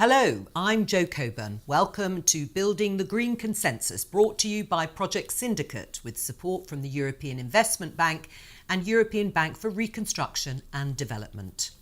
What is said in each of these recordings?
Hello, I'm Jo Coburn. Welcome to Building the Green Consensus, brought to you by Project Syndicate with support from the European Investment Bank and European Bank for Reconstruction and Development.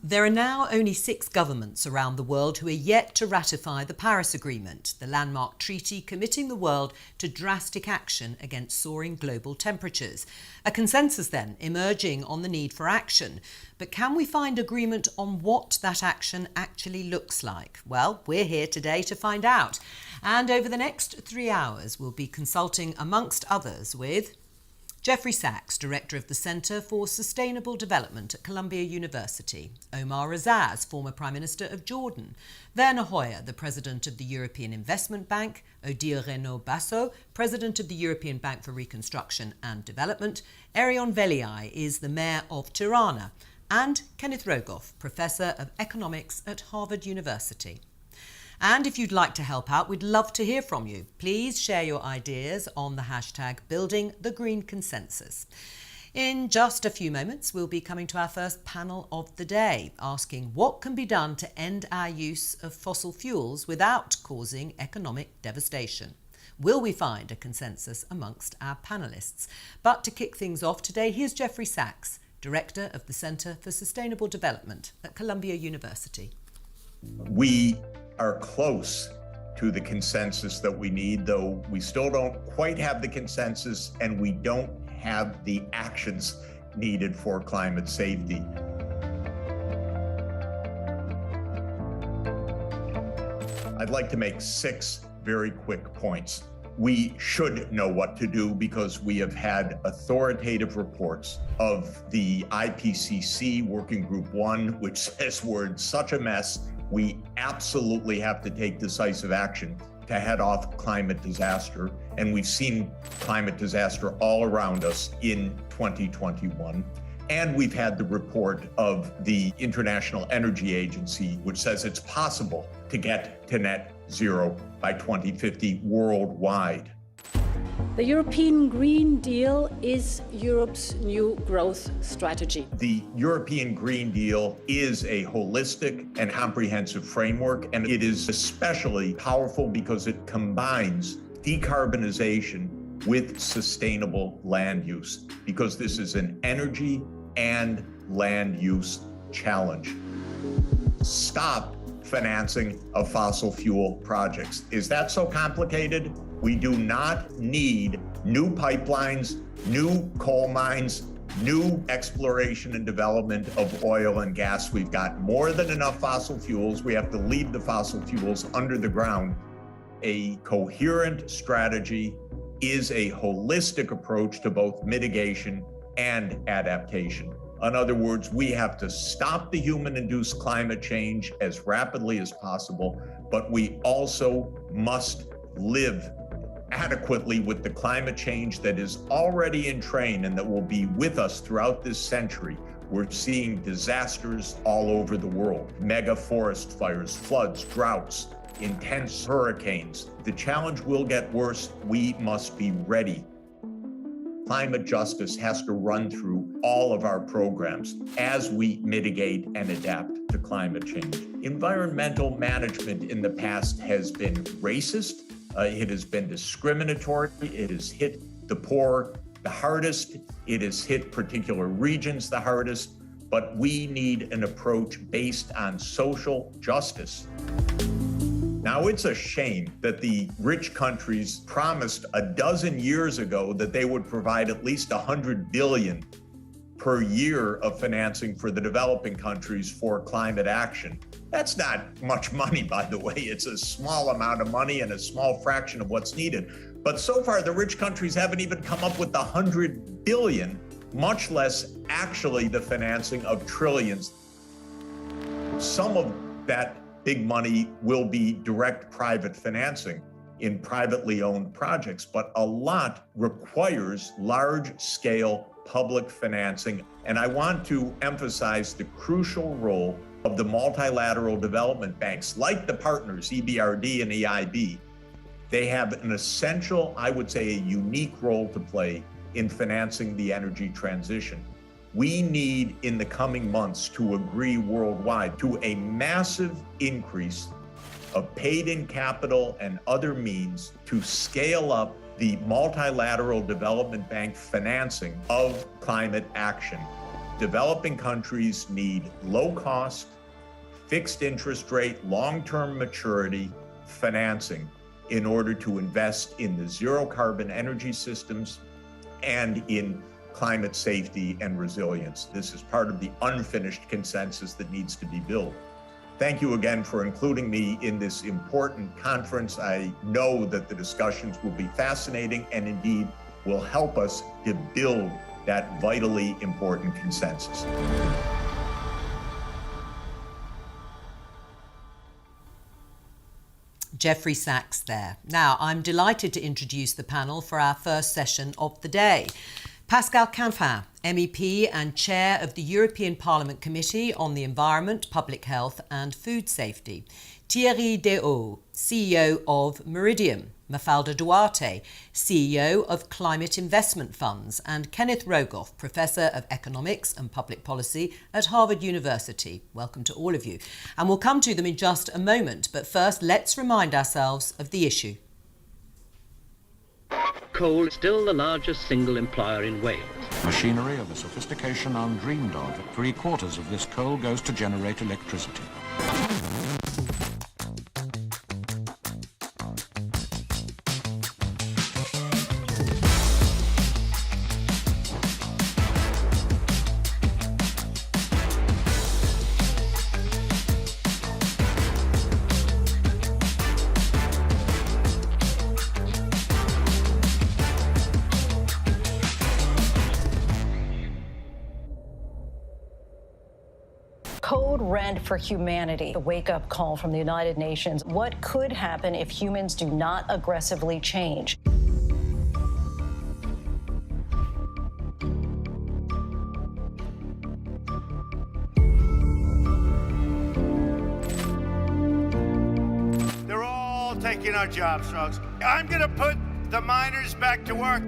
There are now only 6 governments around the world who are yet to ratify the Paris Agreement, the landmark treaty committing the world to drastic action against soaring global temperatures. A consensus then emerging on the need for action. But can we find agreement on what that action actually looks like? Well, we're here today to find out. And over the next 3 hours, we'll be consulting, amongst others, with Jeffrey Sachs, Director of the Centre for Sustainable Development at Columbia University; Omar Razaz, former Prime Minister of Jordan; Werner Hoyer, the President of the European Investment Bank; Odile Renaud-Basso, President of the European Bank for Reconstruction and Development; Erion Veliai is the Mayor of Tirana; and Kenneth Rogoff, Professor of Economics at Harvard University. And if you'd like to help out, we'd love to hear from you. Please share your ideas on the hashtag Building the Green Consensus. In just a few moments, we'll be coming to our first panel of the day, asking what can be done to end our use of fossil fuels without causing economic devastation. Will we find a consensus amongst our panellists? But to kick things off today, here's Jeffrey Sachs, Director of the Centre for Sustainable Development at Columbia University. We are close to the consensus that we need, though we still don't quite have the consensus and we don't have the actions needed for climate safety. I'd like to make 6 very quick points. We should know what to do because we have had authoritative reports of the IPCC Working Group 1, which says we're in such a mess. We absolutely have to take decisive action to head off climate disaster. And we've seen climate disaster all around us in 2021. And we've had the report of the International Energy Agency, which says it's possible to get to net zero by 2050 worldwide. The European Green Deal is Europe's new growth strategy. The European Green Deal is a holistic and comprehensive framework, and it is especially powerful because it combines decarbonization with sustainable land use, because this is an energy and land use challenge. Stop financing of fossil fuel projects. Is that so complicated? We do not need new pipelines, new coal mines, new exploration and development of oil and gas. We've got more than enough fossil fuels. We have to leave the fossil fuels under the ground. A coherent strategy is a holistic approach to both mitigation and adaptation. In other words, we have to stop the human-induced climate change as rapidly as possible, but we also must live adequately with the climate change that is already in train and that will be with us throughout this century. We're seeing disasters all over the world: mega forest fires, floods, droughts, intense hurricanes. The challenge will get worse. We must be ready. Climate justice has to run through all of our programs as we mitigate and adapt to climate change. Environmental management in the past has been racist. It has been discriminatory. It has hit the poor the hardest. It has hit particular regions the hardest. But we need an approach based on social justice. Now, it's a shame that the rich countries promised a dozen years ago that they would provide at least $100 billion per year of financing for the developing countries for climate action. That's not much money, by the way. It's a small amount of money and a small fraction of what's needed. But so far, the rich countries haven't even come up with the $100 billion, much less actually the financing of trillions. Some of that big money will be direct private financing in privately owned projects, but a lot requires large-scale public financing. And I want to emphasize the crucial role of the multilateral development banks, like the partners, EBRD and EIB. They have an essential, I would say, a unique role to play in financing the energy transition. We need, in the coming months, to agree worldwide to a massive increase of paid-in capital and other means to scale up the multilateral development bank financing of climate action. Developing countries need low-cost, fixed interest rate, long-term maturity financing in order to invest in the zero-carbon energy systems and in climate safety and resilience. This is part of the unfinished consensus that needs to be built. Thank you again for including me in this important conference. I know that the discussions will be fascinating and indeed will help us to build that vitally important consensus. Jeffrey Sachs there. Now, I'm delighted to introduce the panel for our first session of the day. Pascal Canfin, MEP and Chair of the European Parliament Committee on the Environment, Public Health and Food Safety. Thierry Dehaut, CEO of Meridiam. Mafalda Duarte, CEO of Climate Investment Funds. And Kenneth Rogoff, Professor of Economics and Public Policy at Harvard University. Welcome to all of you. And we'll come to them in just a moment. But first, let's remind ourselves of the issue. Coal is still the largest single employer in Wales. Machinery of a sophistication undreamed of. 3/4 of this coal goes to generate electricity. Code Red for Humanity, a wake-up call from the United Nations. What could happen if humans do not aggressively change? They're all taking our jobs, folks. I'm gonna put the miners back to work.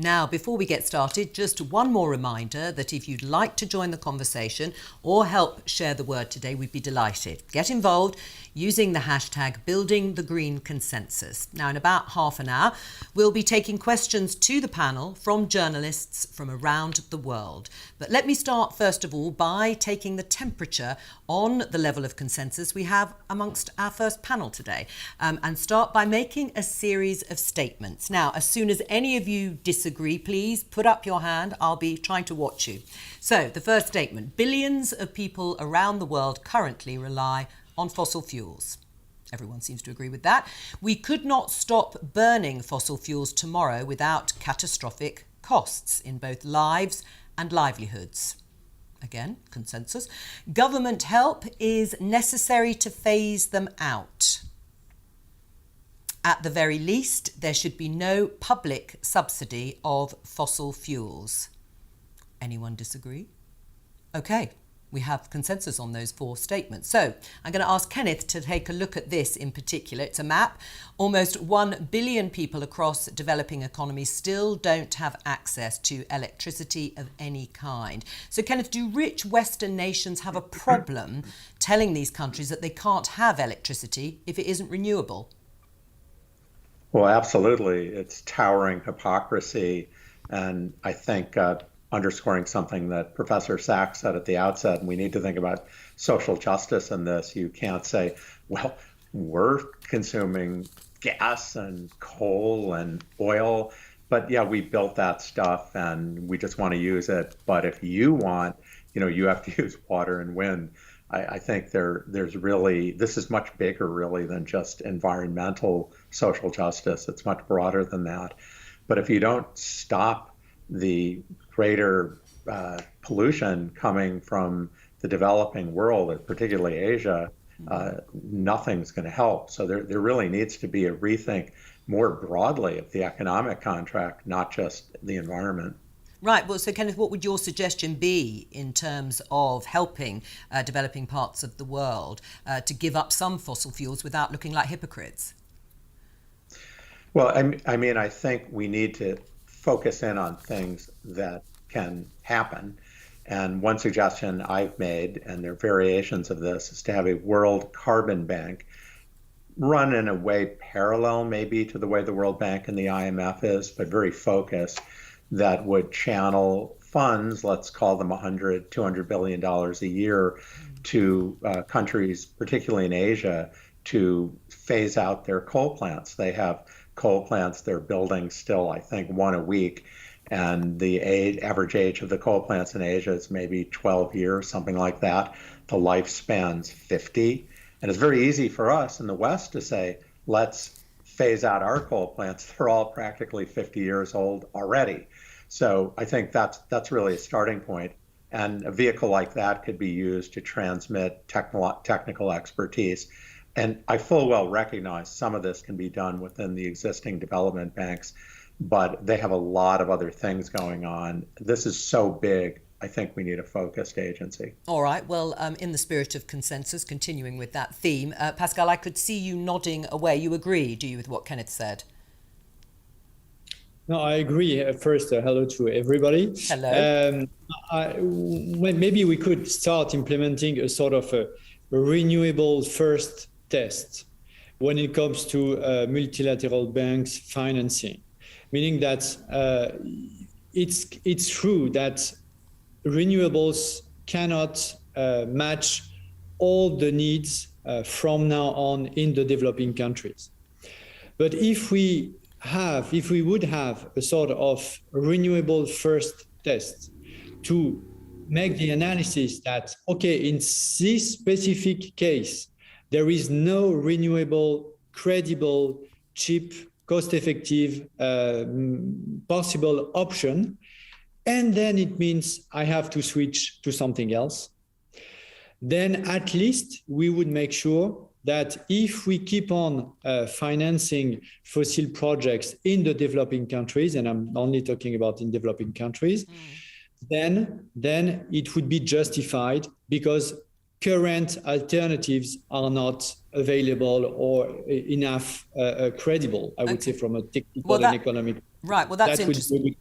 Now, before we get started, just one more reminder that if you'd like to join the conversation or help share the word today, we'd be delighted. Get involved using the hashtag #BuildingTheGreenConsensus. Now, in about half an hour, we'll be taking questions to the panel from journalists from around the world. But let me start, first of all, by taking the temperature on the level of consensus we have amongst our first panel today, and start by making a series of statements. Now, as soon as any of you disagree, please put up your hand. I'll be trying to watch you. So, the first statement: billions of people around the world currently rely on fossil fuels. Everyone seems to agree with that. We could not stop burning fossil fuels tomorrow without catastrophic costs in both lives and livelihoods. Again, consensus. Government help is necessary to phase them out. At the very least, there should be no public subsidy of fossil fuels. Anyone disagree? Okay, we have consensus on those four statements. So I'm going to ask Kenneth to take a look at this in particular. It's a map. Almost 1 billion people across developing economies still don't have access to electricity of any kind. So Kenneth, do rich Western nations have a problem telling these countries that they can't have electricity if it isn't renewable? Well, absolutely. It's towering hypocrisy. And I think underscoring something that Professor Sachs said at the outset, and we need to think about social justice in this. You can't say, well, we're consuming gas and coal and oil, but yeah, we built that stuff and we just want to use it. But if you want, you have to use water and wind. I think there's really, this is much bigger really than just environmental social justice. It's much broader than that. But if you don't stop the greater pollution coming from the developing world, particularly Asia, nothing's going to help. So there really needs to be a rethink more broadly of the economic contract, not just the environment. Right. Well, so Kenneth, what would your suggestion be in terms of helping developing parts of the world to give up some fossil fuels without looking like hypocrites? Well, I mean, I think we need to focus in on things that can happen. And one suggestion I've made, and there are variations of this, is to have a world carbon bank run in a way parallel maybe to the way the World Bank and the IMF is, but very focused, that would channel funds, let's call them $100, $200 billion a year, to countries, particularly in Asia, to phase out their coal plants. They have coal plants they're building still, I think, one a week. And the average age of the coal plants in Asia is maybe 12 years, something like that. The lifespan's 50. And it's very easy for us in the West to say, let's phase out our coal plants. They're all practically 50 years old already. So I think that's really a starting point. And a vehicle like that could be used to transmit technical expertise. And I full well recognize some of this can be done within the existing development banks, but they have a lot of other things going on. This is so big, I think we need a focused agency. All right. Well, in the spirit of consensus, continuing with that theme, Pascal, I could see you nodding away. You agree, do you, with what Kenneth said? No, I agree. First, hello to everybody. Hello. Maybe we could start implementing a sort of a renewable first test when it comes to multilateral banks financing, meaning that it's true that renewables cannot match all the needs from now on in the developing countries. But if we would have a sort of renewable first test to make the analysis that, okay, in this specific case, there is no renewable, credible, cheap, cost-effective possible option, and then it means I have to switch to something else, then at least we would make sure that if we keep on financing fossil projects in the developing countries, and I'm only talking about in developing countries, then it would be justified because current alternatives are not available or enough credible, I would say, from a technical and economic. Right, well, that's interesting.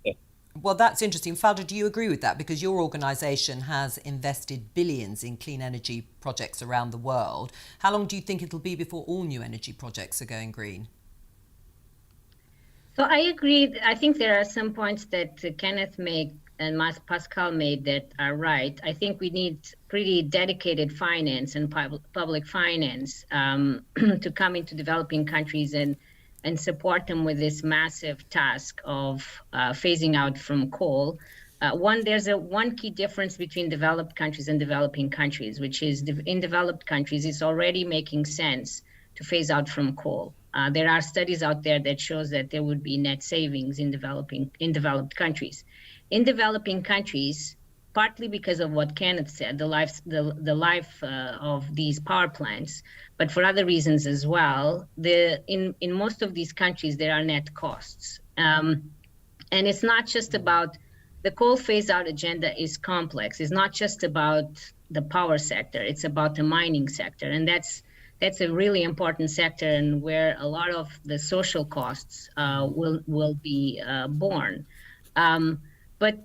Well, that's interesting. Faldo, do you agree with that? Because your organisation has invested billions in clean energy projects around the world. How long do you think it'll be before all new energy projects are going green? So I agree. I think there are some points that Kenneth made and Pascal made that are right. I think we need pretty dedicated finance and public finance to come into developing countries and support them with this massive task of phasing out from coal. There's one key difference between developed countries and developing countries, which is in developed countries, it's already making sense to phase out from coal. There are studies out there that shows that there would be net savings in developed countries. In developing countries, partly because of what Kenneth said, the life of these power plants, but for other reasons as well, in most of these countries, there are net costs. And it's not just about, the coal phase out agenda is complex. It's not just about the power sector, it's about the mining sector. And that's a really important sector and where a lot of the social costs will be borne. But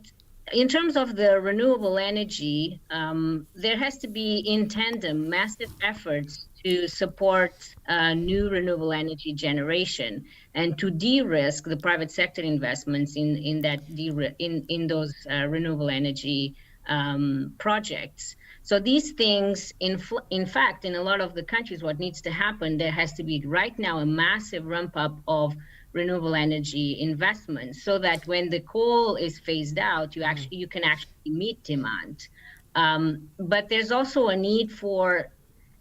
in terms of the renewable energy, there has to be in tandem massive efforts to support new renewable energy generation and to de-risk the private sector investments in those renewable energy projects. So these things, in fact, in a lot of the countries, what needs to happen, there has to be right now a massive ramp up of renewable energy investments so that when the coal is phased out, you can actually meet demand. But there's also a need for,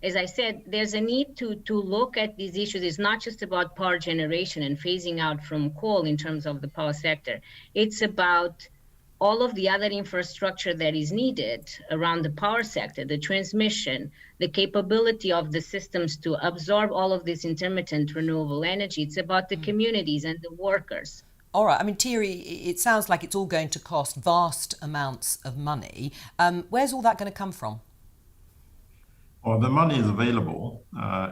as I said, there's a need to look at these issues. It's not just about power generation and phasing out from coal in terms of the power sector. It's about all of the other infrastructure that is needed around the power sector, the transmission, the capability of the systems to absorb all of this intermittent renewable energy. It's about the communities and the workers. All right. I mean, Thierry, it sounds like it's all going to cost vast amounts of money. Where's all that going to come from? Well, the money is available.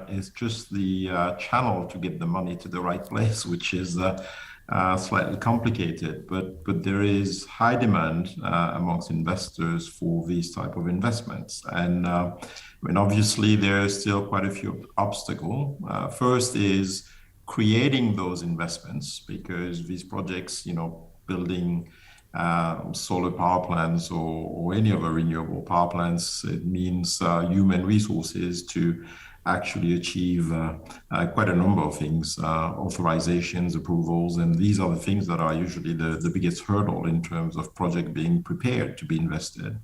It's just the channel to get the money to the right place, which is slightly complicated. But there is high demand amongst investors for these type of investments. And I mean, obviously, there are still quite a few obstacles. First is creating those investments, because these projects, building solar power plants or any other renewable power plants, it means human resources to actually achieve quite a number of things, authorizations, approvals, and these are the things that are usually the biggest hurdle in terms of project being prepared to be invested.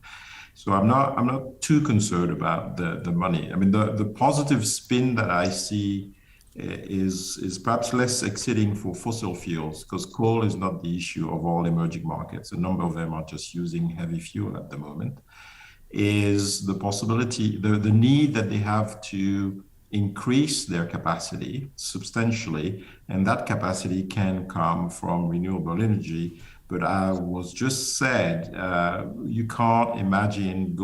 So I'm not too concerned about the money. I mean, the positive spin that I see is perhaps less exciting for fossil fuels, because coal is not the issue of all emerging markets. A number of them are just using heavy fuel at the moment. Is the possibility, the need that they have to increase their capacity substantially, and that capacity can come from renewable energy. But I was just said, you can't imagine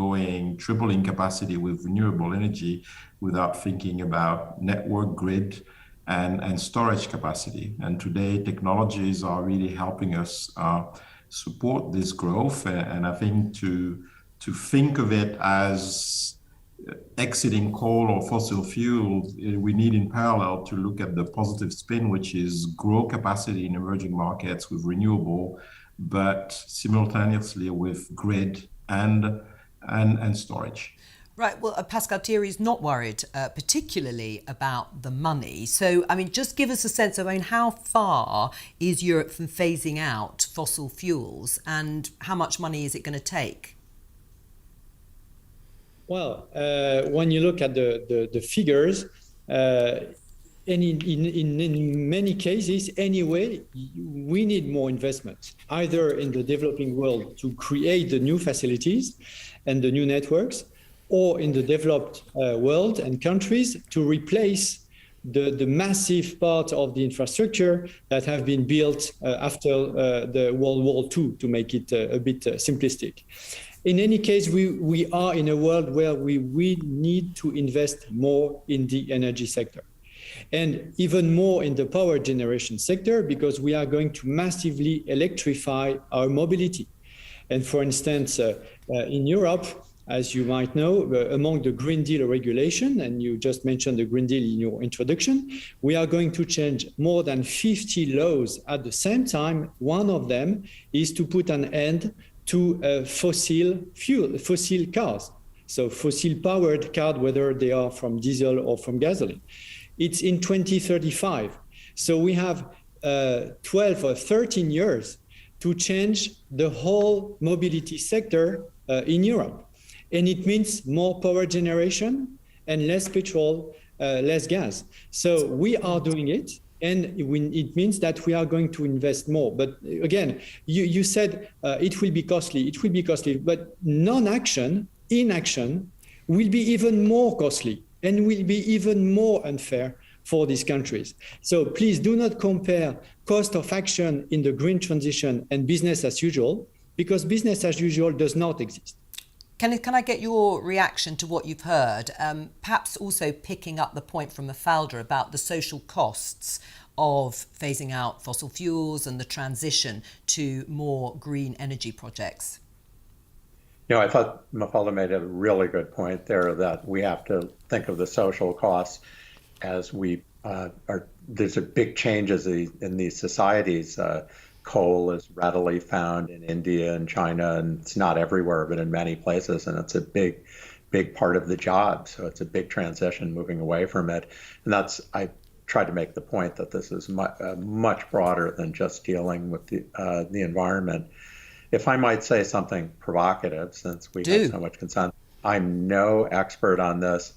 tripling capacity with renewable energy without thinking about network grid and storage capacity. And today, technologies are really helping us support this growth. And I think to think of it as exiting coal or fossil fuels, we need in parallel to look at the positive spin, which is grow capacity in emerging markets with renewable, but simultaneously with grid and storage. Right. Well, Pascal, Thierry is not worried particularly about the money. So, I mean, just give us a sense of, how far is Europe from phasing out fossil fuels, and how much money is it going to take? Well, when you look at the figures, in many cases, anyway, we need more investment, either in the developing world to create the new facilities and the new networks, or in the developed world and countries to replace the massive part of the infrastructure that have been built after the World War II, to make it a bit simplistic. In any case, we are in a world where we need to invest more in the energy sector, and even more in the power generation sector, because we are going to massively electrify our mobility. And for instance, in Europe, as you might know, among the Green Deal regulation, and you just mentioned the Green Deal in your introduction, we are going to change more than 50 laws at the same time. One of them is to put an end to fossil cars, so fossil-powered cars, whether they are from diesel or from gasoline. It's in 2035. So we have 12 or 13 years to change the whole mobility sector in Europe. And it means more power generation and less petrol, less gas. So we are doing it. And it means that we are going to invest more. But again, you said it will be costly. It will be costly. But non-action, inaction, will be even more costly and will be even more unfair for these countries. So please do not compare cost of action in the green transition and business as usual, because business as usual does not exist. Can I get your reaction to what you've heard? Perhaps also picking up the point from Mafalda about the social costs of phasing out fossil fuels and the transition to more green energy projects. I thought Mafalda made a really good point there, that we have to think of the social costs as there's a big changes in these societies. Coal is readily found in India and China, and it's not everywhere, but in many places, and it's a big part of the job. So it's a big transition moving away from it. And I tried to make the point that this is much broader than just dealing with the environment. If I might say something provocative, since we have so much consent, I'm no expert on this.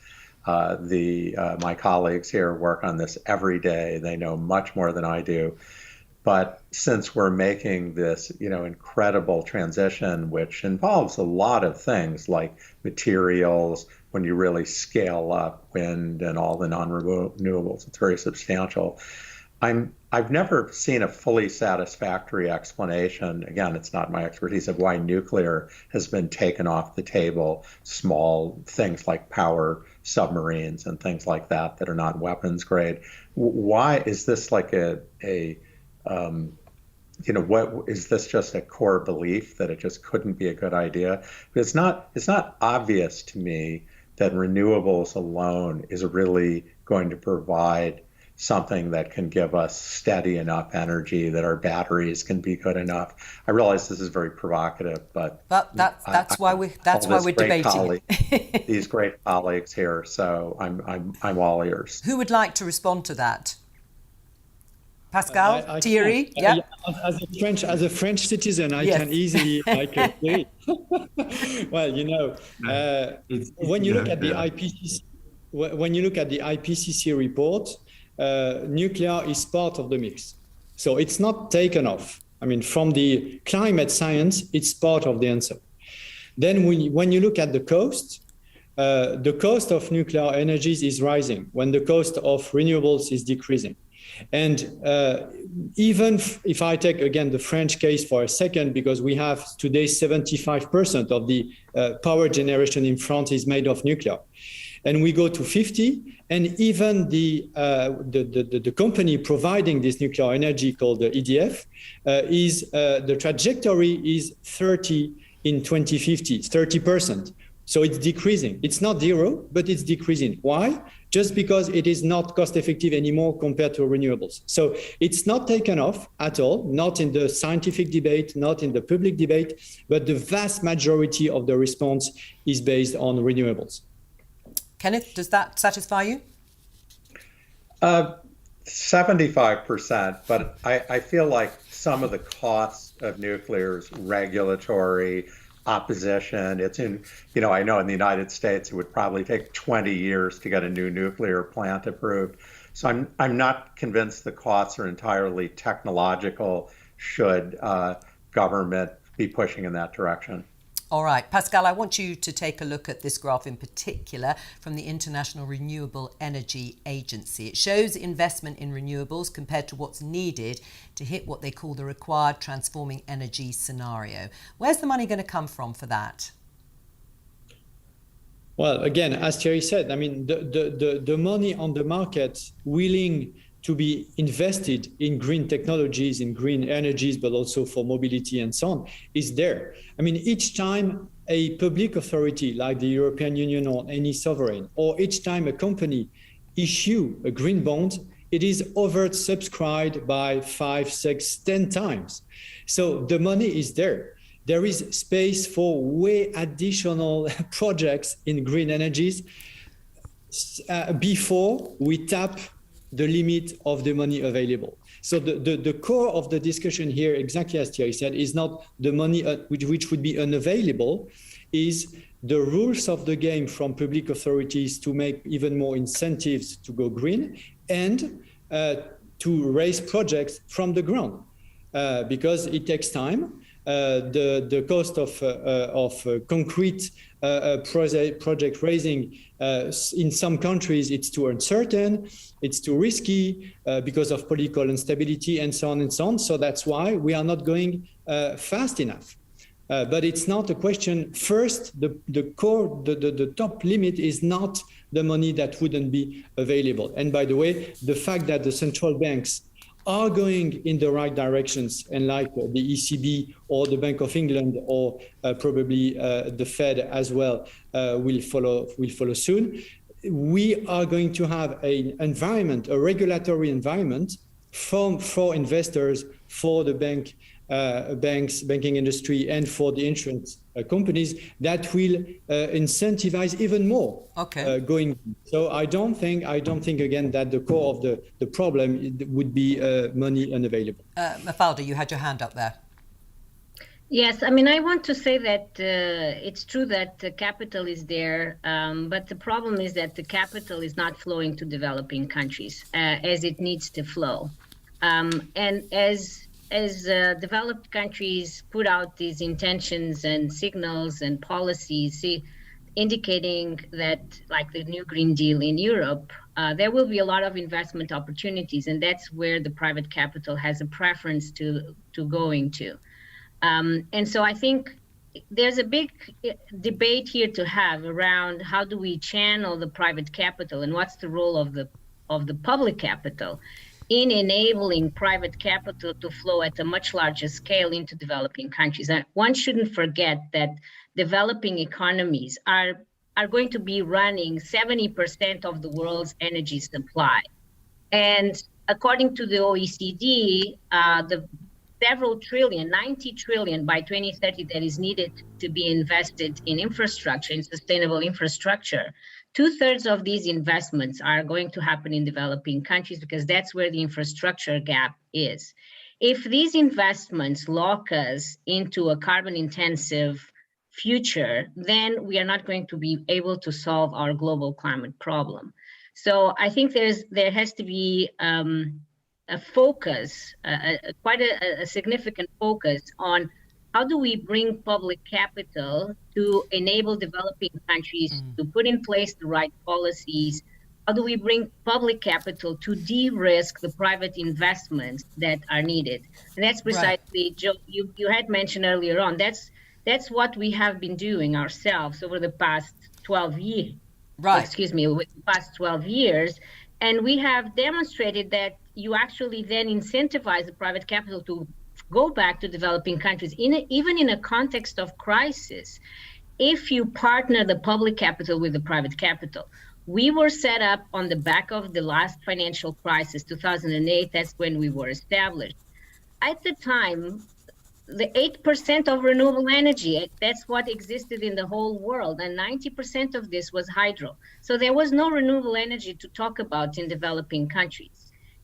My colleagues here work on this every day. They know much more than I do. But since we're making this, incredible transition, which involves a lot of things like materials, when you really scale up wind and all the non-renewables, it's very substantial. I've never seen a fully satisfactory explanation, again, it's not my expertise, of why nuclear has been taken off the table. Small things like power submarines and things like that are not weapons grade. Why is this like what is this just a core belief that it just couldn't be a good idea? But it's not obvious to me that renewables alone is really going to provide something that can give us steady enough energy that our batteries can be good enough. I realize this is very provocative, but that's why we're debating. These great colleagues here, so I'm all ears. Who would like to respond to that? Pascal, Thierry, yeah. As a French citizen, I can easily agree. Well, when you look at the IPCC report, nuclear is part of the mix, so it's not taken off. I mean, from the climate science, it's part of the answer. Then when you look at the cost of nuclear energies is rising when the cost of renewables is decreasing. And even if I take, again, the French case for a second, because we have today 75% of the power generation in France is made of nuclear. And we go to 50, and even the company providing this nuclear energy called the EDF the trajectory is 30 in 2050, 30%. So it's decreasing. It's not zero, but it's decreasing. Why? Just because it is not cost effective anymore compared to renewables. So it's not taken off at all, not in the scientific debate, not in the public debate, but the vast majority of the response is based on renewables. Kenneth, does that satisfy you? 75%, but I feel like some of the costs of nuclear is regulatory, opposition. It's in, I know in the United States, it would probably take 20 years to get a new nuclear plant approved. So I'm not convinced the costs are entirely technological. Should government be pushing in that direction? All right, Pascal, I want you to take a look at this graph in particular from the International Renewable Energy Agency. It shows investment in renewables compared to what's needed to hit what they call the required transforming energy scenario. Where's the money going to come from for that? Well, again, as Thierry said, I mean, the money on the market willing to be invested in green technologies, in green energies, but also for mobility and so on, is there. I mean, each time a public authority like the European Union or any sovereign, or each time a company issue a green bond, it is oversubscribed by 5, 6, 10 times. So the money is there. There is space for way additional projects in green energies before we tap the limit of the money available. So the core of the discussion here, exactly as Thierry said, is not the money which would be unavailable, is the rules of the game from public authorities to make even more incentives to go green and to raise projects from the ground, because it takes time. The cost of concrete project raising in some countries, it's too uncertain, it's too risky because of political instability and so on and so on. So that's why we are not going fast enough. But it's not a question. First, the top limit is not the money that wouldn't be available. And by the way, the fact that the central banks are going in the right directions, and like the ECB or the Bank of England or probably the Fed as well will follow soon. We are going to have an environment, a regulatory environment for investors, for the banking industry, and for the insurance companies that will incentivize even more going. So I don't think again that the core of the problem would be money unavailable. Mafalda, you had your hand up there. Yes, I mean, I want to say that it's true that the capital is there, but the problem is that the capital is not flowing to developing countries as it needs to flow. And as developed countries put out these intentions and signals and policies, indicating that, like the new Green Deal in Europe, there will be a lot of investment opportunities, and that's where the private capital has a preference to going to. And so I think there's a big debate here to have around how do we channel the private capital and what's the role of the public capital in enabling private capital to flow at a much larger scale into developing countries. And one shouldn't forget that developing economies are going to be running 70% of the world's energy supply. And according to the OECD, the several trillion, 90 trillion by 2030 that is needed to be invested in infrastructure, in sustainable infrastructure. 2/3 of these investments are going to happen in developing countries because that's where the infrastructure gap is. If these investments lock us into a carbon intensive future, then we are not going to be able to solve our global climate problem. So I think there has to be a focus, quite a significant focus on how do we bring public capital to enable developing countries to put in place the right policies? How do we bring public capital to de-risk the private investments that are needed? And that's precisely, Joe, you had mentioned earlier on, that's what we have been doing ourselves over the past 12 years. The past 12 years. And we have demonstrated that you actually then incentivize the private capital to go back to developing countries, even in a context of crisis, if you partner the public capital with the private capital. We were set up on the back of the last financial crisis, 2008, that's when we were established. At the time, the 8% of renewable energy, that's what existed in the whole world, and 90% of this was hydro. So there was no renewable energy to talk about in developing countries.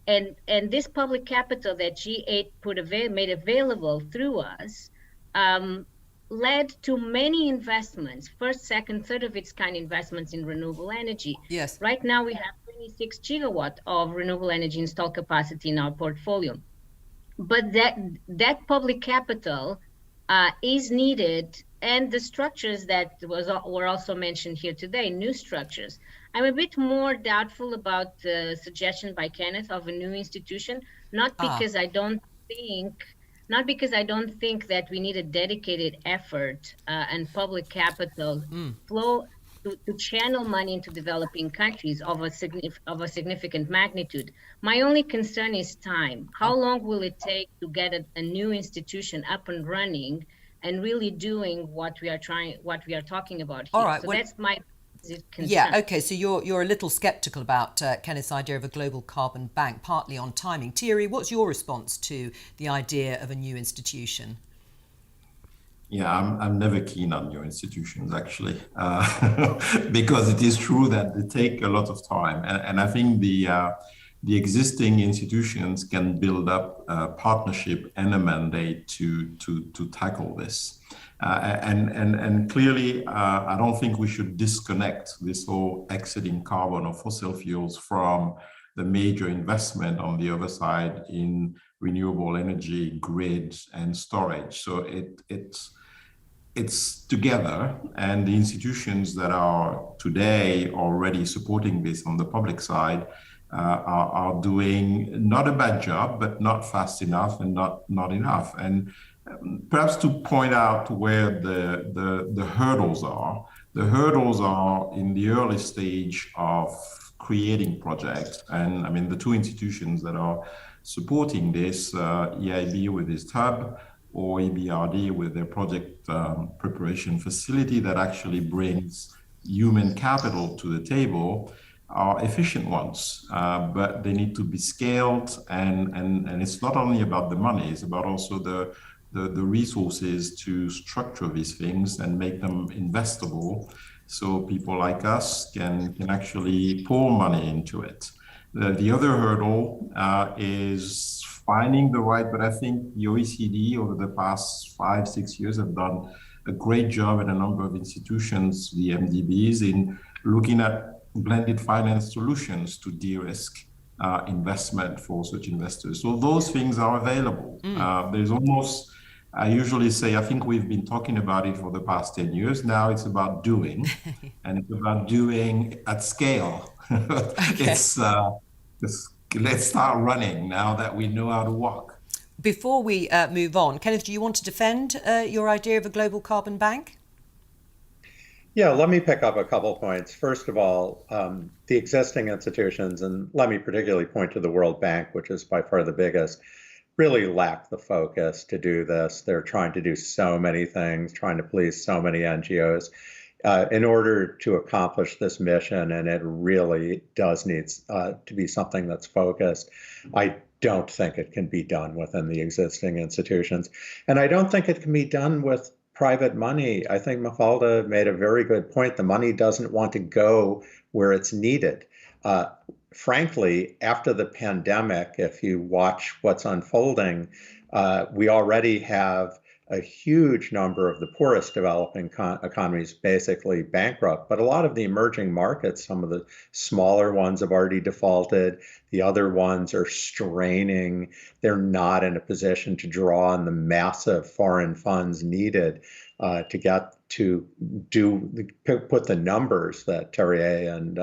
And this public capital that G8 made available through us led to many investments, first, second, third of its kind investments in renewable energy. Yes. Right now we have 26 gigawatt of renewable energy installed capacity in our portfolio. But that public capital is needed, and the structures that were also mentioned here today, new structures. I'm a bit more doubtful about the suggestion by Kenneth of a new institution, not because I don't think that we need a dedicated effort and public capital flow to channel money into developing countries of a significant magnitude. My only concern is time. How long will it take to get a new institution up and running and really doing what we are talking about here? All right, so that's my concern. Yeah, okay, so you're a little sceptical about Kenneth's idea of a global carbon bank, partly on timing. Thierry, what's your response to the idea of a new institution? Yeah, I'm never keen on new institutions, actually, because it is true that they take a lot of time. And I think the existing institutions can build up a partnership and a mandate to tackle this. And clearly, I don't think we should disconnect this whole exiting carbon or fossil fuels from the major investment on the other side in renewable energy, grids, and storage. So it's together, and the institutions that are today already supporting this on the public side are doing not a bad job, but not fast enough and not enough. And perhaps to point out where the hurdles are. The hurdles are in the early stage of creating projects. And I mean, the two institutions that are supporting this, EIB with its hub, or EBRD with their project preparation facility that actually brings human capital to the table, are efficient ones, but they need to be scaled. And it's not only about the money, it's about also the resources to structure these things and make them investable, so people like us can actually pour money into it. The other hurdle is finding the right, but I think the OECD over the past 5-6 years have done a great job at a number of institutions, the MDBs, in looking at blended finance solutions to de-risk investment for such investors. So those things are available. There's almost, I usually say, I think we've been talking about it for the past 10 years. Now it's about doing, and it's about doing at scale. Okay. Let's start running now that we know how to walk. Before we move on, Kenneth, do you want to defend your idea of a global carbon bank? Yeah, let me pick up a couple points. First of all, the existing institutions, and let me particularly point to the World Bank, which is by far the biggest, really lack the focus to do this. They're trying to do so many things, trying to please so many NGOs in order to accomplish this mission, and it really does need to be something that's focused. I don't think it can be done within the existing institutions, and I don't think it can be done with private money. I think Mafalda made a very good point. The money doesn't want to go where it's needed. Frankly, after the pandemic, if you watch what's unfolding, we already have a huge number of the poorest developing economies basically bankrupt, but a lot of the emerging markets, some of the smaller ones have already defaulted. The other ones are straining. They're not in a position to draw on the massive foreign funds needed to get to put the numbers that Thierry and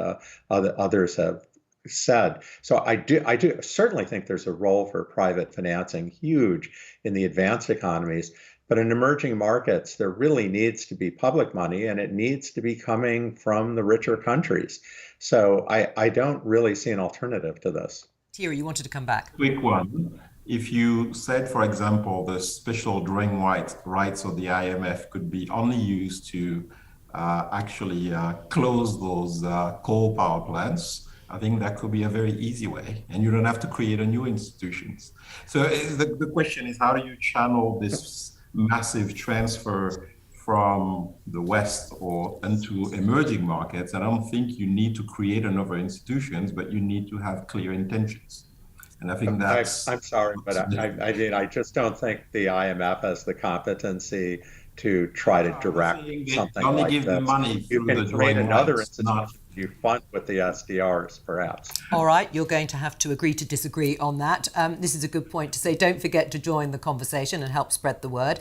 others have said. So I do certainly think there's a role for private financing, huge in the advanced economies. But in emerging markets, there really needs to be public money, and it needs to be coming from the richer countries. So I don't really see an alternative to this. Thierry, you wanted to come back. Quick one. If you said, for example, the special drawing rights of the IMF could be only used to actually close those coal power plants, I think that could be a very easy way, and you don't have to create a new institutions. So the question is, how do you channel this massive transfer from the West or into emerging markets? I don't think you need to create another institutions, but you need to have clear intentions. And I think that's... I'm sorry, but I just don't think the IMF has the competency to try to direct something only like give this. The money you can create another institution you fund with the SDRs, perhaps. All right, you're going to have to agree to disagree on that. This is a good point to say. Don't forget to join the conversation and help spread the word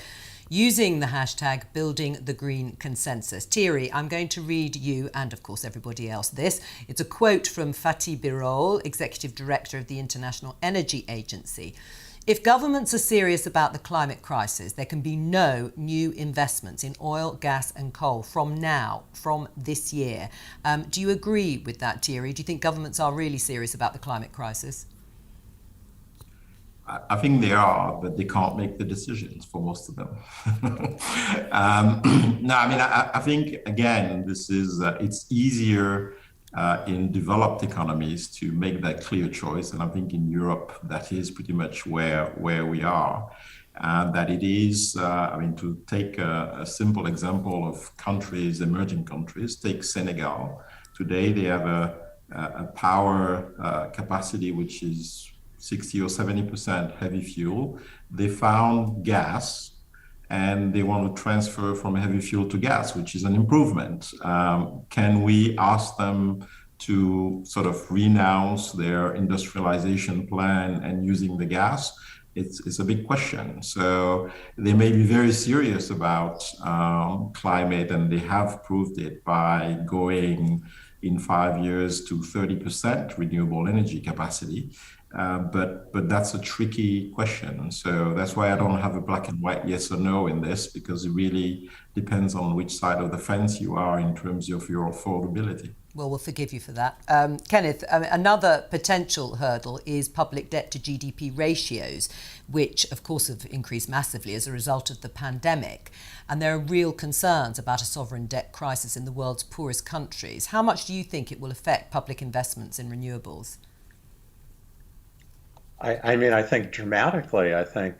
using the hashtag Building the Green Consensus. Thierry, I'm going to read you and, of course, everybody else this. It's a quote from Fatih Birol, Executive Director of the International Energy Agency. If governments are serious about the climate crisis, there can be no new investments in oil, gas and coal from this year. Do you agree with that, Thierry? Do you think governments are really serious about the climate crisis? I think they are, but they can't make the decisions for most of them. No, I mean, I think, again, this is, it's easier in developed economies to make that clear choice. And I think in Europe, that is pretty much where we are. That it is, I mean, to take a simple example of countries, emerging countries, take Senegal. Today, they have a power capacity which is 60 or 70% heavy fuel. They found gas, and they want to transfer from heavy fuel to gas, which is an improvement. Can we ask them to sort of renounce their industrialization plan and using the gas? It's a big question. So they may be very serious about climate, and they have proved it by going in 5 years to 30% renewable energy capacity. But that's a tricky question. So that's why I don't have a black and white yes or no in this, because it really depends on which side of the fence you are in terms of your affordability. Well, we'll forgive you for that. Kenneth, another potential hurdle is public debt to GDP ratios, which, of course, have increased massively as a result of the pandemic. And there are real concerns about a sovereign debt crisis in the world's poorest countries. How much do you think it will affect public investments in renewables? I mean, I think dramatically. I think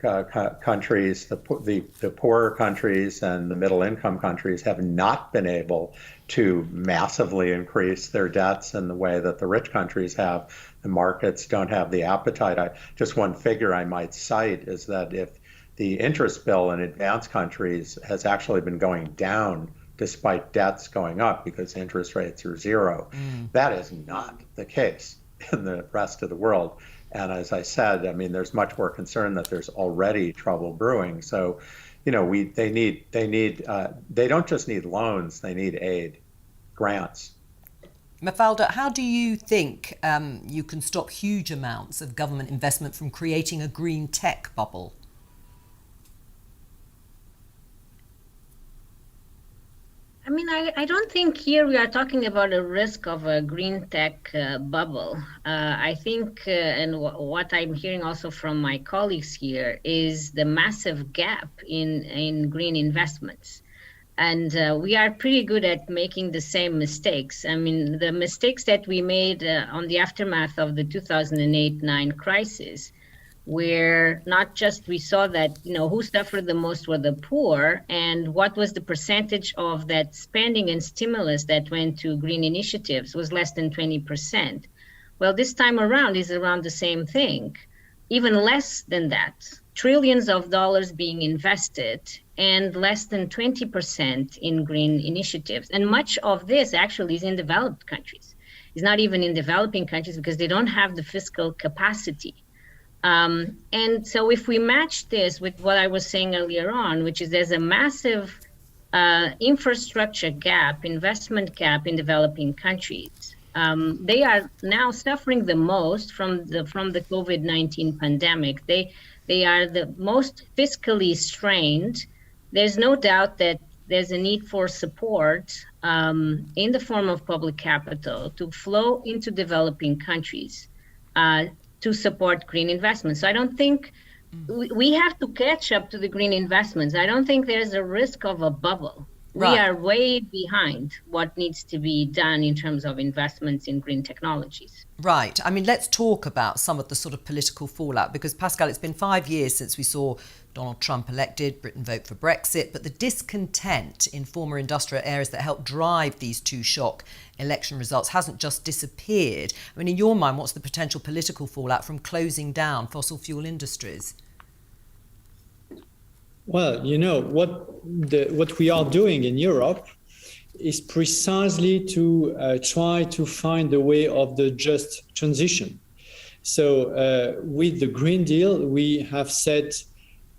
countries, the poorer countries and the middle income countries have not been able to massively increase their debts in the way that the rich countries have. The markets don't have the appetite. Just one figure I might cite is that if the interest bill in advanced countries has actually been going down despite debts going up because interest rates are zero, that is not the case in the rest of the world. And as I said, I mean, there's much more concern that there's already trouble brewing. So, you know, they don't just need loans, they need aid, grants. Mafalda, how do you think you can stop huge amounts of government investment from creating a green tech bubble? I mean, I don't think here we are talking about a risk of a green tech bubble. I think, and what I'm hearing also from my colleagues here, is the massive gap in green investments. And we are pretty good at making the same mistakes. I mean, the mistakes that we made on the aftermath of the 2008-9 crisis, where not just we saw that, you know, who suffered the most were the poor, and what was the percentage of that spending and stimulus that went to green initiatives was less than 20%. Well, this time around is around the same thing, even less than that. Trillions of dollars being invested and less than 20% in green initiatives. And much of this actually is in developed countries. It's not even in developing countries because they don't have the fiscal capacity. And so if we match this with what I was saying earlier on, which is there's a massive infrastructure gap, investment gap in developing countries, they are now suffering the most from the COVID-19 pandemic. They are the most fiscally strained. There's no doubt that there's a need for support in the form of public capital to flow into developing countries to support green investments. So I don't think we have to catch up to the green investments. I don't think there's a risk of a bubble. Right. We are way behind what needs to be done in terms of investments in green technologies. Right. I mean, let's talk about some of the sort of political fallout, because Pascal, it's been 5 years since we saw Donald Trump elected, Britain vote for Brexit, but the discontent in former industrial areas that helped drive these two shock election results hasn't just disappeared. I mean, in your mind, what's the potential political fallout from closing down fossil fuel industries? Well, you know, what we are doing in Europe is precisely to try to find the way of the just transition. So with the Green Deal, we have set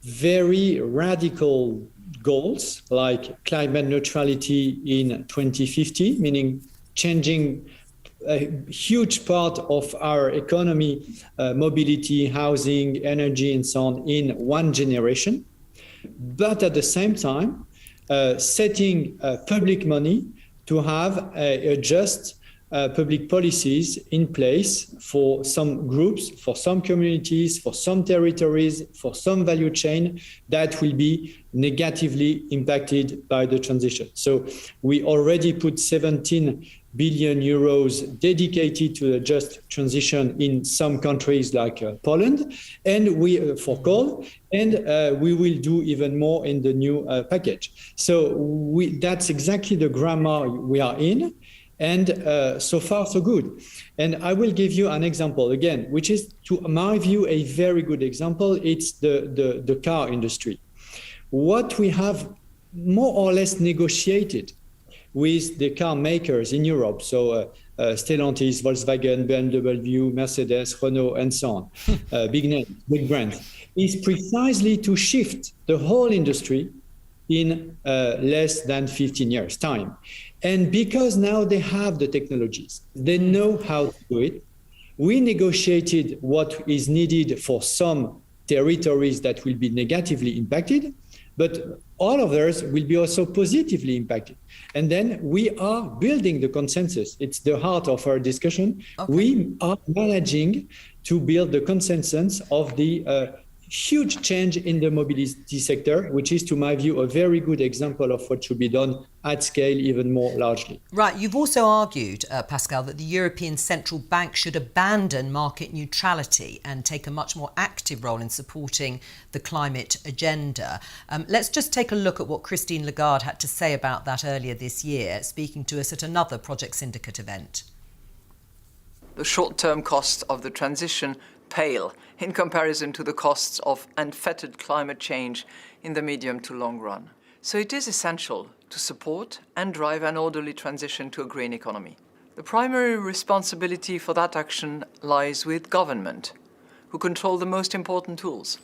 very radical goals like climate neutrality in 2050, meaning changing a huge part of our economy, mobility, housing, energy, and so on in one generation. But at the same time, setting public money to have just public policies in place for some groups, for some communities, for some territories, for some value chain that will be negatively impacted by the transition. So we already put 17 billion euros dedicated to the just transition in some countries like Poland, and we for coal, and we will do even more in the new package. So that's exactly the grammar we are in. And so far, so good. And I will give you an example again, which is, to my view, a very good example. It's the car industry. What we have more or less negotiated with the car makers in Europe, so Stellantis, Volkswagen, BMW, Mercedes, Renault, and so on, big names, big brands, is precisely to shift the whole industry in less than 15 years' time. And because now they have the technologies, they know how to do it. We negotiated what is needed for some territories that will be negatively impacted, but all of those will be also positively impacted. And then we are building the consensus. It's the heart of our discussion. Okay. We are managing to build the consensus of the huge change in the mobility sector, which is, to my view, a very good example of what should be done at scale even more largely. Right. You've also argued, Pascal, that the European Central Bank should abandon market neutrality and take a much more active role in supporting the climate agenda. Let's just take a look at what Christine Lagarde had to say about that earlier this year, speaking to us at another Project Syndicate event. The short-term costs of the transition pale in comparison to the costs of unfettered climate change in the medium to long run. So it is essential to support and drive an orderly transition to a green economy. The primary responsibility for that action lies with government, who control the most important tools.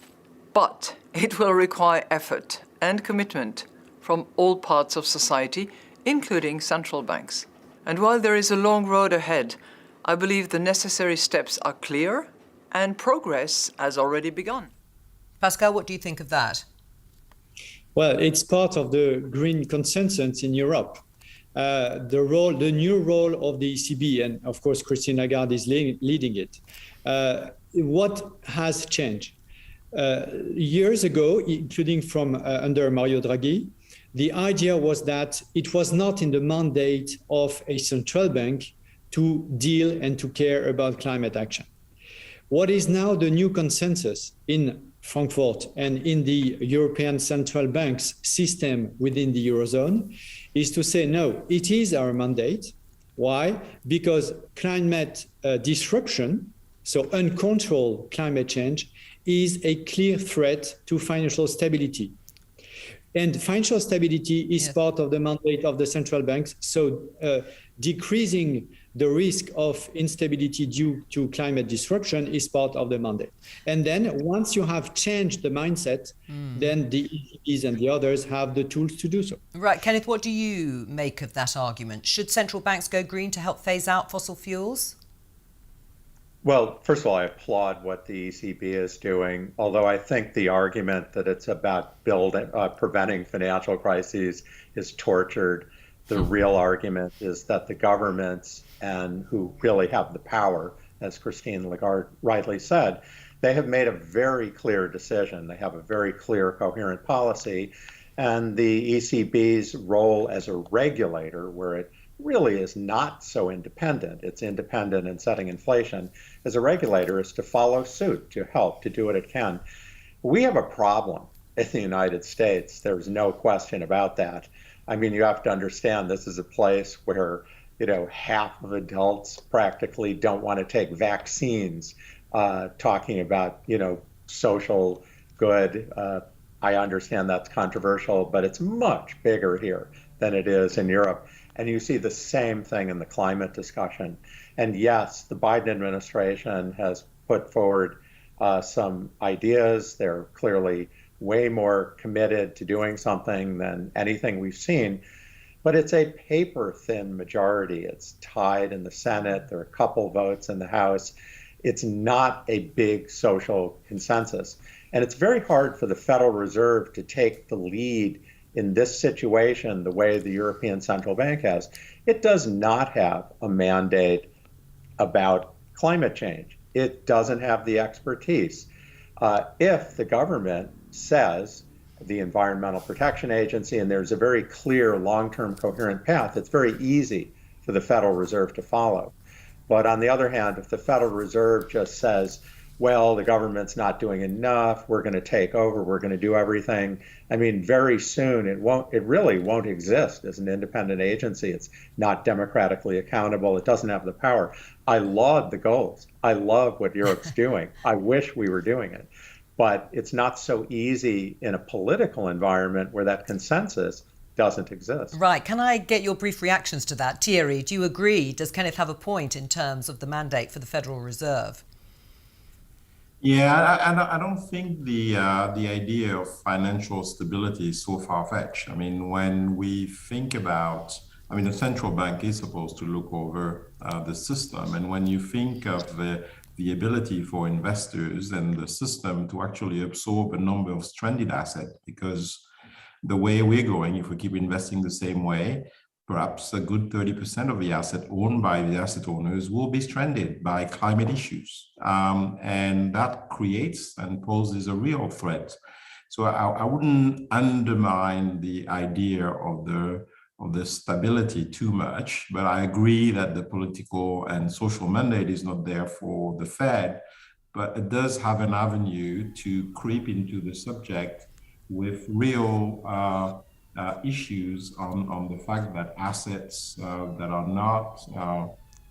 But it will require effort and commitment from all parts of society, including central banks. And while there is a long road ahead, I believe the necessary steps are clear and progress has already begun. Pascal, what do you think of that? Well, it's part of the green consensus in Europe. The new role of the ECB, and of course, Christine Lagarde is leading it. What has changed? Years ago, including from under Mario Draghi, the idea was that it was not in the mandate of a central bank to deal and to care about climate action. What is now the new consensus in Frankfurt and in the European Central Bank's system within the Eurozone is to say, no, it is our mandate. Why? Because climate disruption, so uncontrolled climate change, is a clear threat to financial stability. And financial stability is part of the mandate of the central banks. So decreasing the risk of instability due to climate disruption is part of the mandate. And then once you have changed the mindset, then the ECBs and the others have the tools to do so. Right. Kenneth, what do you make of that argument? Should central banks go green to help phase out fossil fuels? Well, first of all, I applaud what the ECB is doing, although I think the argument that it's about preventing financial crises is tortured. The real argument is that the governments and who really have the power, as Christine Lagarde rightly said, they have made a very clear decision. They have a very clear, coherent policy. And the ECB's role as a regulator, where it really is not so independent, it's independent in setting inflation, as a regulator is to follow suit, to help, to do what it can. We have a problem in the United States. There's no question about that. I mean, you have to understand this is a place where, half of adults practically don't want to take vaccines, talking about, social good. I understand that's controversial, but it's much bigger here than it is in Europe. And you see the same thing in the climate discussion. And yes, the Biden administration has put forward some ideas. They're clearly way more committed to doing something than anything we've seen. But it's a paper-thin majority. It's tied in the Senate. There are a couple votes in the House. It's not a big social consensus. And it's very hard for the Federal Reserve to take the lead in this situation the way the European Central Bank has. It does not have a mandate about climate change. It doesn't have the expertise. If the government says, the Environmental Protection Agency, and there's a very clear long-term coherent path, it's very easy for the Federal Reserve to follow. But on the other hand, if the Federal Reserve just says, well, the government's not doing enough, we're going to take over, we're going to do everything, I mean, very soon it really won't exist as an independent agency. It's not democratically accountable. It doesn't have the power. I laud the goals. I love what Europe's doing. I wish we were doing it. But it's not so easy in a political environment where that consensus doesn't exist. Right. Can I get your brief reactions to that? Thierry, do you agree? Does Kenneth have a point in terms of the mandate for the Federal Reserve? Yeah, I don't think the idea of financial stability is so far-fetched. I mean, when we think about, the central bank is supposed to look over the system. And when you think of the ability for investors and the system to actually absorb a number of stranded assets, because the way we're going, if we keep investing the same way, perhaps a good 30% of the asset owned by the asset owners will be stranded by climate issues. And that creates and poses a real threat. So I wouldn't undermine the idea of the stability too much, but I agree that the political and social mandate is not there for the Fed, but it does have an avenue to creep into the subject with real issues on the fact that assets that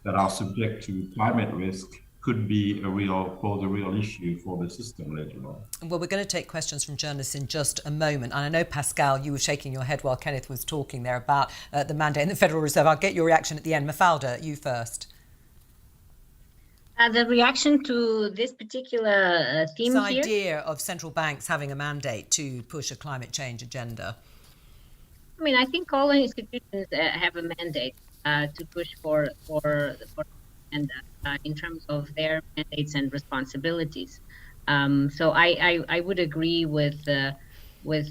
are subject to climate risk could pose a real issue for the system later on. Well, we're going to take questions from journalists in just a moment. And I know, Pascal, you were shaking your head while Kenneth was talking there about the mandate and the Federal Reserve. I'll get your reaction at the end. Mafalda, you first. The reaction to this particular theme this here? idea of central banks having a mandate to push a climate change agenda. I mean, I think all institutions have a mandate to push for agenda in terms of their mandates and responsibilities. So I would agree with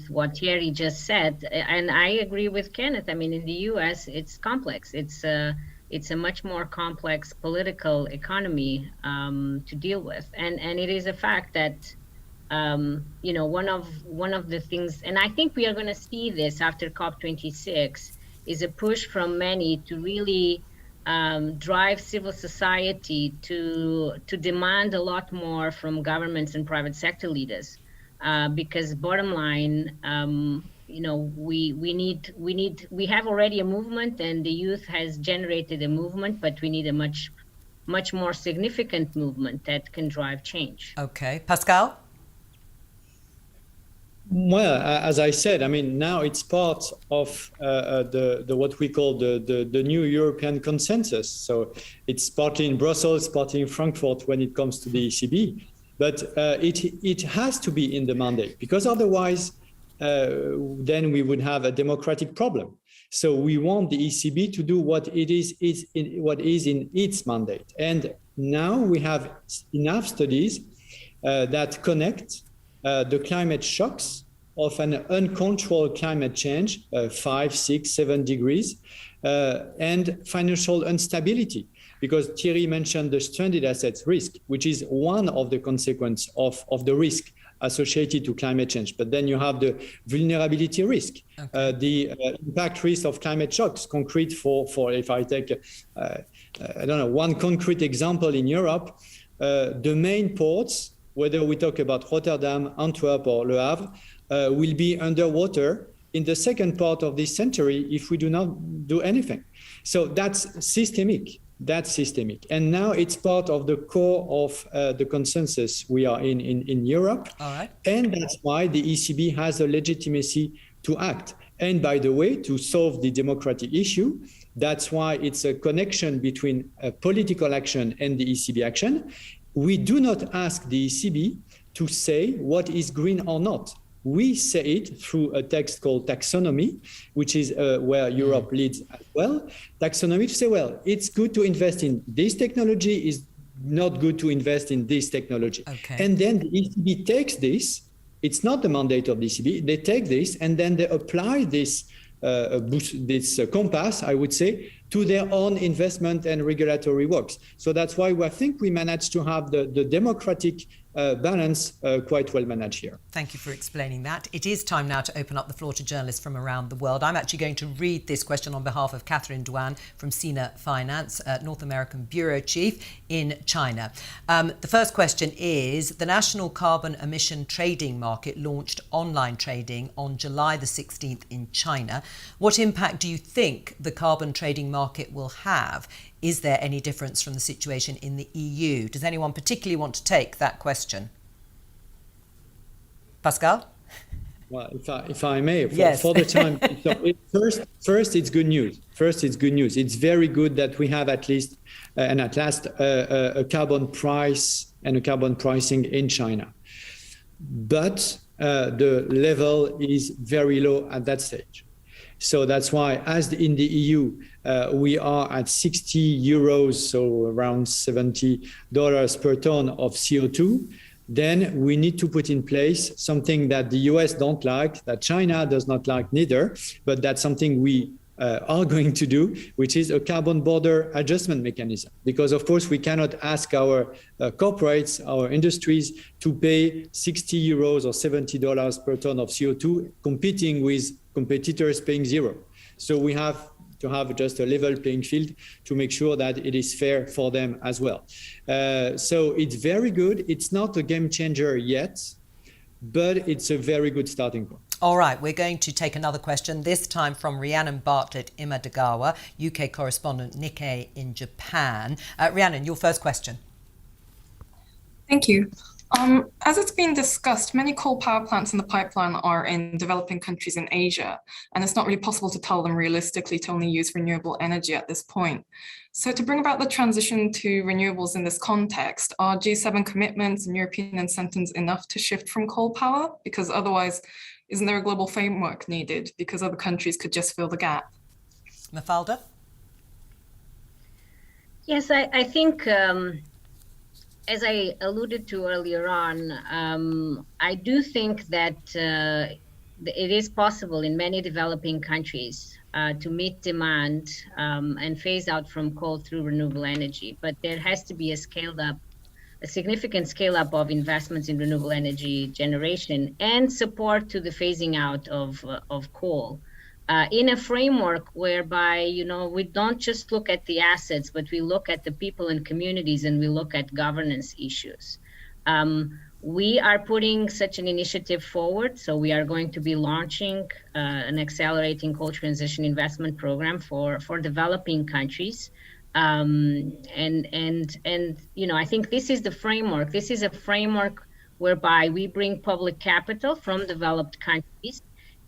what Thierry just said, and I agree with Kenneth. I mean, in the U.S., it's complex. It's a much more complex political economy to deal with, and it is a fact that one of the things, and I think we are going to see this after COP26, is a push from many to really drive civil society to demand a lot more from governments and private sector leaders, because bottom line, we have already a movement, and the youth has generated a movement, but we need a much more significant movement that can drive change. Okay, Pascal. Well, as I said, I mean, now it's part of the what we call the new European consensus. So it's partly in Brussels, partly in Frankfurt when it comes to the ECB. But it has to be in the mandate, because otherwise then we would have a democratic problem. So we want the ECB to do what is in its mandate. And now we have enough studies that connect the climate shocks of an uncontrolled climate change, 5, 6, 7 degrees, and financial instability. Because Thierry mentioned the stranded assets risk, which is one of the consequences of the risk associated to climate change. But then you have the vulnerability risk, the impact risk of climate shocks, concrete for if I take, one concrete example in Europe, the main ports, whether we talk about Rotterdam, Antwerp, or Le Havre, will be underwater in the second part of this century if we do not do anything. So that's systemic. And now it's part of the core of the consensus we are in Europe. All right. And that's why the ECB has a legitimacy to act. And by the way, to solve the democratic issue, that's why it's a connection between political action and the ECB action. We do not ask the ECB to say what is green or not. We say it through a text called taxonomy, which is where Europe leads as well. Taxonomy to say, well, it's good to invest in this technology, is not good to invest in this technology. Okay. And then the ECB takes this. It's not the mandate of the ECB. They take this and then they apply this compass, I would say, to their own investment and regulatory works. So that's why I think we managed to have the democratic balance quite well managed here. Thank you for explaining that. It is time now to open up the floor to journalists from around the world. I'm actually going to read this question on behalf of Catherine Duan from Sina Finance, North American Bureau Chief in China. The first question is, the National Carbon Emission Trading Market launched online trading on July the 16th in China. What impact do you think the carbon trading market will have? Is there any difference from the situation in the EU? Does anyone particularly want to take that question? Pascal? Well, if I may, yes. for the time, so first it's good news. It's very good that we have at least and at last a carbon price and a carbon pricing in China. But the level is very low at that stage. So that's why, as in the EU, we are at 60 euros, so around $70 per ton of CO2. Then we need to put in place something that the US don't like, that China does not like neither, but that's something we are going to do, which is a carbon border adjustment mechanism. Because of course we cannot ask our corporates, our industries to pay 60 euros or $70 per ton of CO2, competing with competitors paying zero. So we have to have just a level playing field to make sure that it is fair for them as well. So it's very good. It's not a game changer yet, but it's a very good starting point. All right, we're going to take another question, this time from Rhiannon Bartlett Imadagawa, UK correspondent Nikkei in Japan. Rhiannon, your first question. Thank you. As it's been discussed, many coal power plants in the pipeline are in developing countries in Asia, and it's not really possible to tell them realistically to only use renewable energy at this point. So to bring about the transition to renewables in this context, are G7 commitments and European incentives enough to shift from coal power? Because otherwise, isn't there a global framework needed? Because other countries could just fill the gap. Mafalda? Yes, I think, as I alluded to earlier on, I do think that it is possible in many developing countries to meet demand and phase out from coal through renewable energy. But there has to be a significant scale up of investments in renewable energy generation and support to the phasing out of coal. In a framework whereby, we don't just look at the assets, but we look at the people and communities, and we look at governance issues. We are putting such an initiative forward. So we are going to be launching an accelerating coal transition investment program for developing countries. I think this is the framework. This is a framework whereby we bring public capital from developed countries.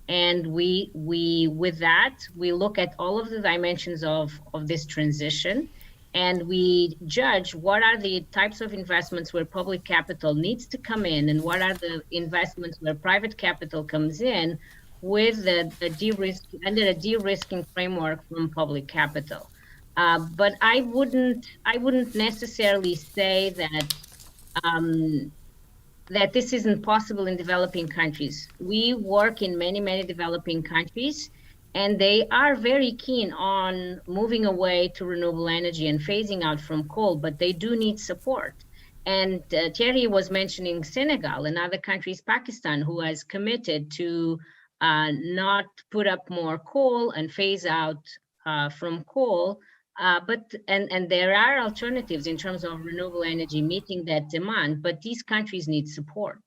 And we with that, we look at all of the dimensions of this transition, and we judge what are the types of investments where public capital needs to come in, and what are the investments where private capital comes in with under a de-risking framework from public capital. But I wouldn't necessarily say that this isn't possible in developing countries. We work in many, many developing countries, and they are very keen on moving away to renewable energy and phasing out from coal, but they do need support. And Thierry was mentioning Senegal, and other countries, Pakistan, who has committed to not put up more coal and phase out from coal. But there are alternatives in terms of renewable energy meeting that demand, but these countries need support.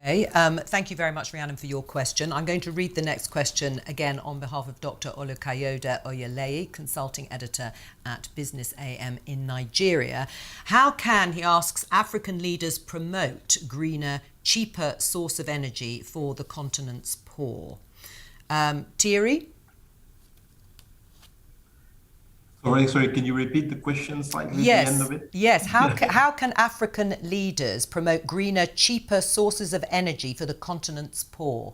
Okay, thank you very much, Rhiannon, for your question. I'm going to read the next question again on behalf of Dr. Olukayode Oyeleye, consulting editor at Business AM in Nigeria. How can, he asks, African leaders promote greener, cheaper source of energy for the continent's poor? Thierry? Sorry, can you repeat the question slightly Yes, at the end of it? Yes. How can African leaders promote greener, cheaper sources of energy for the continent's poor?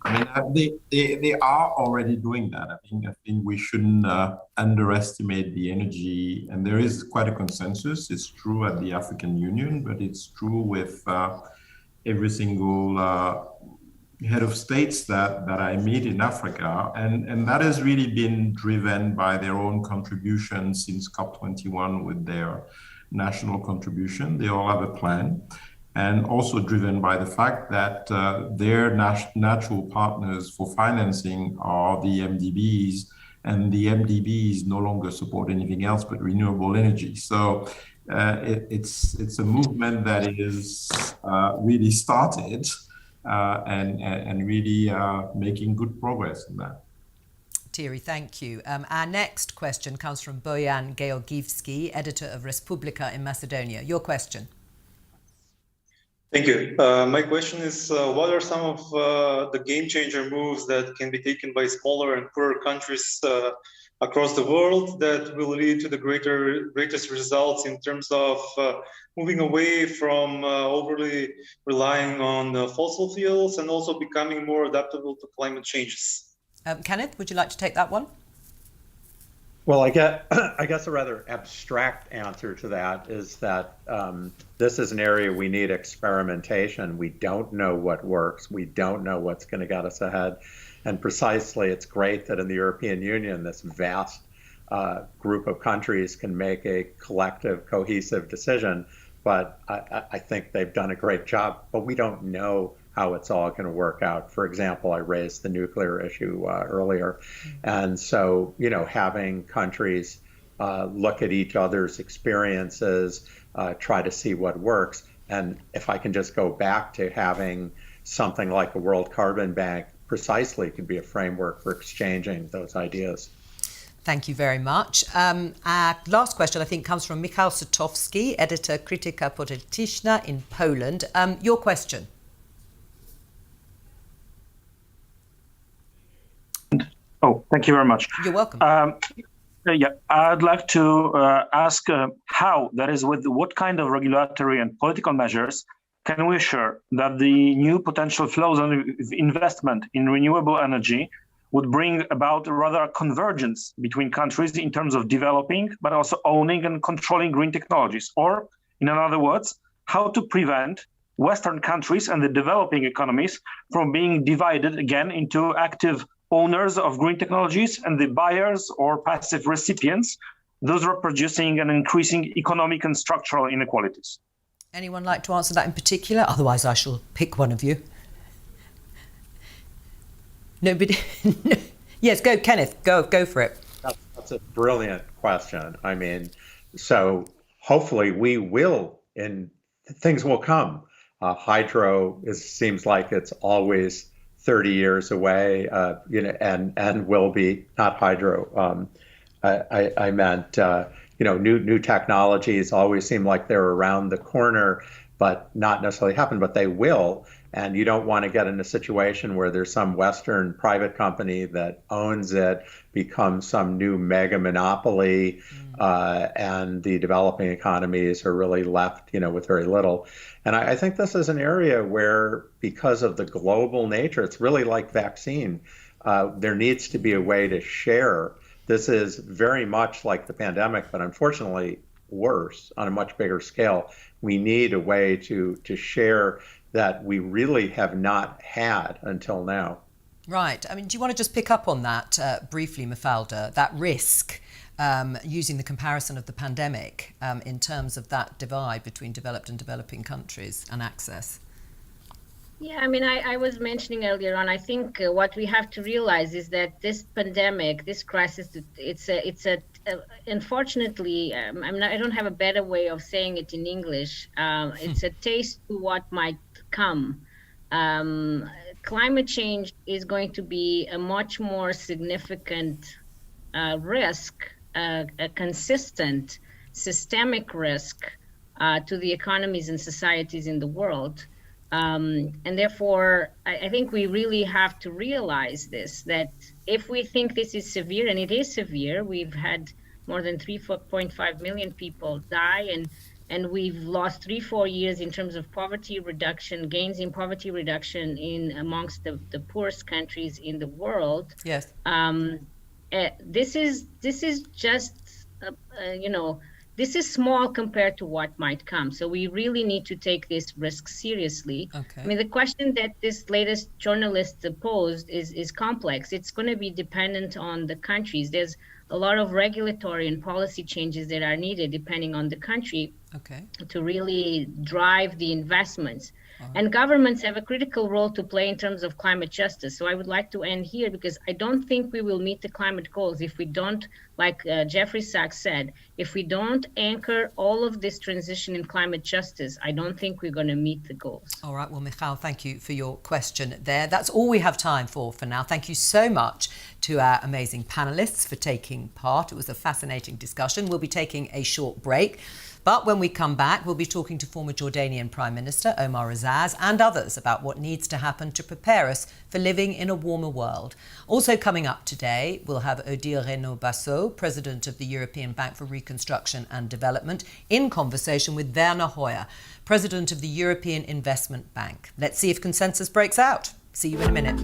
I mean, they are already doing that. I think we shouldn't underestimate the energy, and there is quite a consensus. It's true at the African Union, but it's true with every single head of states that I meet in Africa, and that has really been driven by their own contribution since COP21 with their national contribution. They all have a plan, and also driven by the fact that their natural partners for financing are the MDBs, and the MDBs no longer support anything else but renewable energy. So it's a movement that is really started. And really making good progress in that. Thierry, thank you. Our next question comes from Bojan Georgievski, editor of Respublika in Macedonia. Your question. Thank you. My question is, what are some of the game changer moves that can be taken by smaller and poorer countries across the world that will lead to the greatest results in terms of moving away from overly relying on fossil fuels and also becoming more adaptable to climate changes? Kenneth, would you like to take that one? Well, I guess a rather abstract answer to that is that this is an area we need experimentation. We don't know what works. We don't know what's going to get us ahead. And precisely, it's great that in the European Union, this vast group of countries can make a collective, cohesive decision. But I think they've done a great job. But we don't know how it's all going to work out. For example, I raised the nuclear issue earlier. And so, having countries look at each other's experiences, try to see what works. And if I can just go back to having something like a World Carbon Bank, precisely could be a framework for exchanging those ideas. Thank you very much. Our last question, I think, comes from Michał Sotowski, editor Krytyka Polityczna in Poland. Your question. Oh, thank you very much. You're welcome. I'd like to ask how, that is, with what kind of regulatory and political measures can we assure that the new potential flows of investment in renewable energy would bring about rather a convergence between countries in terms of developing, but also owning and controlling green technologies? Or, in other words, how to prevent Western countries and the developing economies from being divided again into active owners of green technologies and the buyers or passive recipients, those who are producing and increasing economic and structural inequalities. Anyone like to answer that in particular? Otherwise, I shall pick one of you. Nobody? Yes, go, Kenneth. Go for it. That's a brilliant question. I mean, so hopefully we will, and things will come. Hydro seems like it's always 30 years away, and will be, not hydro. I meant, new technologies always seem like they're around the corner, but not necessarily happen, but they will. And you don't want to get in a situation where there's some Western private company that owns it, becomes some new mega monopoly, and the developing economies are really left, with very little. And I think this is an area where, because of the global nature, it's really like vaccine. There needs to be a way to share. This is very much like the pandemic, but unfortunately worse on a much bigger scale. We need a way to share that we really have not had until now. Right. I mean, do you want to just pick up on that briefly, Mafalda, that risk, using the comparison of the pandemic in terms of that divide between developed and developing countries and access? Yeah, I mean, I was mentioning earlier on, I think what we have to realize is that this pandemic, this crisis, unfortunately, I don't have a better way of saying it in English. It's a taste to what might come. Climate change is going to be a much more significant risk, a consistent, systemic risk to the economies and societies in the world. And therefore, I think we really have to realize this, that if we think this is severe, and it is severe, we've had more than 3.5 million people die, and we've lost 3-4 years in terms of poverty reduction, gains in poverty reduction in amongst the poorest countries in the world. Yes. This is just, this is small compared to what might come. So we really need to take this risk seriously. Okay. I mean, the question that this latest journalist posed is complex. It's going to be dependent on the countries. There's a lot of regulatory and policy changes that are needed depending on the country to really drive the investments. And governments have a critical role to play in terms of climate justice. So I would like to end here, because I don't think we will meet the climate goals if we don't, like Jeffrey Sachs said, if we don't anchor all of this transition in climate justice, I don't think we're going to meet the goals. All right. Well, Michał, thank you for your question there. That's all we have time for now. Thank you so much to our amazing panelists for taking part. It was a fascinating discussion. We'll be taking a short break. But when we come back, we'll be talking to former Jordanian Prime Minister Omar Azaz and others about what needs to happen to prepare us for living in a warmer world. Also coming up today, we'll have Odile Renaud-Bassot, President of the European Bank for Reconstruction and Development, in conversation with Werner Hoyer, President of the European Investment Bank. Let's see if consensus breaks out. See you in a minute.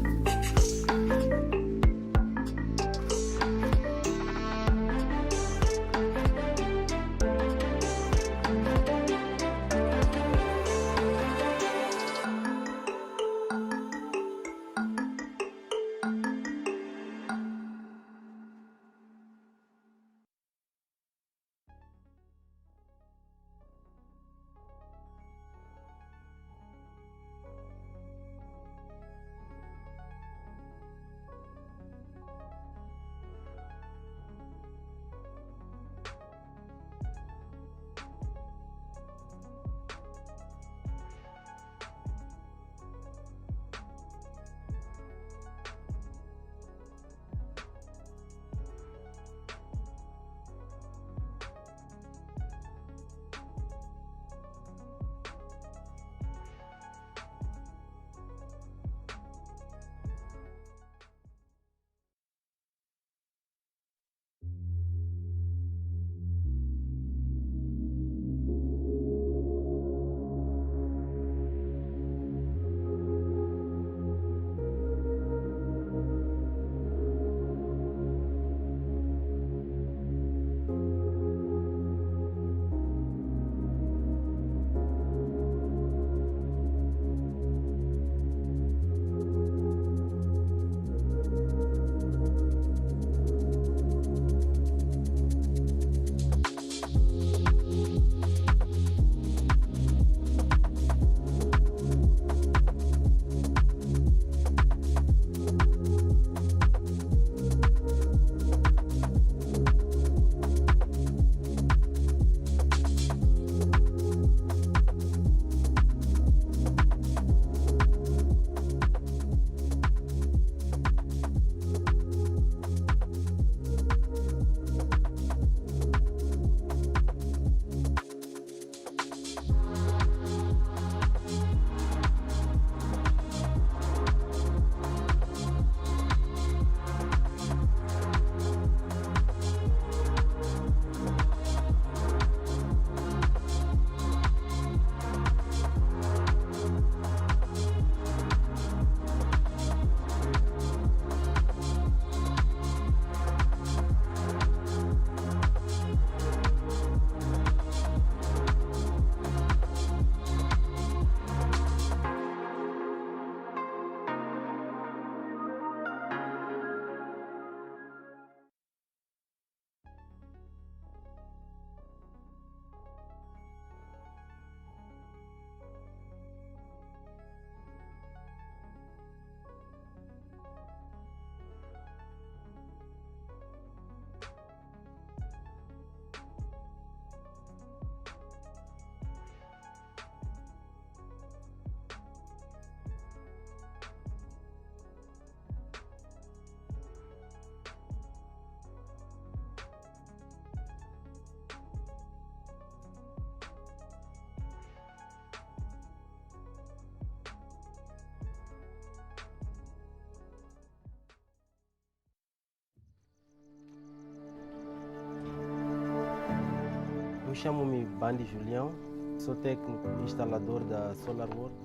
chamo-me Bandi Julião, sou técnico instalador da SolarWorks.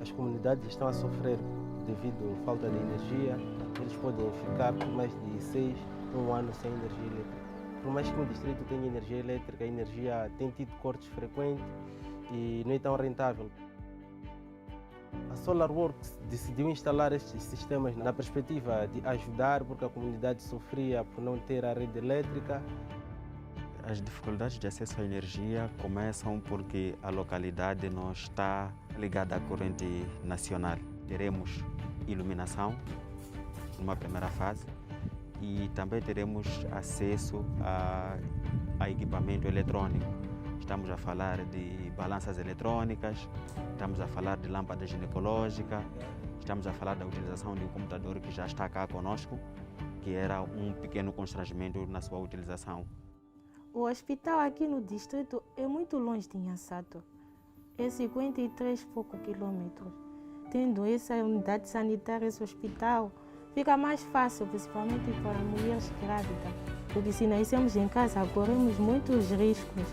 As comunidades estão a sofrer devido à falta de energia. Eles podem ficar por mais de 6 a 1 ano sem energia elétrica. Por mais que um distrito tenha energia elétrica, a energia tem tido cortes frequentes e não é tão rentável. A SolarWorks decidiu instalar estes sistemas na perspectiva de ajudar, porque a comunidade sofria por não ter a rede elétrica. As dificuldades de acesso à energia começam porque a localidade não está ligada à corrente nacional. Teremos iluminação numa primeira fase e também teremos acesso a equipamento eletrônico. Estamos a falar de balanças eletrônicas, estamos a falar de lâmpada ginecológica, estamos a falar da utilização de um computador que já está cá conosco, que era um pequeno constrangimento na sua utilização. O hospital aqui no distrito é muito longe de Nhansato, é 53 e poucos quilômetros. Tendo essa unidade sanitária, esse hospital, fica mais fácil, principalmente para mulheres grávidas, porque se nascemos em casa, corremos muitos riscos.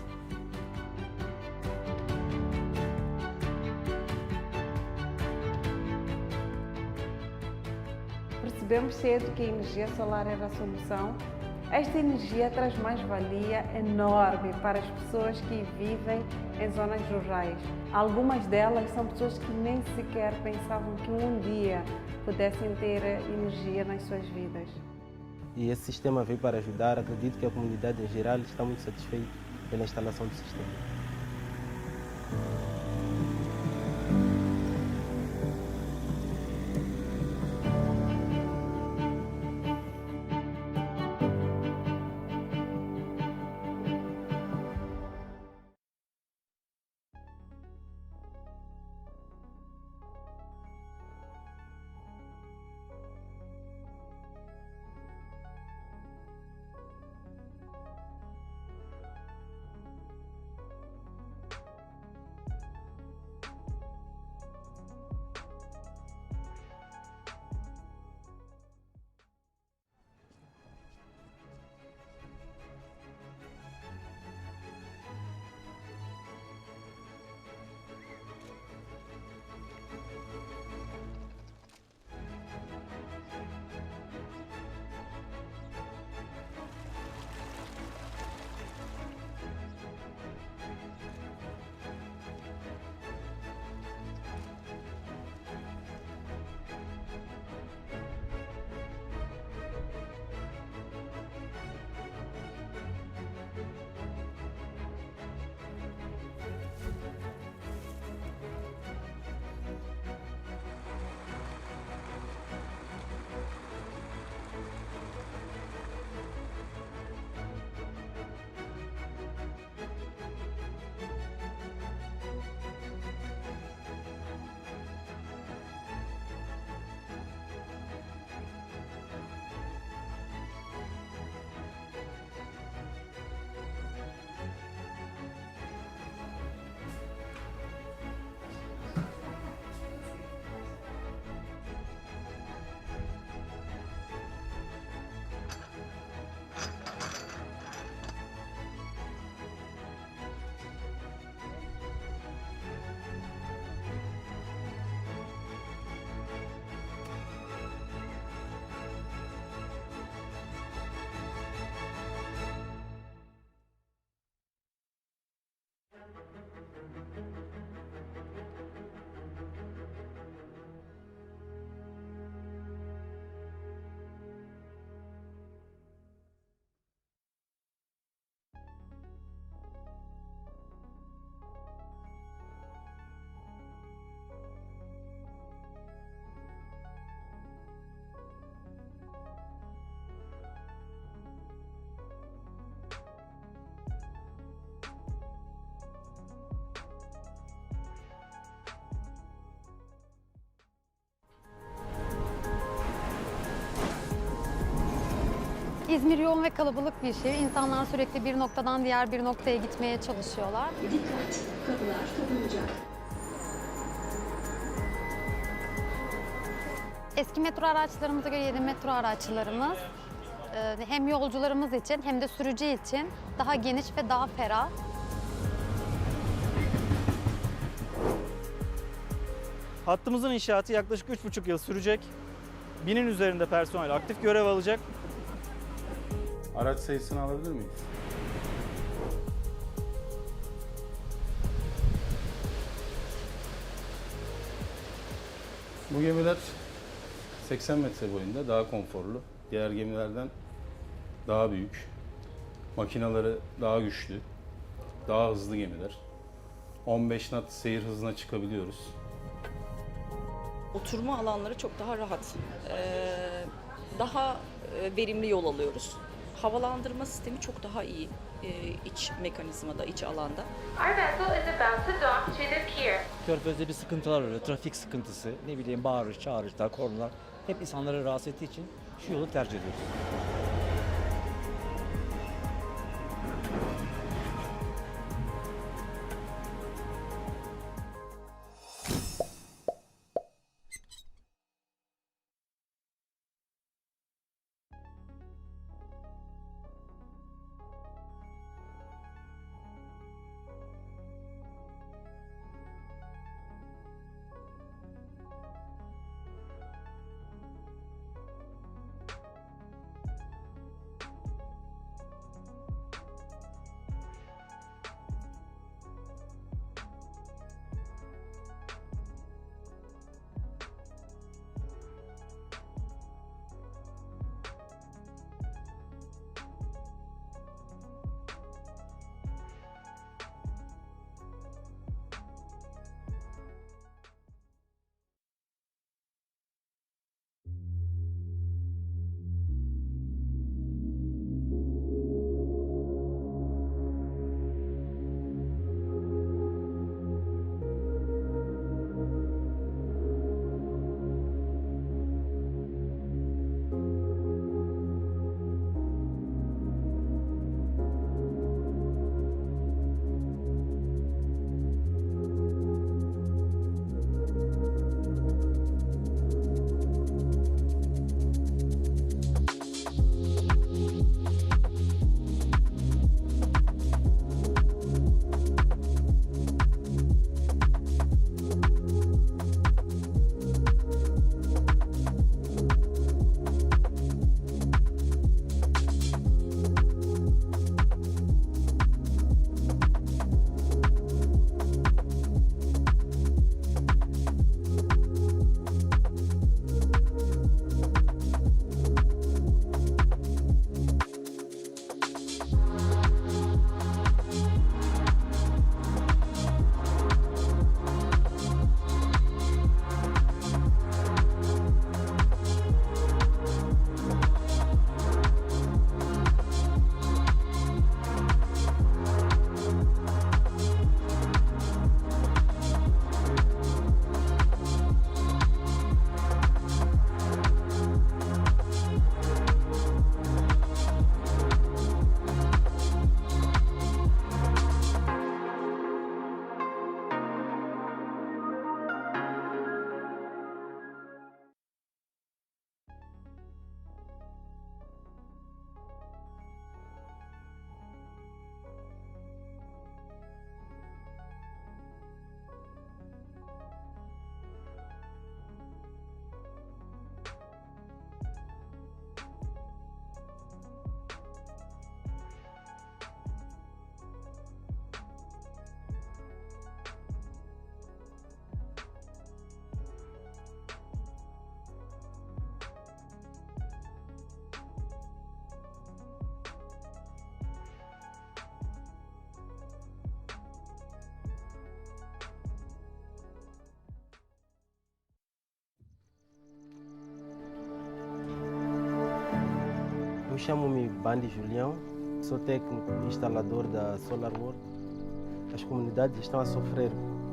Percebemos cedo que a energia solar era a solução. Esta energia traz mais-valia enorme para as pessoas que vivem em zonas rurais. Algumas delas são pessoas que nem sequer pensavam que um dia pudessem ter energia nas suas vidas. E esse sistema veio para ajudar. Acredito que a comunidade em geral está muito satisfeita pela instalação do sistema. İzmir yoğun ve kalabalık bir şehir. İnsanlar sürekli bir noktadan diğer bir noktaya gitmeye çalışıyorlar. Dikkat, kapılar kapanacak. Eski metro araçlarımıza göre yeni metro araçlarımız hem yolcularımız için hem de sürücü için daha geniş ve daha ferah. Hattımızın inşaatı yaklaşık 3,5 yıl sürecek. 1000'in üzerinde personel aktif görev alacak. Araç sayısını alabilir miyiz? Bu gemiler 80 metre boyunda, daha konforlu. Diğer gemilerden daha büyük. Makinaları daha güçlü. Daha hızlı gemiler. 15 knot seyir hızına çıkabiliyoruz. Oturma alanları çok daha rahat. Daha verimli yol alıyoruz. Havalandırma sistemi çok daha iyi iç mekanizmada, iç alanda. Our vessel is about to dock to the pier. Körfez'de bir sıkıntılar oluyor, trafik sıkıntısı, ne bileyim bağırış, çağrışlar, kornalar. Hep insanları rahatsız ettiği için şu yolu tercih ediyoruz. Chamo-me Bandi Julião, sou técnico instalador da Solar World. As comunidades estão a sofrer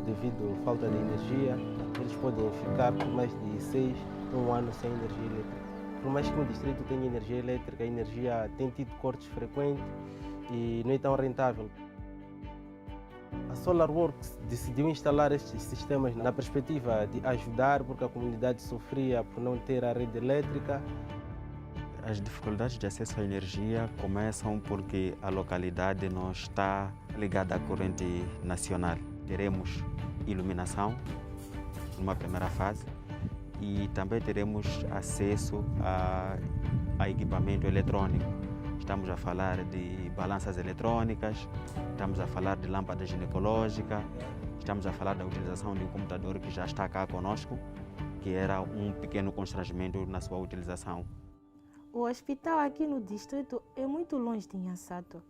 devido à falta de energia. Eles podem ficar por mais de 6 a 1 ano sem energia elétrica. Por mais que o distrito tenha energia elétrica, a energia tem tido cortes frequentes e não é tão rentável. A Solar Works decidiu instalar estes sistemas na perspectiva de ajudar, porque a comunidade sofria por não ter a rede elétrica. As dificuldades de acesso à energia começam porque a localidade não está ligada à corrente nacional. Teremos iluminação, numa primeira fase, e também teremos acesso a equipamento eletrônico. Estamos a falar de balanças eletrônicas, estamos a falar de lâmpada ginecológica, estamos a falar da utilização de um computador que já está cá conosco, que era um pequeno constrangimento na sua utilização. O hospital aqui no distrito é muito longe de Nhansato,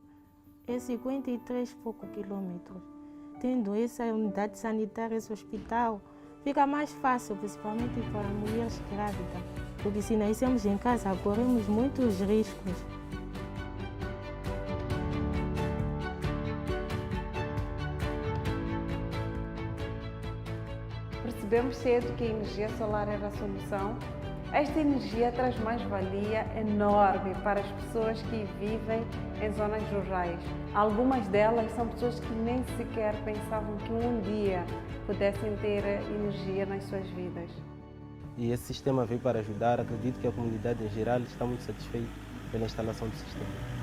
é 53 e poucos quilômetros. Tendo essa unidade sanitária, esse hospital, fica mais fácil, principalmente para mulheres grávidas, porque se nascemos em casa, corremos muitos riscos. Percebemos cedo que a energia solar era a solução. Esta energia traz mais-valia enorme para as pessoas que vivem em zonas rurais. Algumas delas são pessoas que nem sequer pensavam que um dia pudessem ter energia nas suas vidas. E esse sistema veio para ajudar. Acredito que a comunidade em geral está muito satisfeita pela instalação do sistema.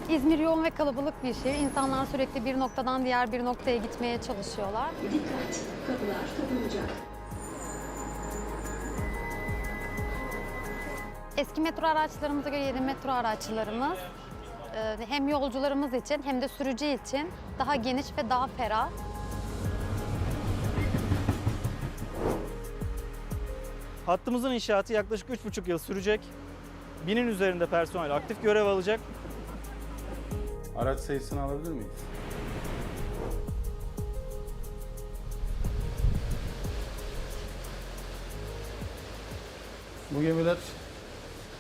İzmir yoğun ve kalabalık bir şehir. İnsanlar sürekli bir noktadan diğer bir noktaya gitmeye çalışıyorlar. Dikkat, kapılar kapanacak. Eski metro araçlarımıza göre yeni metro araçlarımız hem yolcularımız için hem de sürücü için daha geniş ve daha ferah. Hattımızın inşaatı yaklaşık 3,5 yıl sürecek. 1000'in üzerinde personel aktif görev alacak. Araç sayısını alabilir miyiz? Bu gemiler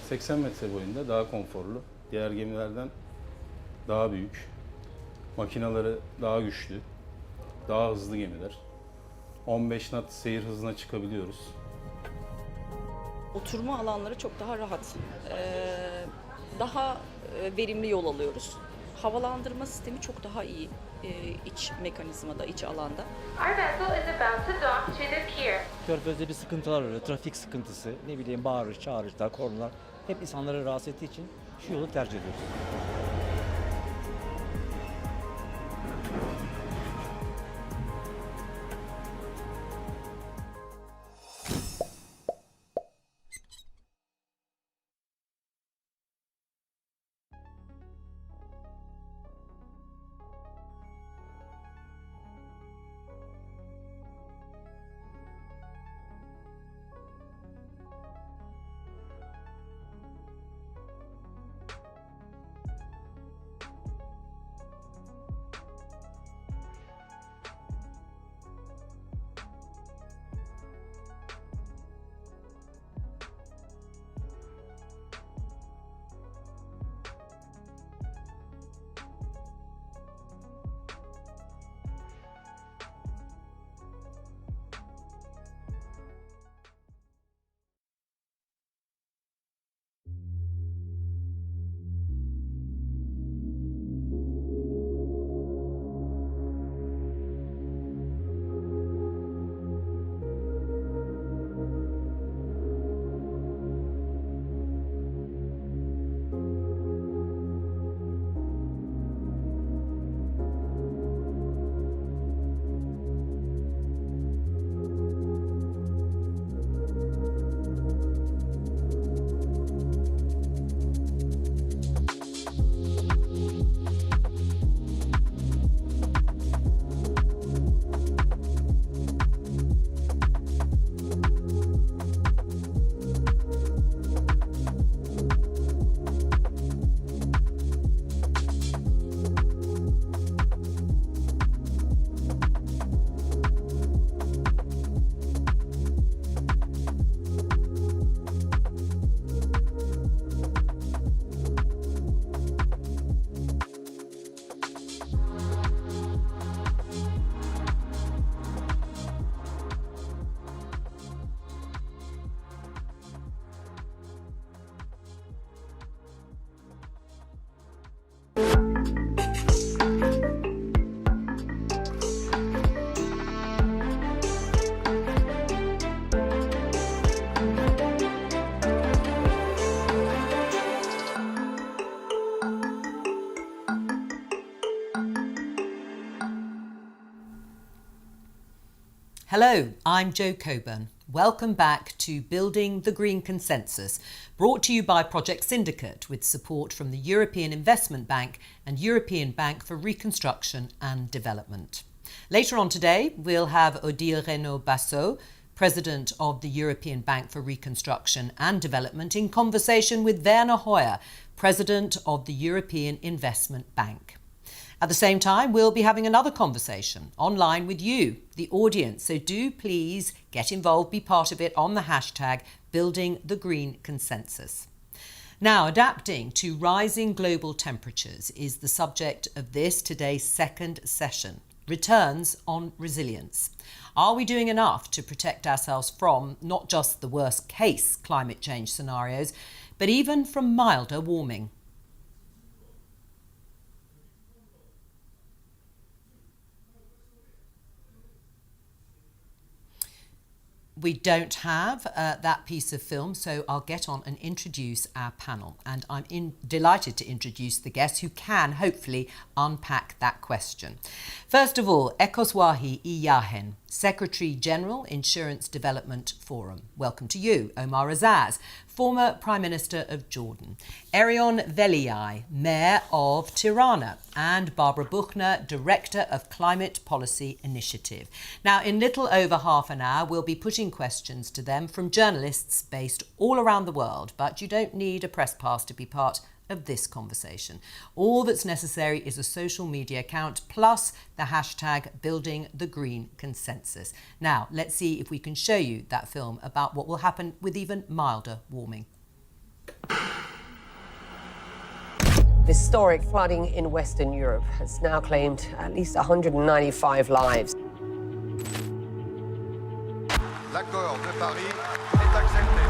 80 metre boyunda, daha konforlu. Diğer gemilerden daha büyük. Makinaları daha güçlü. Daha hızlı gemiler. 15 knot seyir hızına çıkabiliyoruz. Oturma alanları çok daha rahat. daha verimli yol alıyoruz. Havalandırma sistemi çok daha iyi iç mekanizmada, iç alanda. Our vessel is about to dock to the pier. Körfez'de bir sıkıntılar oluyor. Trafik sıkıntısı, ne bileyim bağırış, çağrışlar, kornalar. Hep insanları rahatsız ettiği için şu yolu tercih ediyoruz. Hello, I'm Jo Coburn. Welcome back to Building the Green Consensus, brought to you by Project Syndicate with support from the European Investment Bank and European Bank for Reconstruction and Development. Later on today, we'll have Odile Renaud-Bassot, President of the European Bank for Reconstruction and Development, in conversation with Werner Hoyer, President of the European Investment Bank. At the same time, we'll be having another conversation online with you, the audience. So do please get involved, be part of it on the hashtag Building the Green Consensus. Now, adapting to rising global temperatures is the subject of today's second session, Returns on Resilience. Are we doing enough to protect ourselves from not just the worst case climate change scenarios, but even from milder warming? We don't have that piece of film, so I'll get on and introduce our panel. And I'm delighted to introduce the guests who can hopefully unpack that question. First of all, Ekoswahi Iyahen, Secretary General, Insurance Development Forum. Welcome to you. Omar Azaz, former Prime Minister of Jordan. Erion Veliai, Mayor of Tirana. And Barbara Buchner, Director of Climate Policy Initiative. Now, in little over half an hour, we'll be putting questions to them from journalists based all around the world, but you don't need a press pass to be part of this conversation. All that's necessary is a social media account plus the hashtag Building the Green Consensus. Now, let's see if we can show you that film about what will happen with even milder warming. Historic flooding in Western Europe has now claimed at least 195 lives. L'accord de Paris est accepté.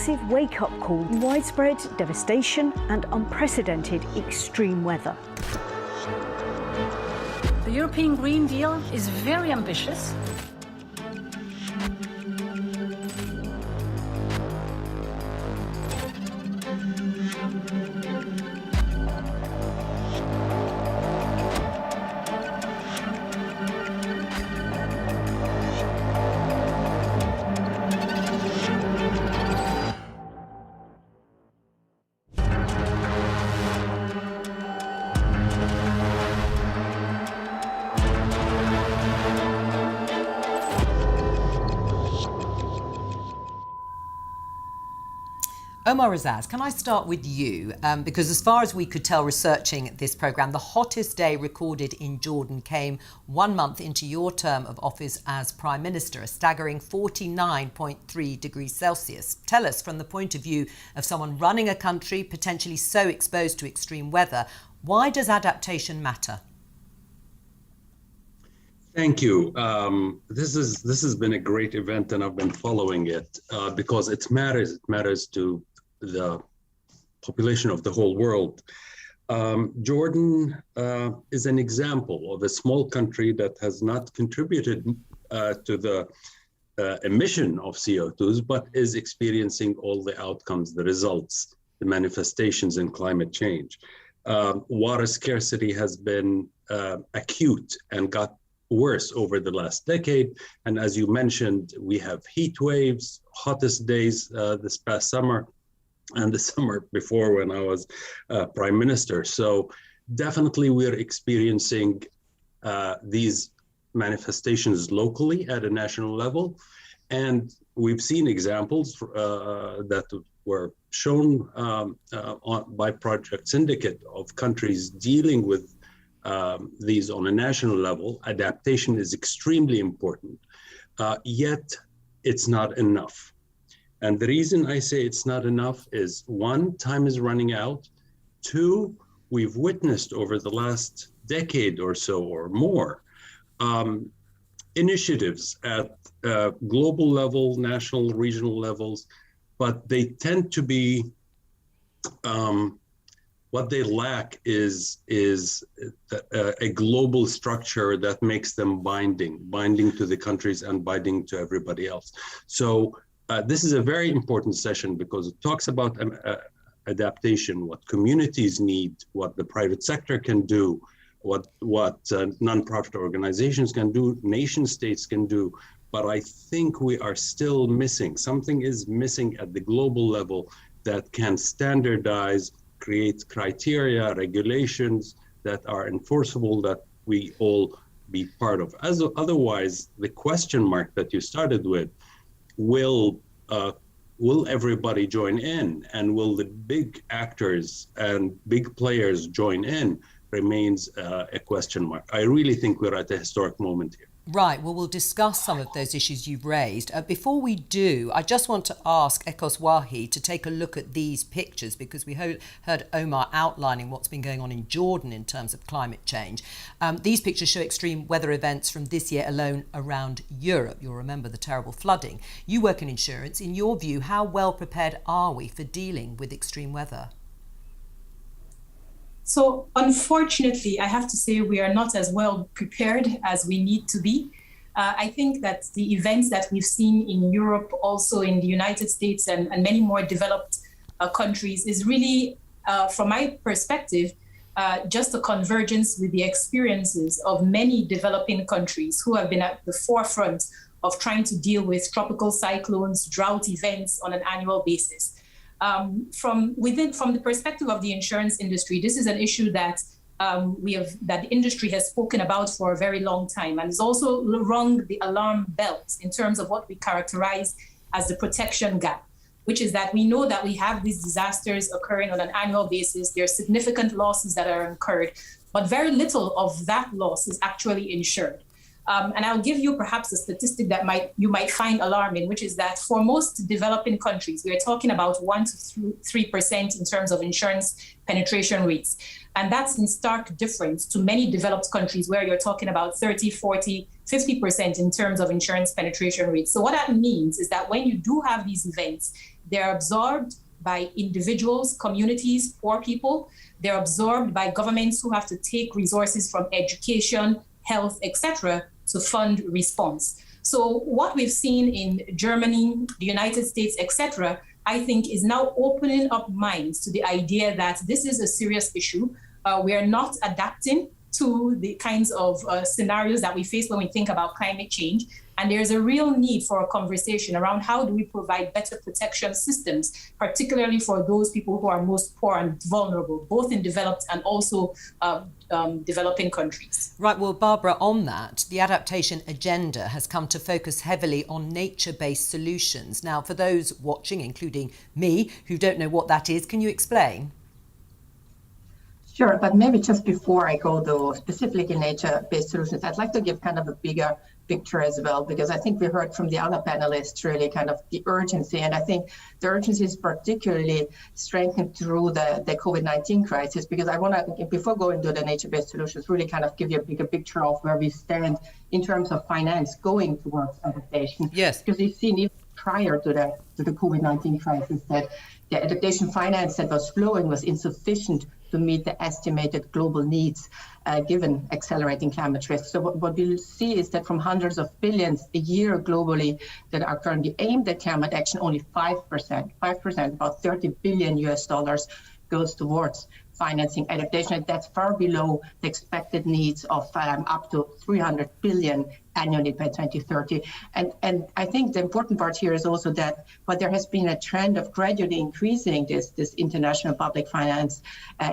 massive wake-up call, widespread devastation and unprecedented extreme weather. The European Green Deal is very ambitious. Omar Azaz, can I start with you? Because as far as we could tell researching this programme, the hottest day recorded in Jordan came 1 month into your term of office as Prime Minister, a staggering 49.3 degrees Celsius. Tell us, from the point of view of someone running a country potentially so exposed to extreme weather, why does adaptation matter? Thank you. This has been a great event, and I've been following it because it matters. It matters to the population of the whole world. Jordan is an example of a small country that has not contributed to the emission of CO2s, but is experiencing all the outcomes, the results, the manifestations in climate change. Water scarcity has been acute and got worse over the last decade. And as you mentioned, we have heat waves, hottest days this past summer, and the summer before when I was Prime Minister. So definitely we're experiencing these manifestations locally at a national level. And we've seen examples that were shown by Project Syndicate of countries dealing with these on a national level. Adaptation is extremely important, yet it's not enough. And the reason I say it's not enough is, one, time is running out. Two, we've witnessed over the last decade or so or more initiatives at global level, national, regional levels, but they tend to be what they lack is a global structure that makes them binding to the countries and binding to everybody else. So this is a very important session because it talks about adaptation, what communities need, what the private sector can do, what nonprofit organizations can do, nation states can do. But I think we are still missing. Something is missing at the global level that can standardize, create criteria, regulations that are enforceable, that we all be part of. Otherwise, the question mark that you started with, will everybody join in, and will the big actors and big players join in, remains a question mark. I really think we're at a historic moment here. Right, well, we'll discuss some of those issues you've raised. Before we do, I just want to ask Ekos Wahi to take a look at these pictures, because we heard Omar outlining what's been going on in Jordan in terms of climate change. These pictures show extreme weather events from this year alone around Europe. You'll remember the terrible flooding. You work in insurance. In your view, how well prepared are we for dealing with extreme weather? So unfortunately, I have to say we are not as well prepared as we need to be. I think that the events that we've seen in Europe, also in the United States and many more developed countries is really, from my perspective, just a convergence with the experiences of many developing countries who have been at the forefront of trying to deal with tropical cyclones, drought events on an annual basis. From the perspective of the insurance industry, this is an issue that that the industry has spoken about for a very long time, and has also rung the alarm bells in terms of what we characterize as the protection gap, which is that we know that we have these disasters occurring on an annual basis. There are significant losses that are incurred, but very little of that loss is actually insured. And I'll give you perhaps a statistic that you might find alarming, which is that for most developing countries, we are talking about 1 to 3% in terms of insurance penetration rates. And that's in stark difference to many developed countries where you're talking about 30, 40, 50% in terms of insurance penetration rates. So what that means is that when you do have these events, They're absorbed by individuals, communities, poor people. They're absorbed by governments who have to take resources from education, health, etc., to fund response. So what we've seen in Germany, the United States, etc., I think is now opening up minds to the idea that this is a serious issue. We are not adapting to the kinds of scenarios that we face when we think about climate change. And there's a real need for a conversation around how do we provide better protection systems, particularly for those people who are most poor and vulnerable, both in developed and also developing countries. Right, well, Barbara, on that, the adaptation agenda has come to focus heavily on nature-based solutions. Now, for those watching, including me, who don't know what that is, can you explain? Sure, but maybe just before I go to specifically nature-based solutions, I'd like to give kind of a bigger picture as well, because I think we heard from the other panelists really kind of the urgency, and I think the urgency is particularly strengthened through the COVID-19 crisis, because I want to, before going to the nature-based solutions, really kind of give you a bigger picture of where we stand in terms of finance going towards adaptation. Yes. Because we've seen even prior to the COVID-19 crisis that the adaptation finance that was flowing was insufficient to meet the estimated global needs given accelerating climate risks. So what we'll see is that from hundreds of billions a year globally that are currently aimed at climate action, only 5%, about $30 billion goes towards financing adaptation. And that's far below the expected needs of up to 300 billion annually by 2030. And I think the important part here is also that while there has been a trend of gradually increasing this international public finance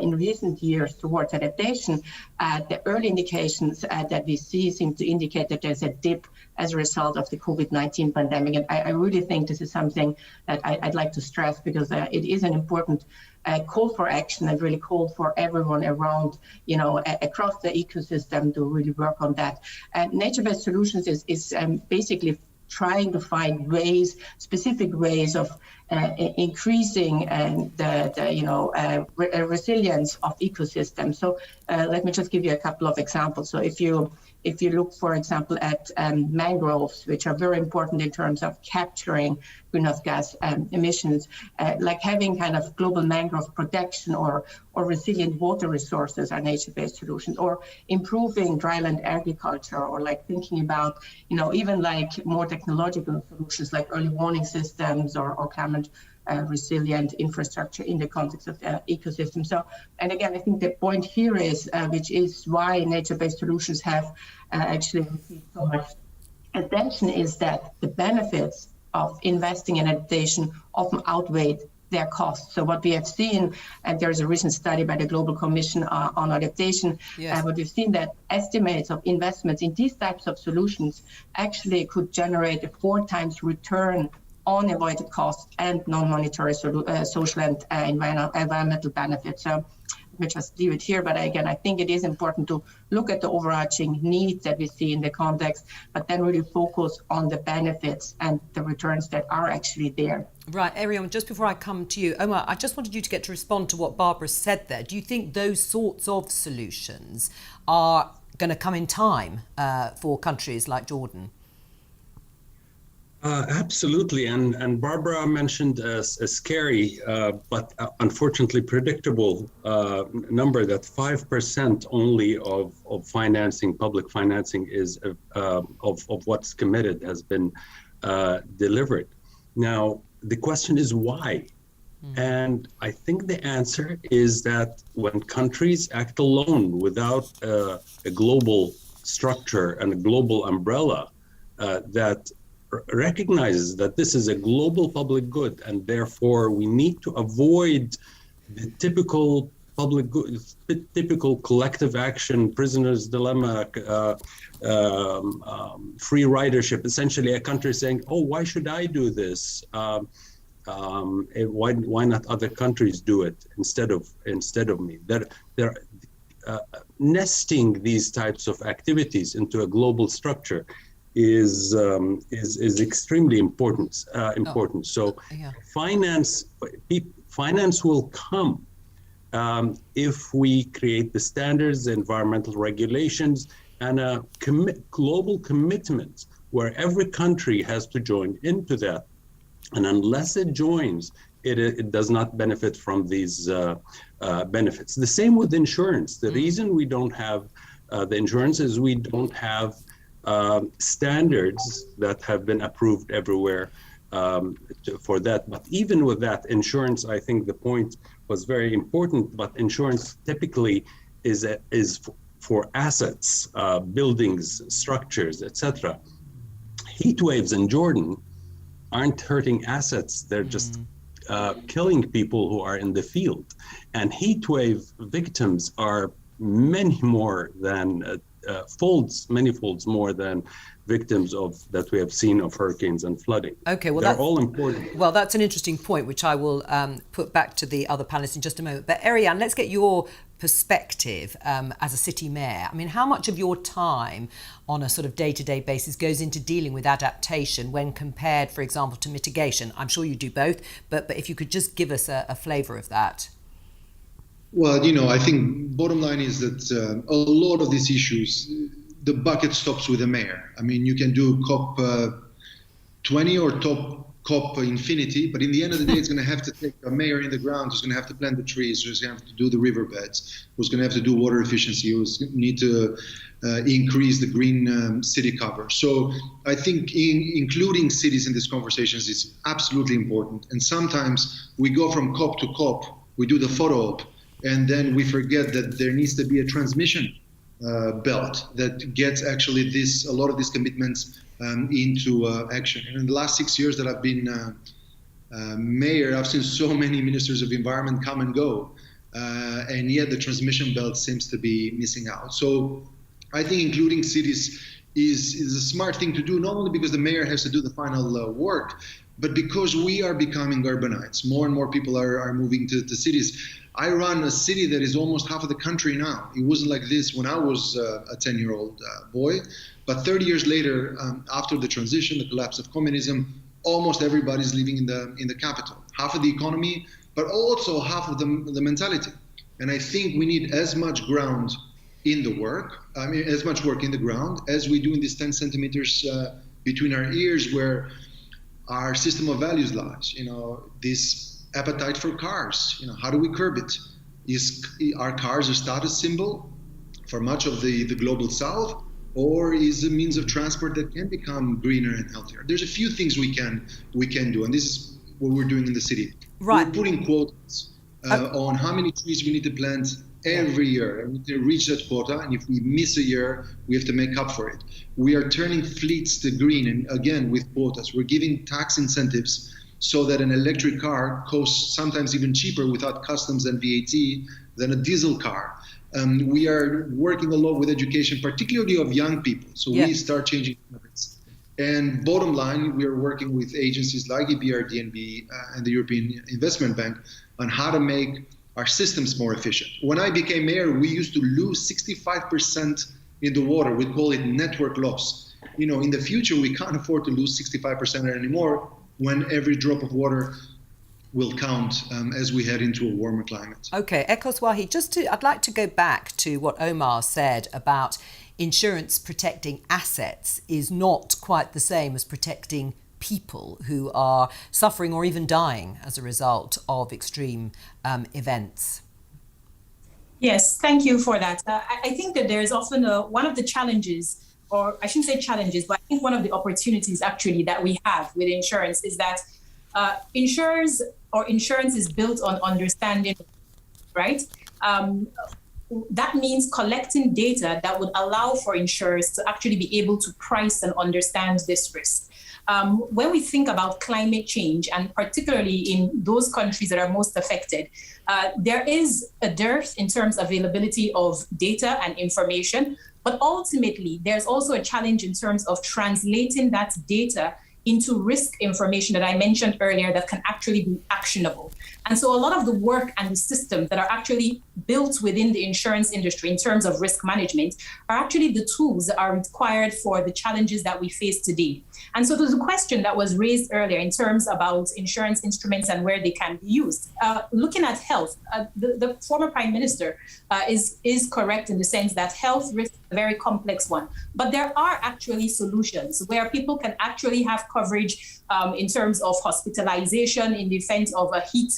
in recent years towards adaptation, the early indications that we see seem to indicate that there's a dip as a result of the COVID-19 pandemic. And I really think this is something that I'd like to stress, because it is an important call for action and really call for everyone around, across the ecosystem to really work on that. And nature-based solutions is basically trying to find specific ways of increasing the resilience of ecosystems. So let me just give you a couple of examples. So if you look, for example, at mangroves, which are very important in terms of capturing greenhouse gas emissions, like having kind of global mangrove protection or resilient water resources are nature-based solutions, or improving dryland agriculture, or like thinking about, even like more technological solutions like early warning systems or climate resilient infrastructure in the context of the ecosystem. So, and again, I think the point here is, which is why nature-based solutions have actually received so much attention, is that the benefits of investing in adaptation often outweigh their costs. So what we have seen, and there's a recent study by the Global Commission on Adaptation, what we've seen that estimates of investments in these types of solutions actually could generate a 4 times return on avoided costs and non-monetary social and environmental benefits. So let me just leave it here. But again, I think it is important to look at the overarching needs that we see in the context, but then really focus on the benefits and the returns that are actually there. Right, Ariel, just before I come to you, Omar, I just wanted you to get to respond to what Barbara said there. Do you think those sorts of solutions are going to come in time for countries like Jordan? Absolutely, and Barbara mentioned a scary but unfortunately predictable number, that 5% only of financing, public financing, is of what's committed has been delivered. Now, the question is why? And I think the answer is that when countries act alone without a global structure and a global umbrella that recognizes that this is a global public good, and therefore we need to avoid the typical public good, typical collective action, prisoner's dilemma, free ridership, essentially a country saying, oh, why should I do this? Why not other countries do it instead of me? They're nesting these types of activities into a global structure is extremely important. So finance will come if we create the standards, environmental regulations, and a global commitment where every country has to join into that And unless it joins, it does not benefit from these benefits. The same with insurance. The reason we don't have the insurance is we don't have standards that have been approved everywhere for that. But even with that, insurance, I think the point was very important, but insurance typically is for assets, buildings, structures, etc. Heat waves in Jordan aren't hurting assets, they're just killing people who are in the field. And heat wave victims are many more than many folds more than victims that we have seen of hurricanes and flooding. Okay, well, they're all important. Well, that's an interesting point, which I will put back to the other panelists in just a moment. But Ariane, let's get your perspective as a city mayor. I mean, how much of your time on a sort of day-to-day basis goes into dealing with adaptation when compared, for example, to mitigation? I'm sure you do both, but if you could just give us a flavour of that. Well, I think bottom line is that a lot of these issues, the bucket stops with the mayor. I mean, you can do COP 20 or COP infinity, but in the end of the day, it's going to have to take a mayor in the ground who's going to have to plant the trees, who's going to have to do the riverbeds, who's going to have to do water efficiency, who's going to need to increase the green city cover. So I think including cities in these conversations is absolutely important. And sometimes we go from COP to COP, we do the photo op, and then we forget that there needs to be a transmission belt that gets actually a lot of these commitments into action. And in the last 6 years that I've been mayor, I've seen so many ministers of environment come and go, and yet the transmission belt seems to be missing out. So I think including cities is a smart thing to do, not only because the mayor has to do the final work, but because we are becoming urbanites. More and more people are moving to cities. I run a city that is almost half of the country now. It wasn't like this when I was a 10-year-old boy. But 30 years later, after the transition, the collapse of communism, almost everybody's living in the capital. Half of the economy, but also half of the mentality. And I think we need as much ground in the work, as much work in the ground as we do in these 10 centimeters between our ears where our system of values lies. This appetite for cars, how do we curb it? Are cars a status symbol for much of the global south, or is a means of transport that can become greener and healthier? There's a few things we can do, and this is what we're doing in the city. Right. We're putting quotas on how many trees we need to plant every year, and we need to reach that quota, and if we miss a year, we have to make up for it. We are turning fleets to green, and again, with quotas. We're giving tax incentives so that an electric car costs sometimes even cheaper without customs and VAT than a diesel car. We are working a lot with education, particularly of young people. So we start changing habits. And bottom line, we are working with agencies like EBRD and the European Investment Bank on how to make our systems more efficient. When I became mayor, we used to lose 65% in the water. We call it network loss. In the future, we can't afford to lose 65% anymore when every drop of water will count as we head into a warmer climate. Okay, Ekos Wahi, I'd like to go back to what Omar said about insurance protecting assets is not quite the same as protecting people who are suffering or even dying as a result of extreme events. Yes, thank you for that. I think that there is often one of the challenges, or I shouldn't say challenges, but I think one of the opportunities actually that we have with insurance is that insurance is built on understanding, right? That means collecting data that would allow for insurers to actually be able to price and understand this risk. When we think about climate change, and particularly in those countries that are most affected, there is a dearth in terms of availability of data and information. But ultimately, there's also a challenge in terms of translating that data into risk information that I mentioned earlier that can actually be actionable. And so a lot of the work and the systems that are actually built within the insurance industry in terms of risk management are actually the tools that are required for the challenges that we face today. And so there's a question that was raised earlier in terms about insurance instruments and where they can be used. Looking at health, the former Prime Minister is correct in the sense that health risk a very complex one. But there are actually solutions where people can actually have coverage in terms of hospitalization in the event of a heat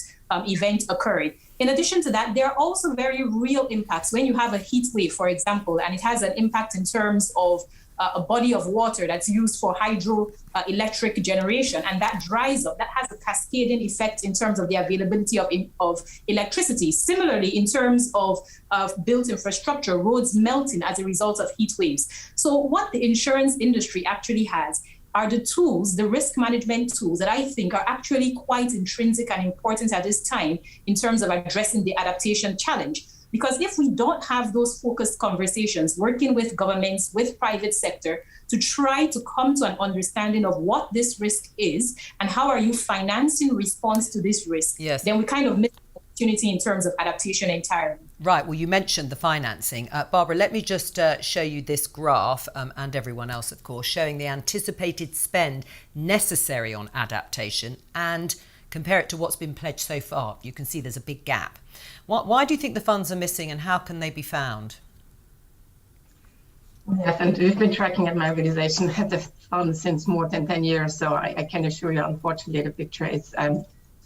event occurring. In addition to that, there are also very real impacts when you have a heat wave, for example, and it has an impact in terms of a body of water that's used for hydroelectric generation, and that dries up. That has a cascading effect in terms of the availability of electricity. Similarly, in terms of built infrastructure, roads melting as a result of heat waves. So what the insurance industry actually has are the tools, the risk management tools that I think are actually quite intrinsic and important at this time in terms of addressing the adaptation challenge. Because if we don't have those focused conversations, working with governments, with private sector, to try to come to an understanding of what this risk is and how are you financing response to this risk, then we kind of miss the opportunity in terms of adaptation entirely. Right, well, you mentioned the financing. Barbara, let me just show you this graph, and everyone else, of course, showing the anticipated spend necessary on adaptation and compare it to what's been pledged so far. You can see there's a big gap. Why do you think the funds are missing, and how can they be found? Yes, and we've been tracking at my organization the funds since more than 10 years, so I can assure you, unfortunately, the picture is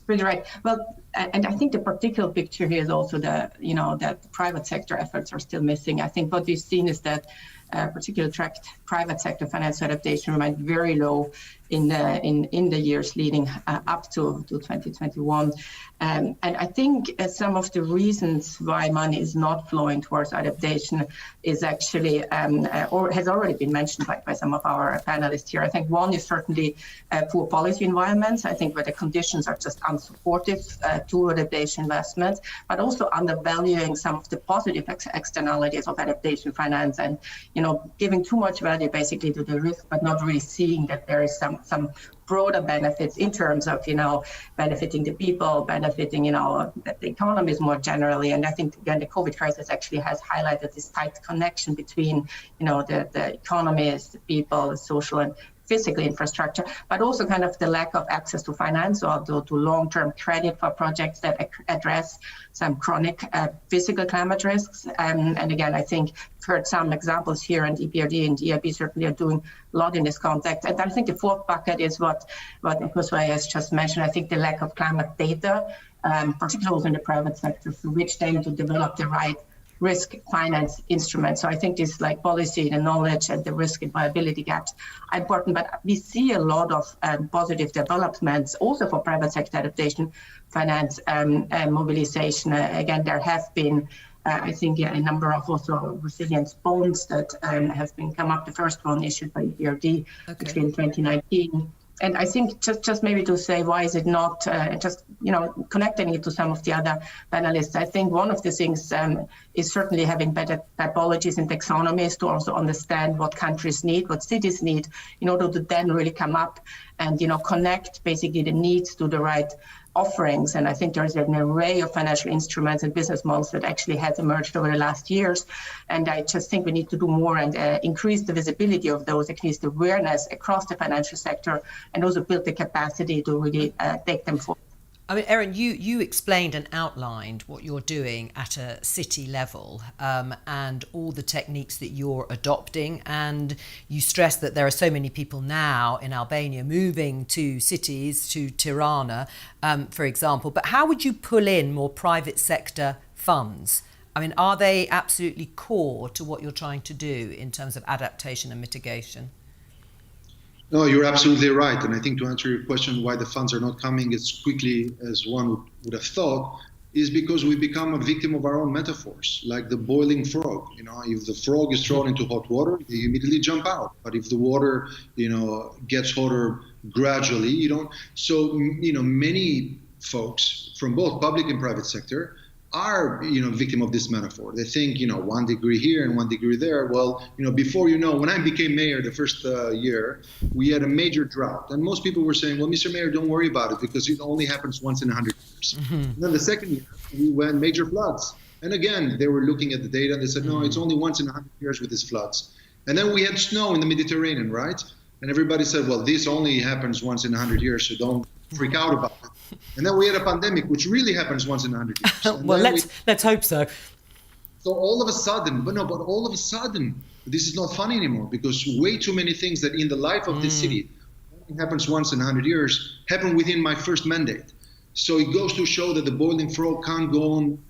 pretty right. Well, and I think the particular picture here is also that the private sector efforts are still missing. I think what we've seen is that particularly tracked private sector financial adaptation remained very low in the years leading up to 2021. And I think some of the reasons why money is not flowing towards adaptation is actually, or has already been mentioned by some of our panelists here. I think one is certainly poor policy environments. I think where the conditions are just unsupportive to adaptation investments, but also undervaluing some of the positive externalities of adaptation finance and, giving too much value basically to the risk, but not really seeing that there is some broader benefits in terms of, benefiting the people, benefiting, the economies more generally. And I think, again, the COVID crisis actually has highlighted this tight connection between, the economies, the people, the social and physical infrastructure, but also kind of the lack of access to finance or to long-term credit for projects that address some chronic physical climate risks. And again, I think I've heard some examples here, and EBRD and EIB certainly are doing a lot in this context. And I think the fourth bucket is what Kuswai has just mentioned. I think the lack of climate data, particularly also in the private sector, through which they need to develop the right risk finance instruments. So I think this policy, the knowledge and the risk and viability gaps are important, but we see a lot of positive developments also for private sector adaptation finance mobilization. Again, there have been, I think, a number of also resilience bonds that have been come up. The first one issued by EBRD between 2019. And I think just maybe to say, why is it not connecting it to some of the other panelists? I think one of the things is certainly having better typologies and taxonomies to also understand what countries need, what cities need, in order to then really come up and, connect basically the needs to the right offerings. And I think there's an array of financial instruments and business models that actually has emerged over the last years. And I just think we need to do more and increase the visibility of those, increase the awareness across the financial sector, and also build the capacity to really take them forward. I mean, Erin, you explained and outlined what you're doing at a city level and all the techniques that you're adopting. And you stressed that there are so many people now in Albania moving to cities, to Tirana, for example. But how would you pull in more private sector funds? I mean, are they absolutely core to what you're trying to do in terms of adaptation and mitigation? No, you're absolutely right. And I think to answer your question, why the funds are not coming as quickly as one would have thought, is because we become a victim of our own metaphors, like the boiling frog. If the frog is thrown into hot water, they immediately jump out. But if the water, gets hotter gradually, you don't. So, many folks from both public and private sector are, victim of this metaphor. They think, 1 degree here and 1 degree there. Well, before when I became mayor the first year, we had a major drought. And most people were saying, well, Mr. Mayor, don't worry about it because it only happens once in 100 years. And then the second year, we went major floods. And again, they were looking at the data and they said, no, it's only once in 100 years with these floods. And then we had snow in the Mediterranean, right? And everybody said, well, this only happens once in 100 years, so don't freak out about it. And then we had a pandemic, which really happens once in 100 years. Well, let's hope so. So all of a sudden, but all of a sudden, this is not funny anymore, because way too many things that in the life of this city happens once in 100 years happen within my first mandate. So it goes to show that the boiling frog can't go on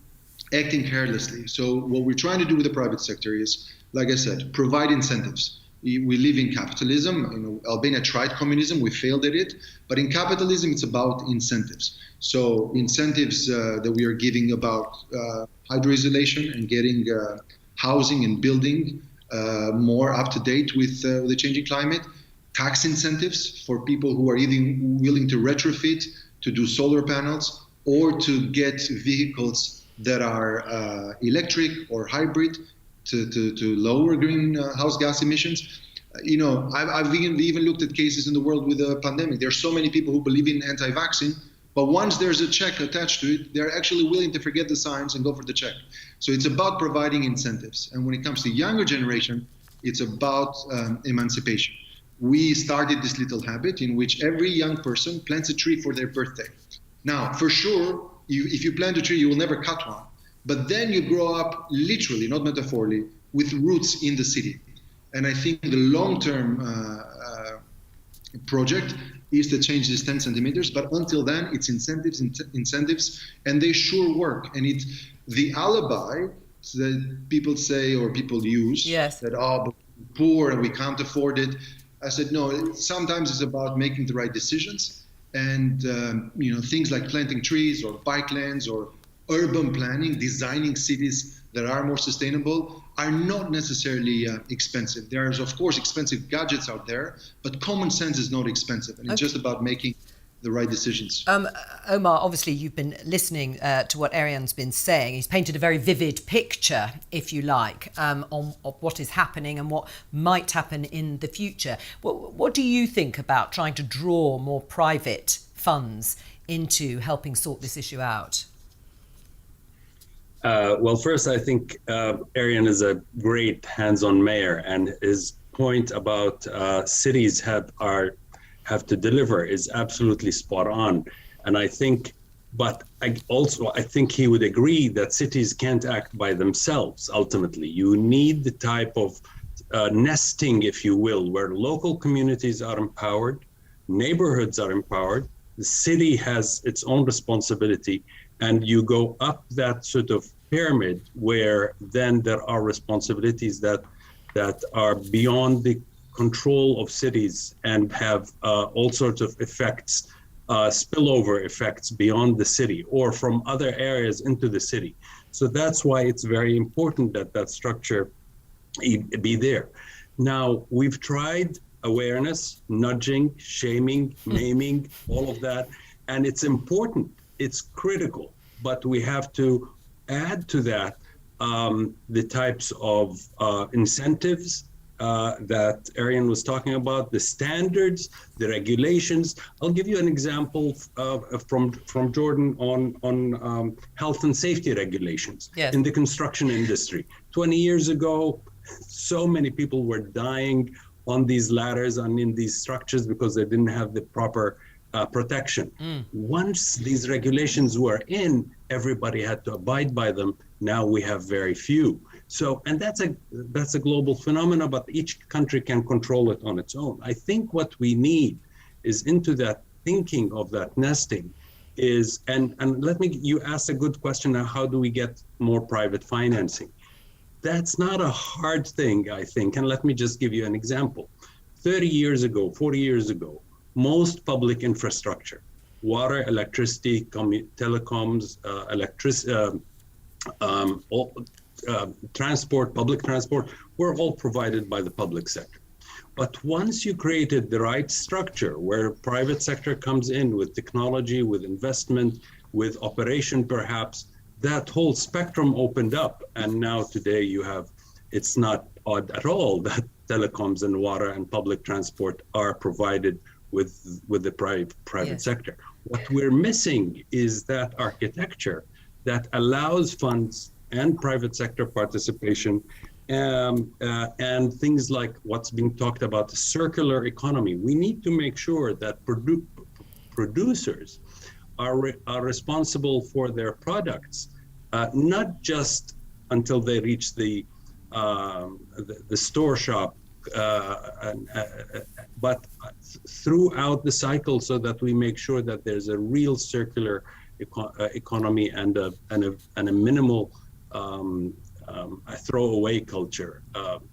acting carelessly. So what we're trying to do with the private sector is, like I said, provide incentives. We live in capitalism. Albania tried communism, we failed at it. But in capitalism, it's about incentives. So incentives that we are giving about hydro-isolation and getting housing and building more up to date with the changing climate. Tax incentives for people who are either willing to retrofit, to do solar panels, or to get vehicles that are electric or hybrid to lower greenhouse gas emissions. I've even looked at cases in the world with the pandemic. There are so many people who believe in anti-vaccine, but once there's a check attached to it, they're actually willing to forget the science and go for the check. So it's about providing incentives. And when it comes to younger generation, it's about emancipation. We started this little habit in which every young person plants a tree for their birthday. Now, for sure, if you plant a tree, you will never cut one. But then you grow up literally, not metaphorically, with roots in the city. And I think the long-term project is to change this 10 centimeters. But until then, it's incentives, and they sure work. And the alibi that people say or people use, that, but we're poor and we can't afford it. I said, no, sometimes it's about making the right decisions. And, things like planting trees or bike lanes or urban planning, designing cities that are more sustainable are not necessarily expensive. There's, of course, expensive gadgets out there, but common sense is not expensive. And it's just about making the right decisions. Omar, obviously you've been listening to what Arian's been saying. He's painted a very vivid picture, if you like, on what is happening and what might happen in the future. What do you think about trying to draw more private funds into helping sort this issue out? Well, first, I think Arian is a great hands-on mayor, and his point about cities have to deliver is absolutely spot on. And I think, but I think he would agree that cities can't act by themselves. Ultimately, you need the type of nesting, if you will, where local communities are empowered, neighborhoods are empowered, the city has its own responsibility, and you go up that sort of pyramid where then there are responsibilities that are beyond the control of cities and have all sorts of effects, spillover effects beyond the city or from other areas into the city. So that's why it's very important that structure be there. Now, we've tried awareness, nudging, shaming, naming, all of that, and it's important, it's critical, but we have to add to that the types of incentives that Arian was talking about, the standards, the regulations. I'll give you an example from Jordan on health and safety regulations in the construction industry. 20 years ago, so many people were dying on these ladders and in these structures because they didn't have the proper protection. Once these regulations were in, everybody had to abide by them. Now we have very few. So, and that's a global phenomenon, but each country can control it on its own. I think what we need is into that thinking of that nesting is, and you asked a good question now, how do we get more private financing? That's not a hard thing, I think. And let me just give you an example. 30 years ago, 40 years ago, most public infrastructure, water, electricity, telecoms, transport, public transport, were all provided by the public sector. But once you created the right structure where private sector comes in with technology, with investment, with operation perhaps, that whole spectrum opened up. And now today it's not odd at all that telecoms and water and public transport are provided with the private sector. What we're missing is that architecture that allows funds and private sector participation and things like what's being talked about, the circular economy. We need to make sure that producers are responsible for their products, not just until they reach the store shop, but throughout the cycle, so that we make sure that there's a real circular economy and a minimal a throwaway culture,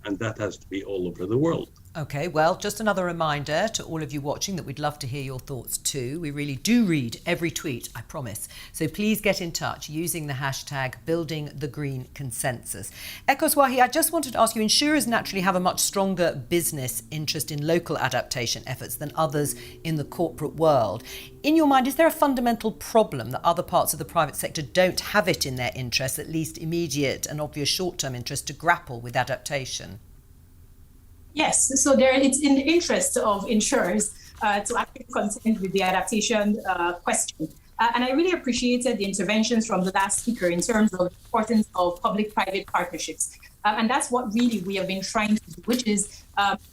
and that has to be all over the world. Okay, well, just another reminder to all of you watching that we'd love to hear your thoughts too. We really do read every tweet, I promise. So please get in touch using the hashtag #BuildingTheGreenConsensus. Ekoswahi, I just wanted to ask you, insurers naturally have a much stronger business interest in local adaptation efforts than others in the corporate world. In your mind, is there a fundamental problem that other parts of the private sector don't have it in their interest, at least immediate and obvious short-term interest, to grapple with adaptation? Yes, so it's in the interest of insurers to actually contend with the adaptation question. And I really appreciated the interventions from the last speaker in terms of the importance of public-private partnerships. And that's what really we have been trying to do, which is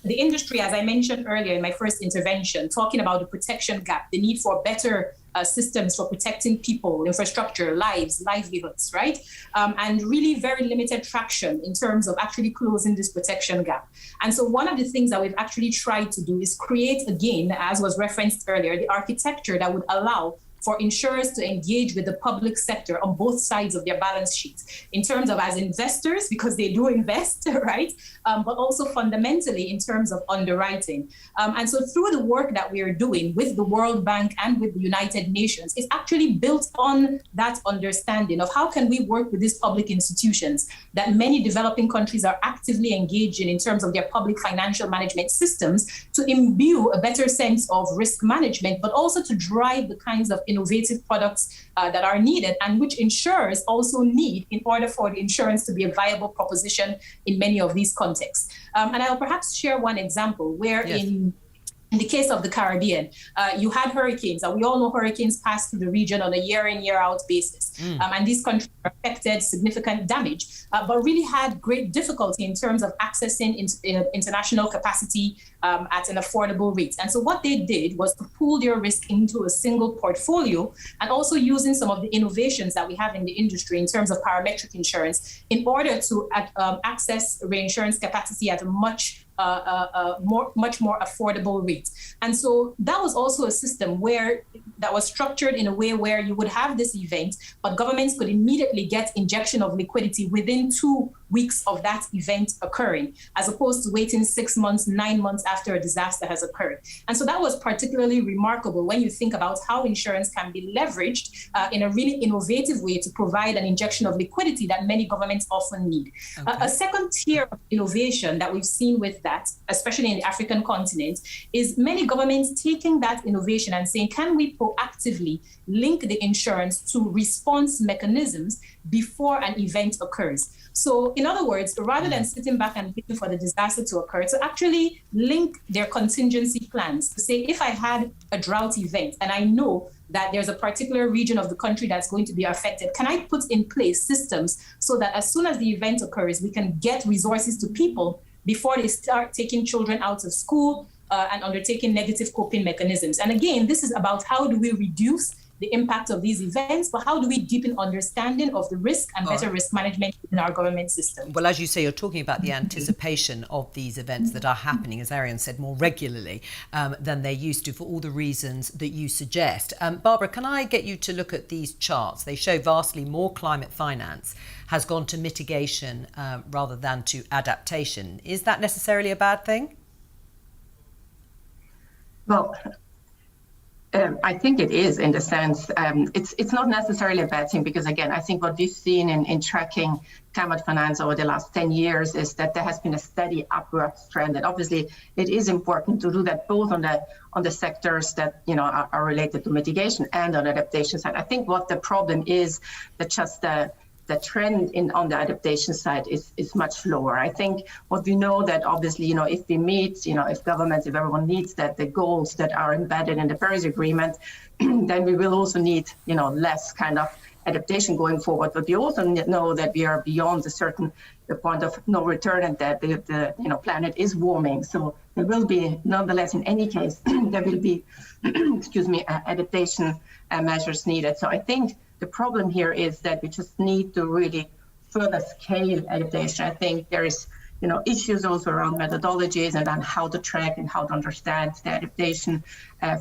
the industry, as I mentioned earlier in my first intervention, talking about the protection gap, the need for better systems for protecting people, infrastructure, lives, livelihoods, right? And really very limited traction in terms of actually closing this protection gap. And so one of the things that we've actually tried to do is create, again, as was referenced earlier, the architecture that would allow for insurers to engage with the public sector on both sides of their balance sheets in terms of as investors, because they do invest, right? But also fundamentally in terms of underwriting. And so through the work that we are doing with the World Bank and with the United Nations, it's actually built on that understanding of how can we work with these public institutions that many developing countries are actively engaged in terms of their public financial management systems to imbue a better sense of risk management, but also to drive the kinds of innovative products that are needed and which insurers also need in order for the insurance to be a viable proposition in many of these contexts. And I'll perhaps share one example where in the case of the Caribbean, you had hurricanes, and we all know hurricanes pass through the region on a year in, year out basis. And these countries are affected, significant damage, but really had great difficulty in terms of accessing international capacity at an affordable rate. And so what they did was to pool their risk into a single portfolio, and also using some of the innovations that we have in the industry in terms of parametric insurance in order to access reinsurance capacity at a much more affordable rate. And so that was also a system that was structured in a way where you would have this event, but governments could immediately get injection of liquidity within 2 weeks of that event occurring, as opposed to waiting 6 months, 9 months after a disaster has occurred. And so that was particularly remarkable when you think about how insurance can be leveraged in a really innovative way to provide an injection of liquidity that many governments often need. Okay. A second tier of innovation that we've seen with that, especially in the African continent, is many governments taking that innovation and saying, can we proactively link the insurance to response mechanisms before an event occurs? So in other words, rather than sitting back and waiting for the disaster to occur, to actually link their contingency plans to say, if I had a drought event and I know that there's a particular region of the country that's going to be affected, can I put in place systems so that as soon as the event occurs, we can get resources to people before they start taking children out of school and undertaking negative coping mechanisms? And again, this is about how do we reduce the impact of these events, but how do we deepen understanding of the risk and better risk management in our government system? Well, as you say, you're talking about the anticipation of these events that are happening, as Ariane said, more regularly than they're used to, for all the reasons that you suggest. Barbara, can I get you to look at these charts? They show vastly more climate finance has gone to mitigation rather than to adaptation. Is that necessarily a bad thing? Well, I think it is, in the sense, it's not necessarily a bad thing, because again, I think what we've seen in tracking climate finance over the last 10 years is that there has been a steady upward trend. And obviously it is important to do that both on the sectors that are related to mitigation and on adaptation side. I think what the problem is that just the trend on the adaptation side is much lower. I think what we know that obviously, if we meet, if governments, if everyone needs the goals that are embedded in the Paris Agreement, then we will also need, less kind of adaptation going forward. But we also know that we are beyond the point of no return, and that the planet is warming. So there will be, nonetheless, in any case, there will be, adaptation measures needed. So I think the problem here is that we just need to really further scale adaptation. I think there is issues also around methodologies and on how to track and how to understand the adaptation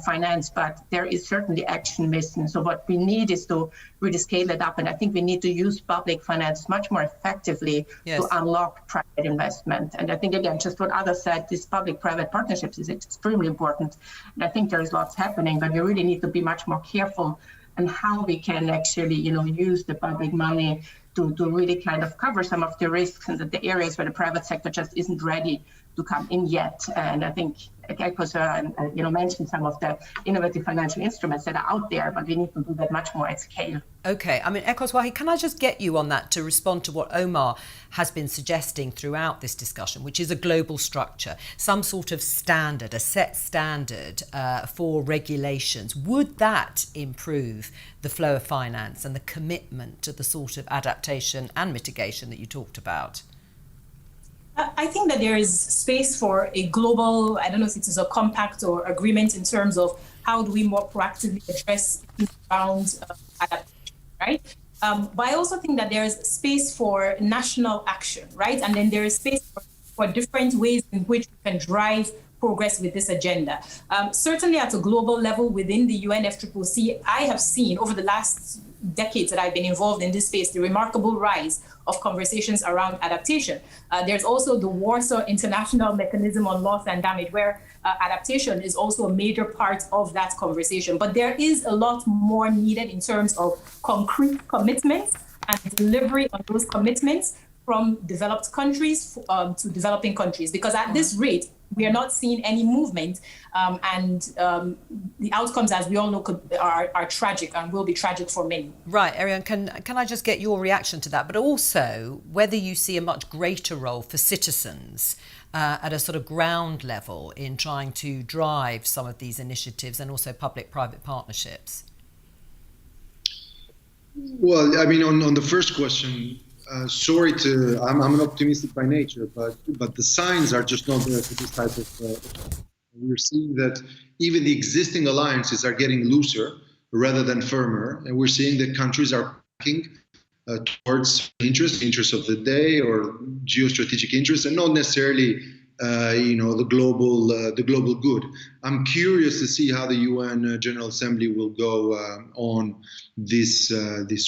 finance, but there is certainly action missing. So what we need is to really scale it up, and I think we need to use public finance much more effectively to unlock private investment. And I think, again, just what others said, this public-private partnerships is extremely important, and I think there is lots happening, but we really need to be much more careful on how we can actually, use the public money to really kind of cover some of the risks and the areas where the private sector just isn't ready to come in yet. And I think Ekos mentioned some of the innovative financial instruments that are out there, but we need to do that much more at scale. Okay, I mean, Ekos Wahi, can I just get you on that to respond to what Omar has been suggesting throughout this discussion, which is a global structure, some sort of standard, a set standard for regulations. Would that improve the flow of finance and the commitment to the sort of adaptation and mitigation that you talked about? I think that there is space for a global, I don't know if it is a compact or agreement in terms of how do we more proactively address around adaptation, right? But I also think that there is space for national action, right? And then there is space for different ways in which we can drive progress with this agenda. Certainly at a global level within the UNFCCC, I have seen over the last decades that I've been involved in this space, the remarkable rise of conversations around adaptation. There's also the Warsaw International Mechanism on Loss and Damage, where adaptation is also a major part of that conversation. But there is a lot more needed in terms of concrete commitments and delivery on those commitments from developed countries to developing countries. Because at this rate, we are not seeing any movement, and the outcomes, as we all know, are tragic and will be tragic for many. Right, Ariane, can I just get your reaction to that, but also whether you see a much greater role for citizens at a sort of ground level in trying to drive some of these initiatives and also public-private partnerships? Well, I mean, on the first question, I'm an optimistic by nature, but the signs are just not there for this type of. We're seeing that even the existing alliances are getting looser rather than firmer, and we're seeing that countries are backing towards interests of the day or geostrategic interests, and not necessarily the global good. I'm curious to see how the UN General Assembly will go on this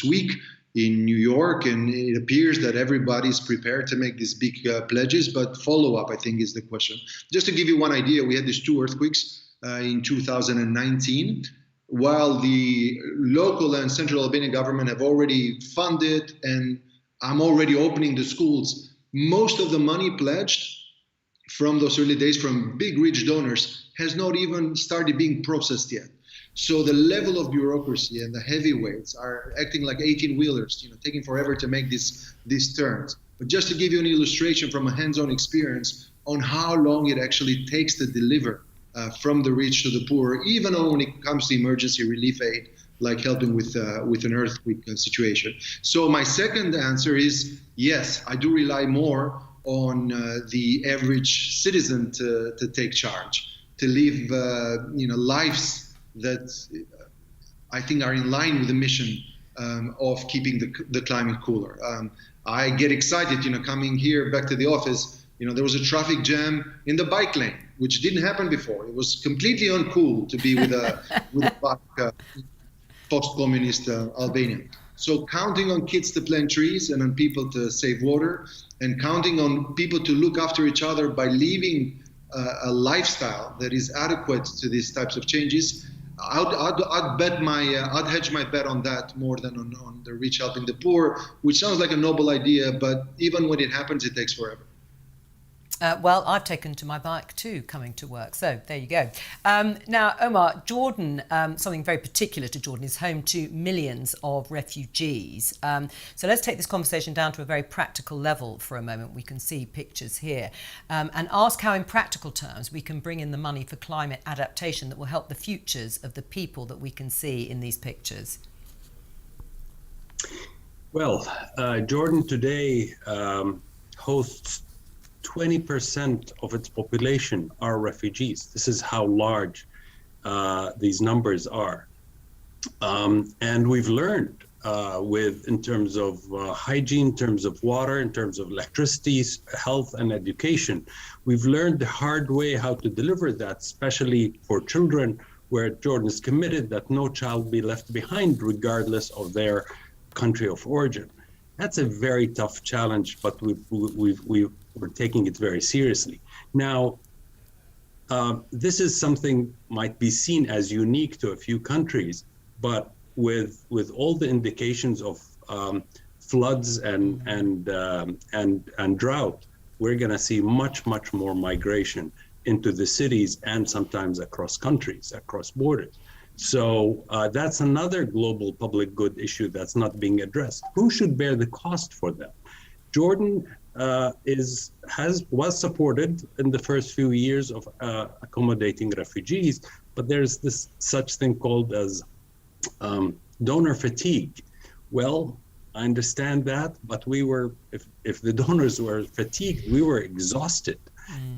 week in New York, and it appears that everybody's prepared to make these big pledges, but follow-up, I think, is the question. Just to give you one idea, we had these 2 earthquakes in 2019, while the local and central Albanian government have already funded, and I'm already opening the schools. Most of the money pledged from those early days from big rich donors has not even started being processed yet. So the level of bureaucracy and the heavyweights are acting like 18-wheelers, taking forever to make these turns. But just to give you an illustration from a hands-on experience on how long it actually takes to deliver from the rich to the poor, even when it comes to emergency relief aid, like helping with an earthquake situation. So my second answer is yes, I do rely more on the average citizen to take charge, to live lives that I think are in line with the mission of keeping the climate cooler. I get excited, coming here back to the office. There was a traffic jam in the bike lane, which didn't happen before. It was completely uncool to be with a bike, post-communist Albania. So counting on kids to plant trees and on people to save water, and counting on people to look after each other by living a lifestyle that is adequate to these types of changes, I'd hedge my bet on that more than on the rich helping the poor, which sounds like a noble idea, but even when it happens, it takes forever. Well, I've taken to my bike too, coming to work. So there you go. Now, Omar, Jordan, something very particular to Jordan, is home to millions of refugees. So let's take this conversation down to a very practical level for a moment. We can see pictures here and ask how in practical terms we can bring in the money for climate adaptation that will help the futures of the people that we can see in these pictures. Well, Jordan today hosts 20% of its population are refugees. This is how large these numbers are. And we've learned in terms of hygiene, in terms of water, in terms of electricity, health, and education. We've learned the hard way how to deliver that, especially for children, where Jordan is committed that no child be left behind, regardless of their country of origin. That's a very tough challenge, but we're taking it very seriously. Now, this is something might be seen as unique to a few countries, but with all the indications of floods and drought, we're going to see much more migration into the cities and sometimes across countries, across borders. So that's another global public good issue that's not being addressed. Who should bear the cost for that? Jordan was supported in the first few years of accommodating refugees, but there's this such thing called as donor fatigue. Well, I understand that, but we were, if the donors were fatigued, we were exhausted,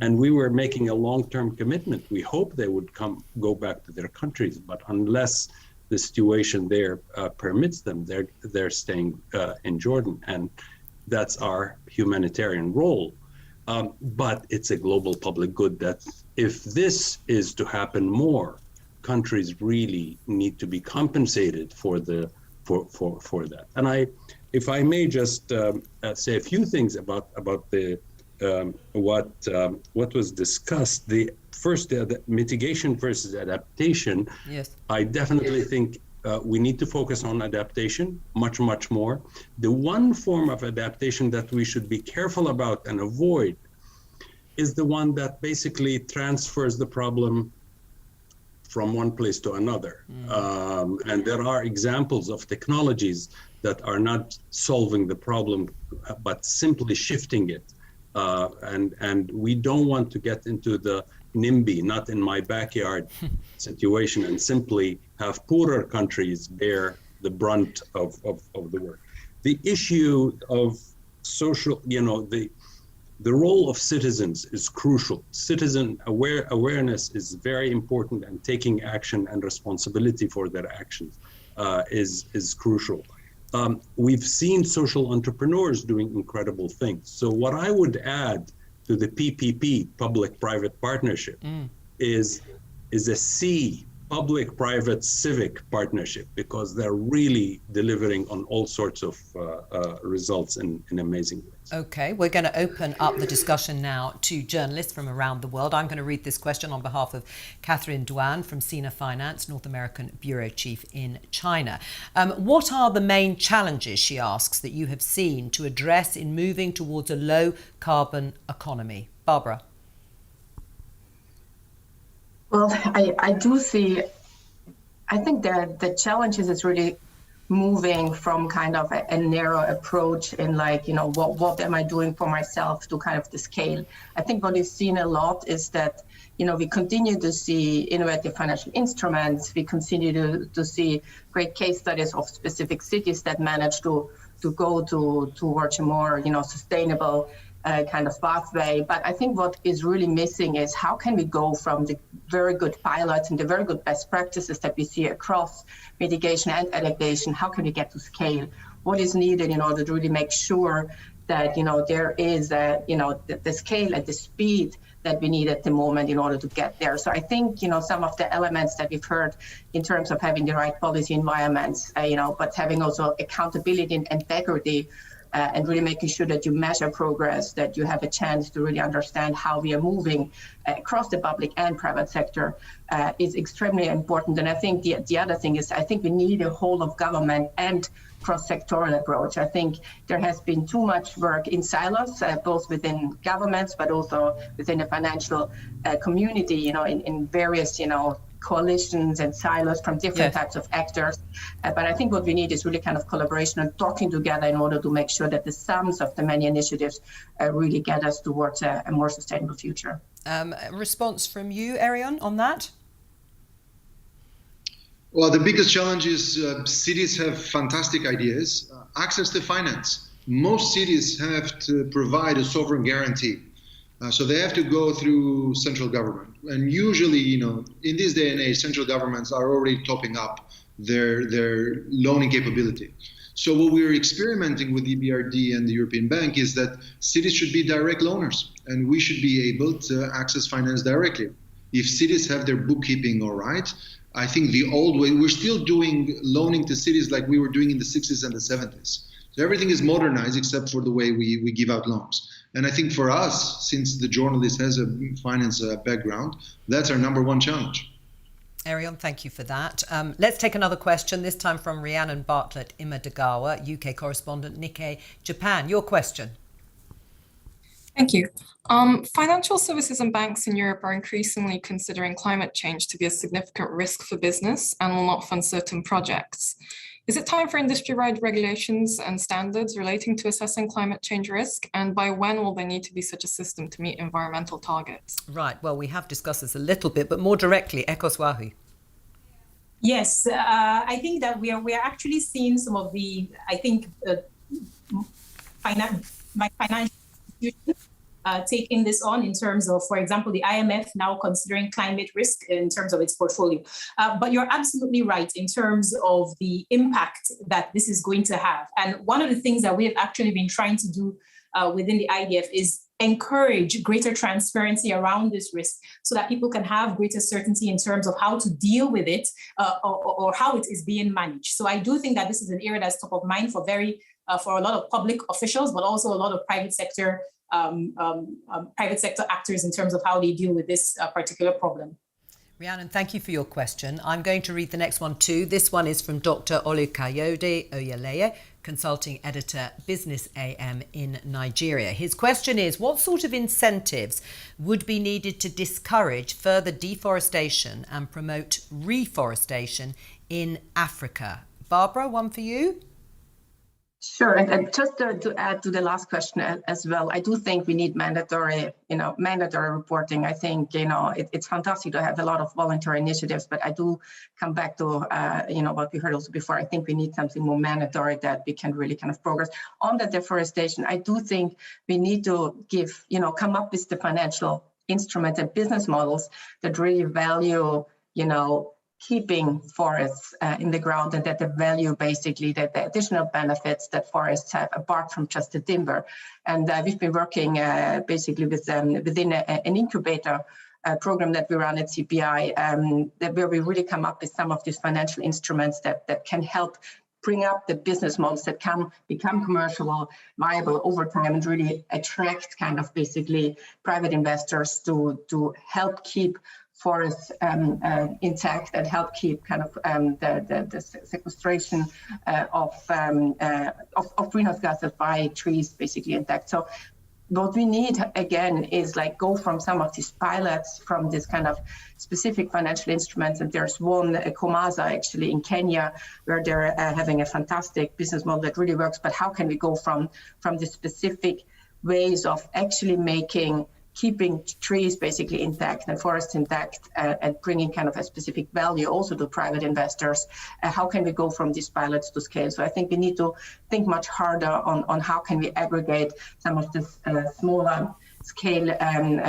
and we were making a long-term commitment. We hope they would go back to their countries, but unless the situation there permits them, they're staying in Jordan, and that's our humanitarian role. But it's a global public good that if this is to happen more, countries really need to be compensated for that. And if I may just say a few things about the what was discussed. The mitigation versus adaptation. Yes, I definitely think we need to focus on adaptation much more. The one form of adaptation that we should be careful about and avoid is the one that basically transfers the problem from one place to another. And there are examples of technologies that are not solving the problem, but simply shifting it. And we don't want to get into the NIMBY, not in my backyard situation, and simply have poorer countries bear the brunt of the work. The issue of social, the role of citizens is crucial. Citizen awareness is very important, and taking action and responsibility for their actions is crucial. We've seen social entrepreneurs doing incredible things. So what I would add to the PPP, public-private partnership, is a C, public-private civic partnership, because they're really delivering on all sorts of results in amazing ways. Okay, we're going to open up the discussion now to journalists from around the world. I'm going to read this question on behalf of Catherine Duan from Sina Finance, North American Bureau Chief in China. What are the main challenges, she asks, that you have seen to address in moving towards a low-carbon economy? Barbara. Well, I do see, I think the challenges is really moving from kind of a narrow approach in what am I doing for myself to kind of the scale. I think what we've seen a lot is that, we continue to see innovative financial instruments. We continue to see great case studies of specific cities that manage to go towards a more, sustainable kind of pathway. But I think what is really missing is how can we go from the very good pilots and the very good best practices that we see across mitigation and adaptation, how can we get to scale? What is needed in order to really make sure that, there is, the scale and the speed that we need at the moment in order to get there. So I think, some of the elements that we've heard in terms of having the right policy environments, but having also accountability and integrity, and really making sure that you measure progress, that you have a chance to really understand how we are moving across the public and private sector is extremely important. And I think the other thing is, I think we need a whole of government and cross-sectoral approach. I think there has been too much work in silos, both within governments, but also within the financial community, in various, coalitions and silos from different types of actors. But I think what we need is really kind of collaboration and talking together in order to make sure that the sums of the many initiatives really get us towards a more sustainable future. Response from you, Arion, on that? Well, the biggest challenge is cities have fantastic ideas. Access to finance. Most cities have to provide a sovereign guarantee. So they have to go through central government. And usually, in this day and age, central governments are already topping up their loaning capability. So what we're experimenting with EBRD and the European Bank is that cities should be direct loaners, and we should be able to access finance directly. If cities have their bookkeeping all right, I think the old way, we're still doing loaning to cities like we were doing in the 60s and the 70s. So everything is modernized except for the way we give out loans. And I think for us, since the journalist has a finance background, that's our number one challenge. Arion, thank you for that. Let's take another question, this time from Rhiannon Bartlett Imadagawa, UK correspondent, Nikkei, Japan. Your question. Thank you. Financial services and banks in Europe are increasingly considering climate change to be a significant risk for business and will not fund certain projects. Is it time for industry-wide regulations and standards relating to assessing climate change risk? And by when will there need to be such a system to meet environmental targets? Right, well, we have discussed this a little bit, but more directly, Ekos Wahu. Yes, I think that we are actually seeing some of the, financial institutions taking this on in terms of, for example, the IMF now considering climate risk in terms of its portfolio. But you're absolutely right in terms of the impact that this is going to have. And one of the things that we have actually been trying to do within the IDF is encourage greater transparency around this risk so that people can have greater certainty in terms of how to deal with it or how it is being managed. So I do think that this is an area that's top of mind for a lot of public officials, but also a lot of private sector actors in terms of how they deal with this particular problem. Rhiannon, thank you for your question. I'm going to read the next one too. This one is from Dr. Olukayode Oyeleye, consulting editor, Business AM in Nigeria. His question is, what sort of incentives would be needed to discourage further deforestation and promote reforestation in Africa? Barbara, one for you. Sure, and just to add to the last question as well, I do think we need mandatory reporting. I think, it's fantastic to have a lot of voluntary initiatives, but I do come back to, what we heard also before. I think we need something more mandatory that we can really kind of progress. On the deforestation, I do think we need to come up with the financial instruments and business models that really value, keeping forests in the ground, and that the value, basically, that the additional benefits that forests have apart from just the timber. And we've been working basically within an incubator program that we run at CPI, where we really come up with some of these financial instruments that can help bring up the business models that can become commercial, viable over time, and really attract kind of basically private investors to help keep forests intact and help keep kind of the sequestration of greenhouse gases by trees basically intact. So what we need again is go from some of these pilots from this kind of specific financial instruments, and there's one, Komaza actually in Kenya, where they're having a fantastic business model that really works. But how can we go from the specific ways of actually keeping trees basically intact and forests intact and bringing kind of a specific value also to private investors? How can we go from these pilots to scale? So I think we need to think much harder on how can we aggregate some of the smaller scale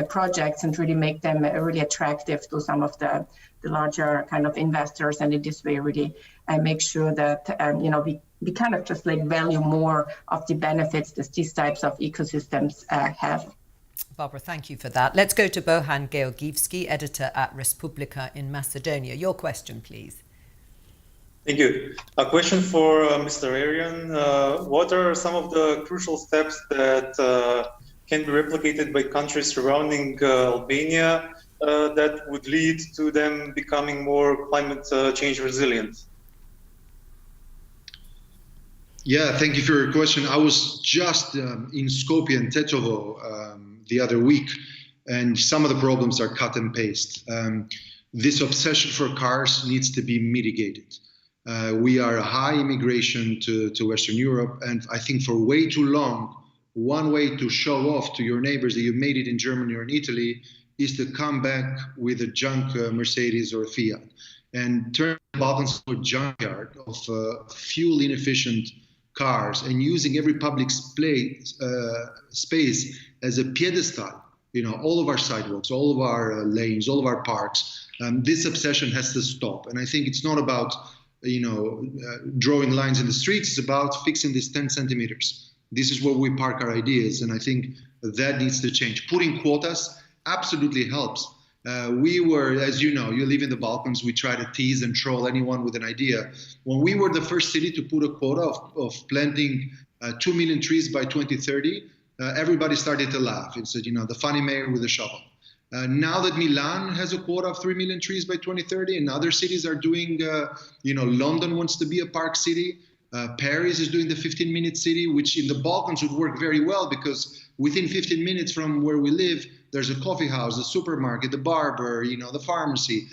projects and really make them really attractive to some of the larger kind of investors, and in this way really make sure that we kind of just value more of the benefits that these types of ecosystems have. Barbara, thank you for that. Let's go to Bohan Georgievski, editor at Respublika in Macedonia. Your question, please. Thank you. A question for Mr. Arion. What are some of the crucial steps that can be replicated by countries surrounding Albania that would lead to them becoming more climate change resilient? Yeah, thank you for your question. I was just in Skopje and Tetovo the other week, and some of the problems are cut and paste. This obsession for cars needs to be mitigated. We are a high immigration to Western Europe, and I think for way too long, one way to show off to your neighbors that you made it in Germany or in Italy is to come back with a junk Mercedes or Fiat and turn the Balkans into a junkyard of fuel inefficient cars, and using every public space as a pedestal, all of our sidewalks, all of our lanes, all of our parks. This obsession has to stop. And I think it's not about drawing lines in the streets. It's about fixing these 10 centimeters. This is where we park our ideas, and I think that needs to change. Putting quotas absolutely helps. We were, as you know, you live in the Balkans, we try to tease and troll anyone with an idea. When we were the first city to put a quota of planting 2 million trees by 2030, everybody started to laugh and said, the funny mayor with a shovel. Now that Milan has a quota of 3 million trees by 2030 and other cities are doing, London wants to be a park city. Paris is doing the 15-minute city, which in the Balkans would work very well because within 15 minutes from where we live, there's a coffee house, a supermarket, the barber, the pharmacy.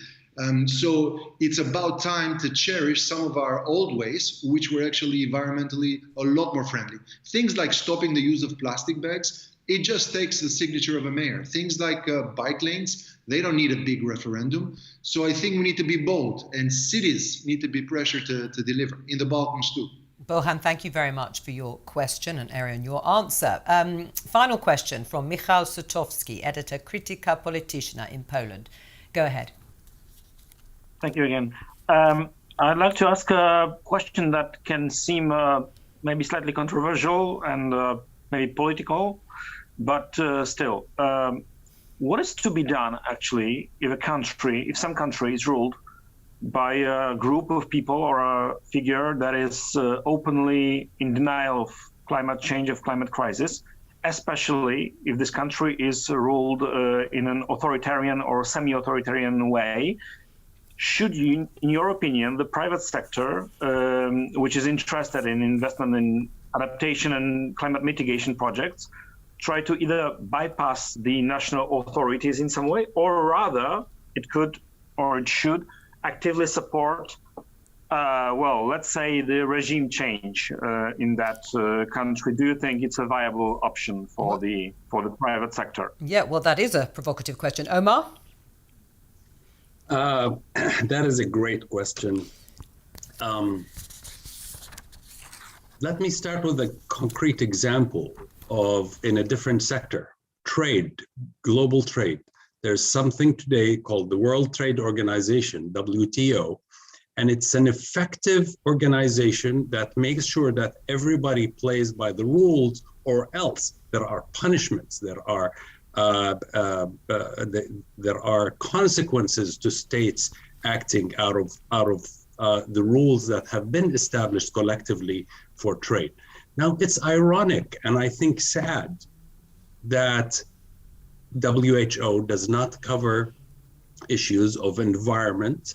So it's about time to cherish some of our old ways, which were actually environmentally a lot more friendly. Things like stopping the use of plastic bags, it just takes the signature of a mayor. Things like bike lanes, they don't need a big referendum. So I think we need to be bold, and cities need to be pressured to deliver, in the Balkans too. Bohan, thank you very much for your question, and Arian, your answer. Final question from Michał Sutowski, editor Krytyka Polityczna in Poland. Go ahead. Thank you again. I'd like to ask a question that can seem maybe slightly controversial and maybe political, but still. What is to be done, actually, if some country is ruled by a group of people or a figure that is openly in denial of climate change, of climate crisis, especially if this country is ruled in an authoritarian or semi-authoritarian way? Should you, in your opinion, the private sector, which is interested in investment in adaptation and climate mitigation projects, try to either bypass the national authorities in some way, or rather it could or it should actively support, let's say, the regime change in that country? Do you think it's a viable option for the private sector? Yeah, well, that is a provocative question. Omar? That is a great question. Let me start with a concrete example in a different sector, trade, global trade. There's something today called the World Trade Organization, WTO, and it's an effective organization that makes sure that everybody plays by the rules, or else there are punishments, there are consequences to states acting out of the rules that have been established collectively for trade. Now, it's ironic and I think sad that WHO does not cover issues of environment,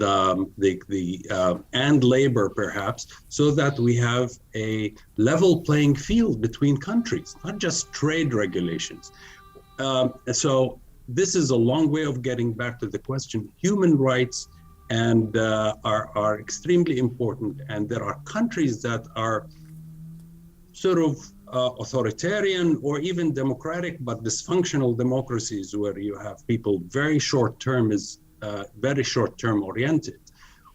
and labor, perhaps, so that we have a level playing field between countries, not just trade regulations. So this is a long way of getting back to the question. Human rights are extremely important, and there are countries that are sort of authoritarian or even democratic, but dysfunctional democracies where you have people very short-term oriented,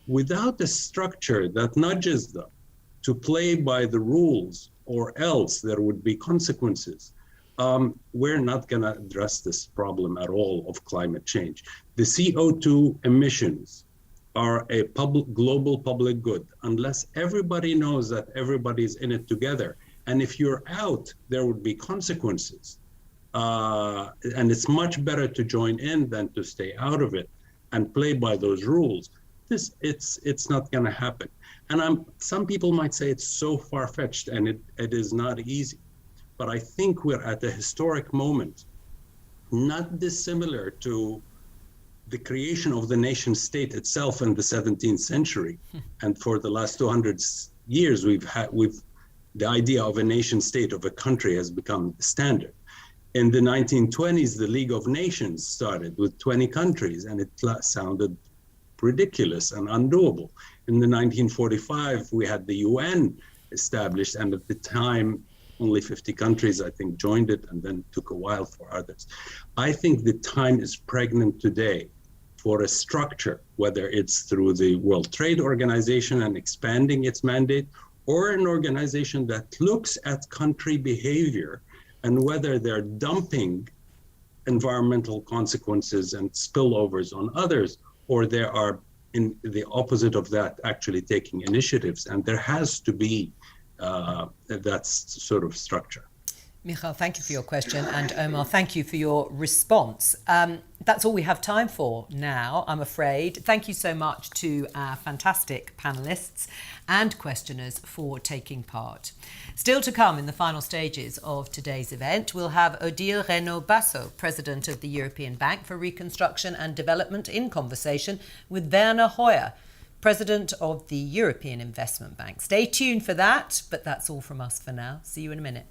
without a structure that nudges them to play by the rules, or else there would be consequences. We're not going to address this problem at all of climate change. The CO2 emissions are a global public good. Unless everybody knows that everybody's in it together, and if you're out, there would be consequences. And it's much better to join in than to stay out of it and play by those rules. It's not going to happen. And some people might say it's so far-fetched, and it is not easy. But I think we're at a historic moment, not dissimilar to the creation of the nation state itself in the 17th century. And for the last 200 years, the idea of a nation state, of a country, has become standard. In the 1920s, the League of Nations started with 20 countries, and it sounded ridiculous and undoable. In the 1945, we had the UN established, and at the time, only 50 countries, I think, joined it, and then took a while for others. I think the time is pregnant today for a structure, whether it's through the World Trade Organization and expanding its mandate, or an organization that looks at country behavior and whether they're dumping environmental consequences and spillovers on others, or they are in the opposite of that, actually taking initiatives. And there has to be that sort of structure. Michal, thank you for your question, and Omar, thank you for your response. That's all we have time for now, I'm afraid. Thank you so much to our fantastic panellists and questioners for taking part. Still to come in the final stages of today's event, we'll have Odile Renaud-Basso, President of the European Bank for Reconstruction and Development, in conversation with Werner Hoyer, President of the European Investment Bank. Stay tuned for that, but that's all from us for now. See you in a minute.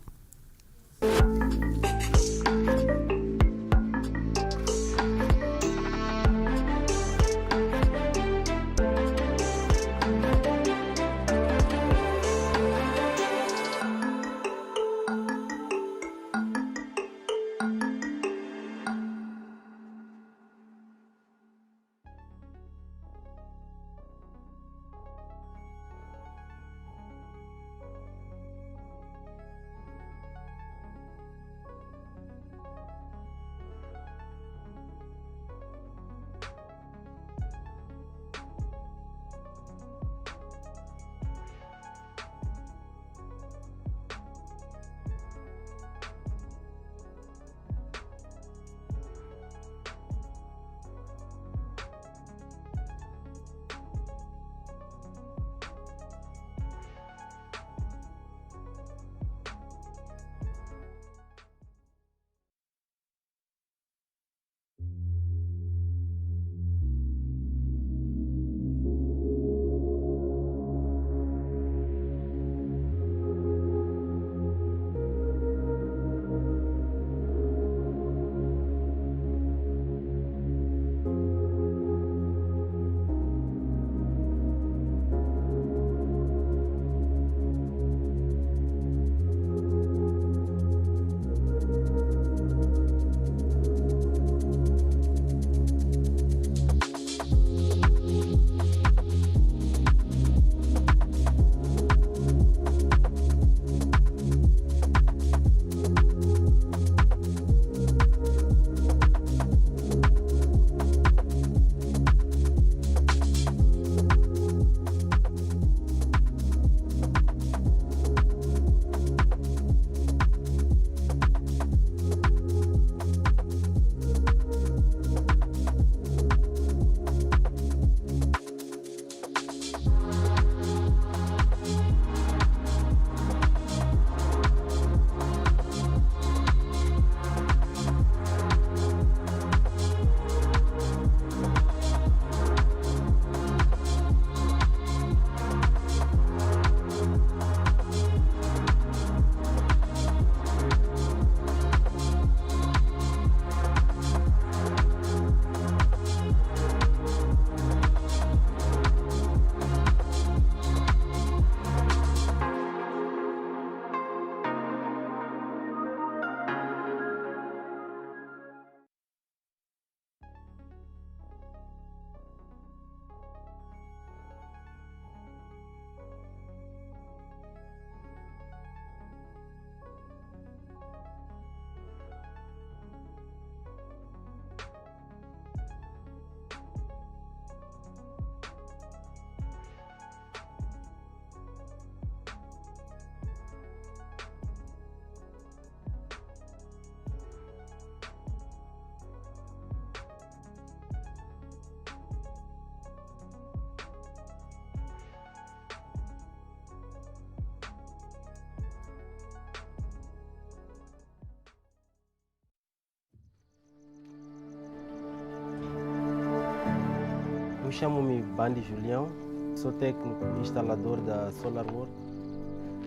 Eu chamo-me Bandi Julião, sou técnico instalador da Solar World.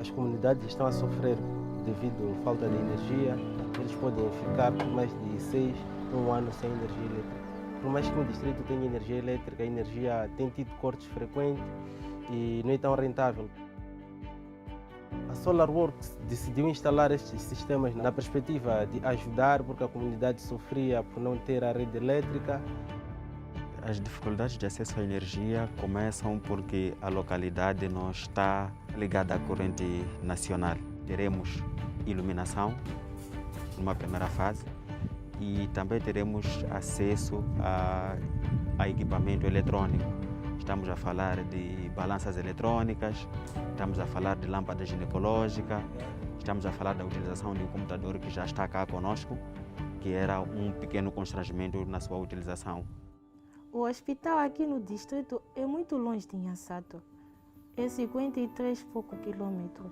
As comunidades estão a sofrer devido à falta de energia. Eles podem ficar por mais de 6 a 1 ano sem energia elétrica. Por mais que um distrito tenha energia elétrica, a energia tem tido cortes frequentes e não é tão rentável. A SolarWorks decidiu instalar estes sistemas na perspectiva de ajudar, porque a comunidade sofria por não ter a rede elétrica. As dificuldades de acesso à energia começam porque a localidade não está ligada à corrente nacional. Teremos iluminação numa primeira fase e também teremos acesso a equipamento eletrônico. Estamos a falar de balanças eletrônicas, estamos a falar de lâmpada ginecológica, estamos a falar da utilização de um computador que já está cá conosco, que era um pequeno constrangimento na sua utilização. O hospital aqui no distrito é muito longe de Nhaçato, é 53 e poucos quilômetros.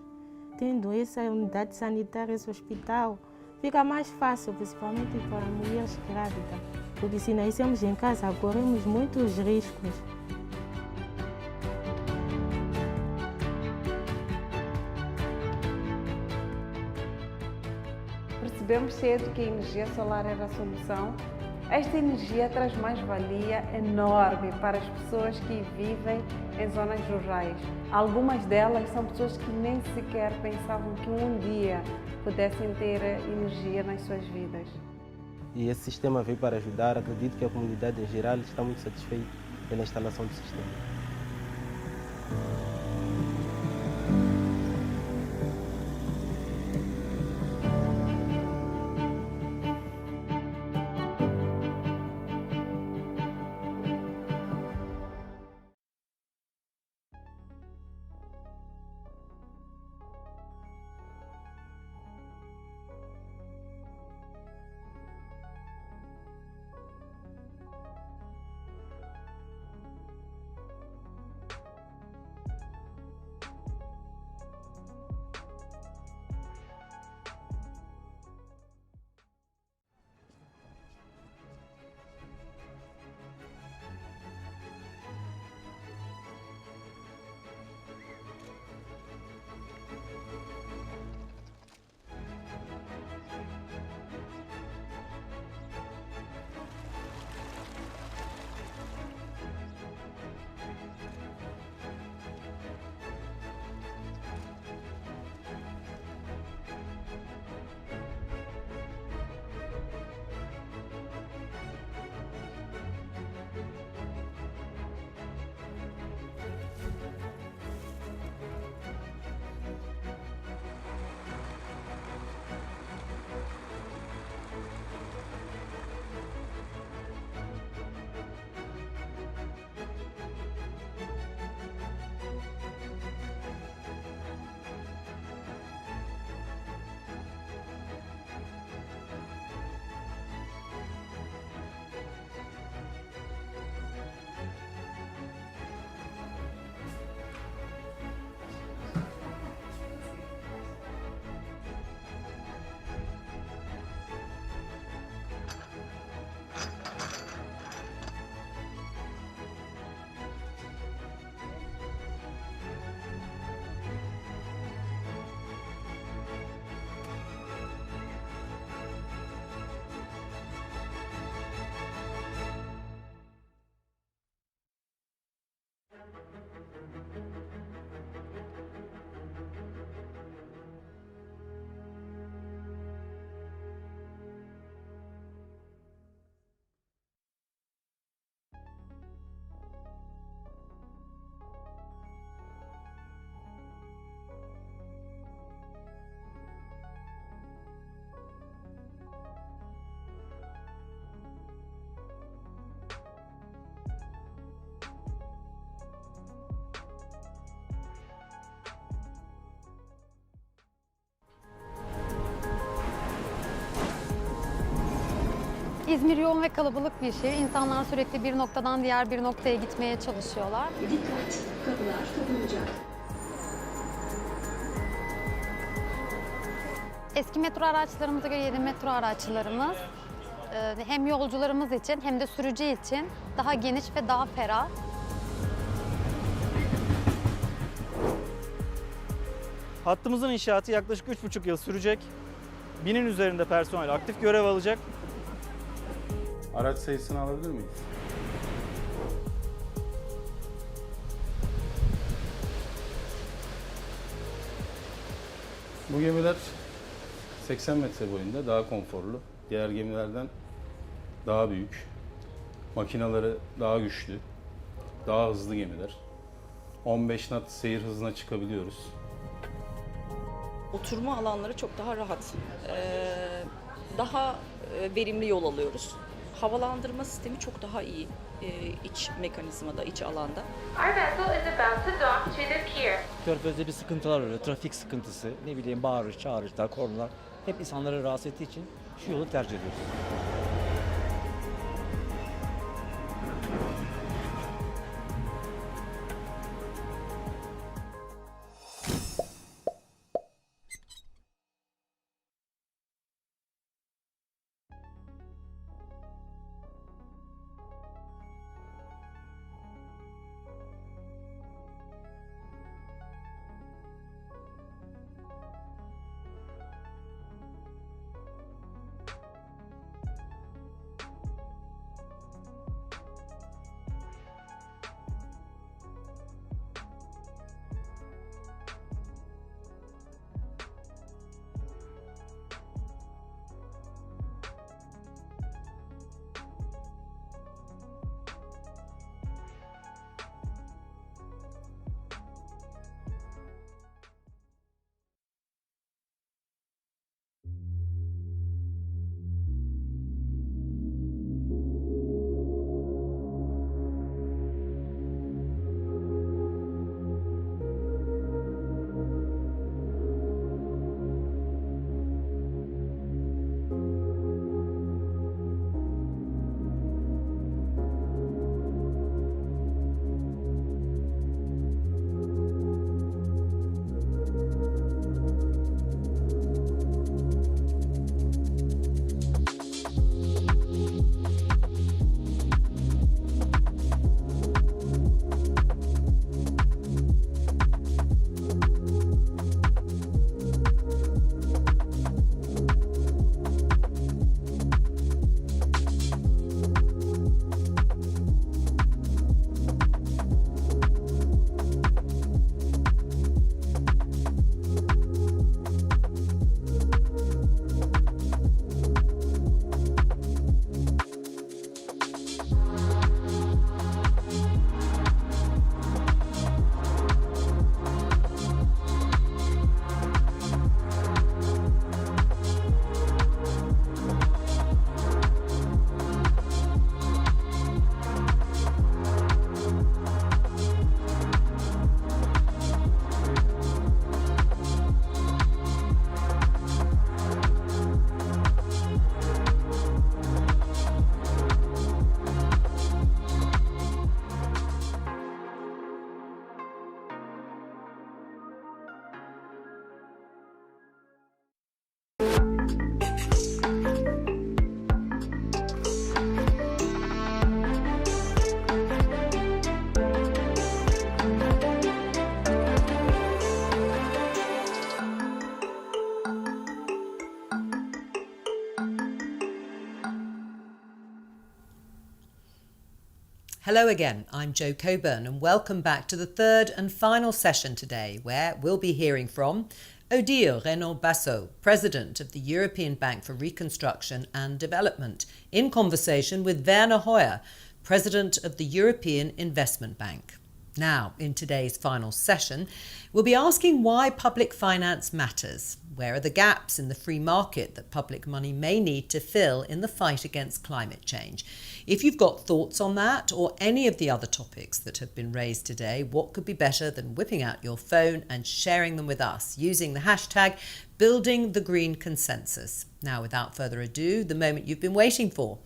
Tendo essa unidade sanitária, esse hospital, fica mais fácil, principalmente para mulheres grávidas, porque se nascemos em casa, corremos muitos riscos. Percebemos cedo que a energia solar era a solução. Esta energia traz mais-valia enorme para as pessoas que vivem em zonas rurais. Algumas delas são pessoas que nem sequer pensavam que um dia pudessem ter energia nas suas vidas. E esse sistema veio para ajudar. Acredito que a comunidade em geral está muito satisfeita pela instalação do sistema. İzmir yoğun ve kalabalık bir şehir. İnsanlar sürekli bir noktadan diğer bir noktaya gitmeye çalışıyorlar. Dikkat, kapılar kapanacak. Eski metro araçlarımıza göre yeni metro araçlarımız hem yolcularımız için hem de sürücü için daha geniş ve daha ferah. Hattımızın inşaatı yaklaşık 3,5 yıl sürecek. 1000'in üzerinde personel aktif görev alacak. Araç sayısını alabilir miyiz? Bu gemiler 80 metre boyunda, daha konforlu. Diğer gemilerden daha büyük. Makinaları daha güçlü. Daha hızlı gemiler. 15 knot seyir hızına çıkabiliyoruz. Oturma alanları çok daha rahat. Daha verimli yol alıyoruz. havalandırma sistemi çok daha iyi iç mekanizmada, iç alanda. Our vessel is about to dock to the pier. Körfez'de bir sıkıntılar oluyor, trafik sıkıntısı, ne bileyim bağırış, çağrışlar, kornalar hep insanları rahatsız ettiği için şu yolu tercih ediyoruz. Hello again, I'm Jo Coburn and welcome back to the third and final session today where we'll be hearing from Odile Renaud-Bassot, President of the European Bank for Reconstruction and Development, in conversation with Werner Hoyer, President of the European Investment Bank. Now, in today's final session, we'll be asking why public finance matters. Where are the gaps in the free market that public money may need to fill in the fight against climate change? If you've got thoughts on that or any of the other topics that have been raised today, what could be better than whipping out your phone and sharing them with us using the hashtag Building the Green Consensus. Now, without further ado, the moment you've been waiting for.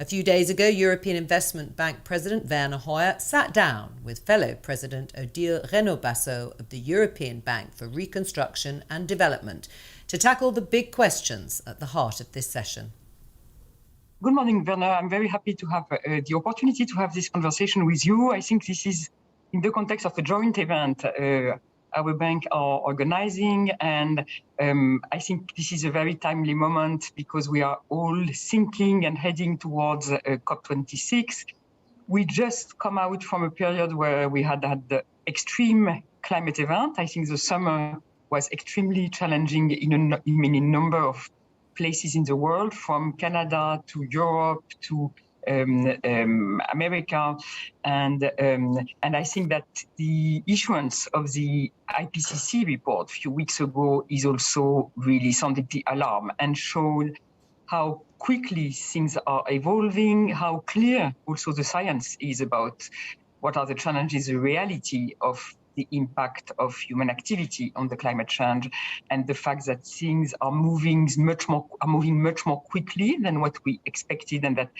A few days ago, European Investment Bank President Werner Hoyer sat down with fellow President Odile Renaud-Bassot of the European Bank for Reconstruction and Development to tackle the big questions at the heart of this session. Good morning, Werner. I'm very happy to have the opportunity to have this conversation with you. I think this is in the context of a joint event our bank are organizing, and I think this is a very timely moment because we are all thinking and heading towards COP26. We just come out from a period where we had the extreme climate event. I think the summer was extremely challenging in a number of places in the world, from Canada to Europe to America, and I think that the issuance of the IPCC report a few weeks ago is also really sounded the alarm and showed how quickly things are evolving, how clear also the science is about what are the challenges, the reality of the impact of human activity on the climate change, and the fact that things are moving much more quickly than what we expected, and that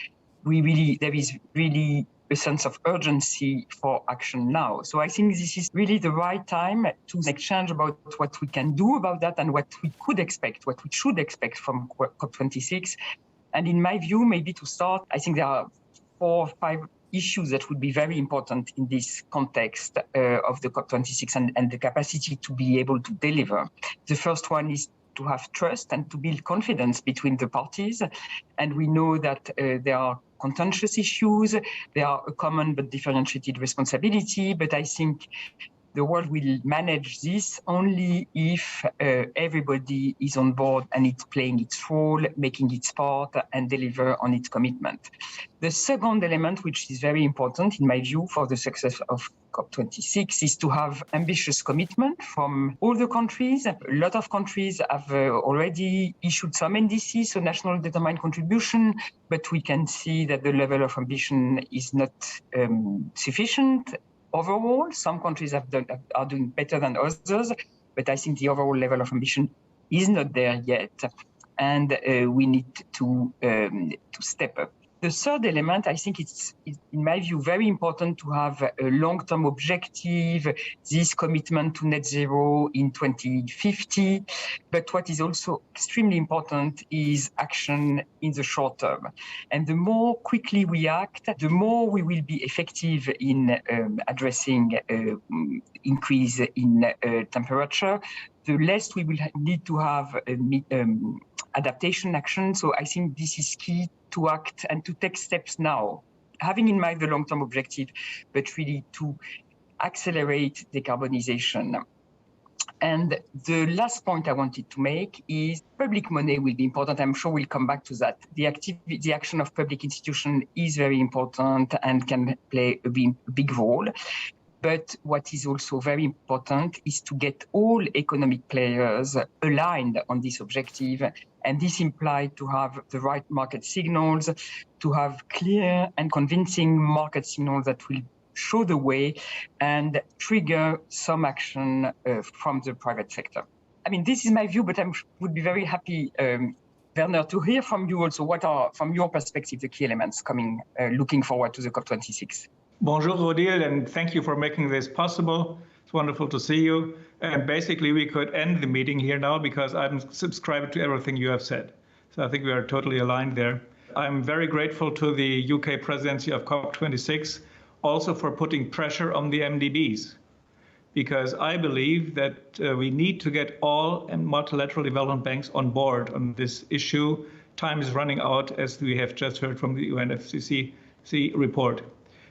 there is really a sense of urgency for action now. So I think this is really the right time to exchange about what we can do about that and what we could expect, what we should expect from COP26. And in my view, maybe to start, I think there are 4 or 5 issues that would be very important in this context of the COP26 and the capacity to be able to deliver. The first one is to have trust and to build confidence between the parties. And we know that there are contentious issues, there are a common but differentiated responsibility, but I think the world will manage this only if everybody is on board and it's playing its role, making its part, and deliver on its commitment. The second element, which is very important in my view for the success of COP26, is to have ambitious commitment from all the countries. A lot of countries have already issued some NDCs, so national determined contribution, but we can see that the level of ambition is not sufficient. Overall, some countries are doing better than others, but I think the overall level of ambition is not there yet, and we need to step up. The third element, I think it's, in my view, very important to have a long-term objective, this commitment to net zero in 2050. But what is also extremely important is action in the short term. And the more quickly we act, the more we will be effective in addressing increase in temperature, the less we will need to have adaptation action. So I think this is key to act and to take steps now, having in mind the long-term objective, but really to accelerate decarbonization. And the last point I wanted to make is public money will be important. I'm sure we'll come back to that. The action of public institutions is very important and can play a big role. But what is also very important is to get all economic players aligned on this objective. And this implies to have the right market signals, to have clear and convincing market signals that will show the way and trigger some action from the private sector. I mean, this is my view, but I would be very happy, Werner, to hear from you also what are, from your perspective, the key elements coming, looking forward to the COP26. Bonjour, Odile, and thank you for making this possible. It's wonderful to see you. And basically, we could end the meeting here now because I'm subscribed to everything you have said. So I think we are totally aligned there. I'm very grateful to the UK presidency of COP26 also for putting pressure on the MDBs, because I believe that we need to get all multilateral development banks on board on this issue. Time is running out, as we have just heard from the UNFCCC report.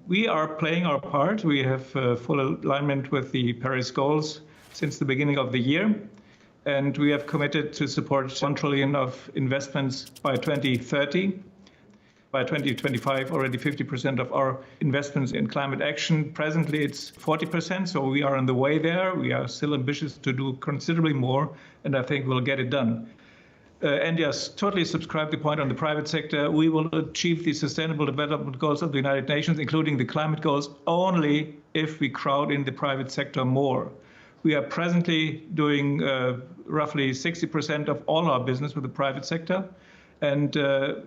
We are playing our part. We have full alignment with the Paris goals since the beginning of the year. And we have committed to support $1 trillion of investments by 2030. By 2025, already 50% of our investments in climate action. Presently, it's 40%, so we are on the way there. We are still ambitious to do considerably more, and I think we'll get it done. And yes, totally subscribe the point on the private sector. We will achieve the Sustainable Development Goals of the United Nations, including the climate goals, only if we crowd in the private sector more. We are presently doing roughly 60% of all our business with the private sector, and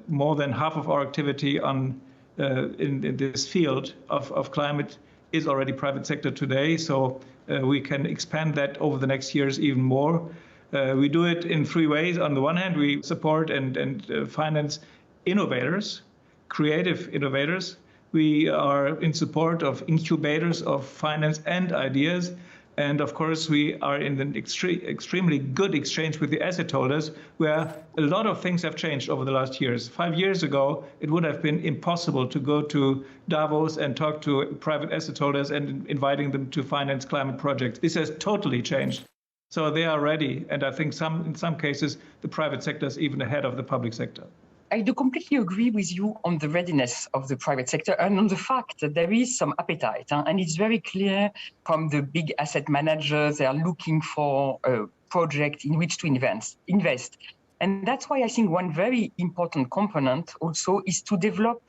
more than half of our activity in this field of climate is already private sector today. So we can expand that over the next years even more. We do it in 3 ways. On the one hand, we support and finance innovators, creative innovators. We are in support of incubators of finance and ideas. And of course, we are in an extremely good exchange with the asset holders, where a lot of things have changed over the last years. 5 years ago, it would have been impossible to go to Davos and talk to private asset holders and inviting them to finance climate projects. This has totally changed. So they are ready. And I think in some cases, the private sector is even ahead of the public sector. I do completely agree with you on the readiness of the private sector and on the fact that there is some appetite. And it's very clear from the big asset managers, they are looking for a project in which to invest. And that's why I think one very important component also is to develop,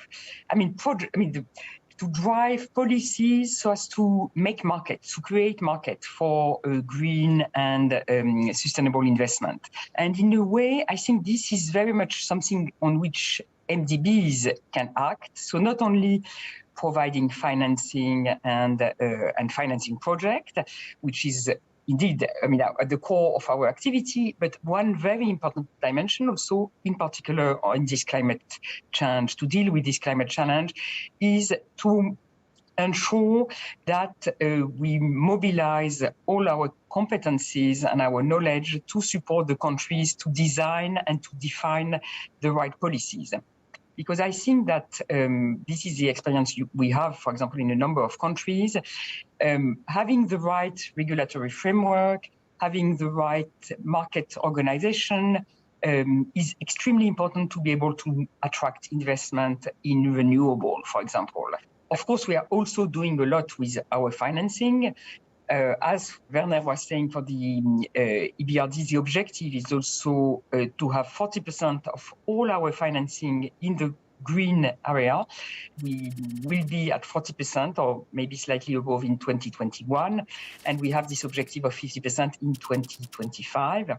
to drive policies so as to make markets, to create markets for green and sustainable investment. And in a way, I think this is very much something on which MDBs can act. So not only providing financing and financing project, which is indeed, at the core of our activity, but one very important dimension also, in particular in this climate change, to deal with this climate challenge, is to ensure that we mobilize all our competencies and our knowledge to support the countries to design and to define the right policies. Because I think that this is the experience we have, for example, in a number of countries. Having the right regulatory framework, having the right market organization is extremely important to be able to attract investment in renewable, for example. Of course, we are also doing a lot with our financing. As Werner was saying, for the EBRD, the objective is also to have 40% of all our financing in the green area. We will be at 40% or maybe slightly above in 2021. And we have this objective of 50% in 2025.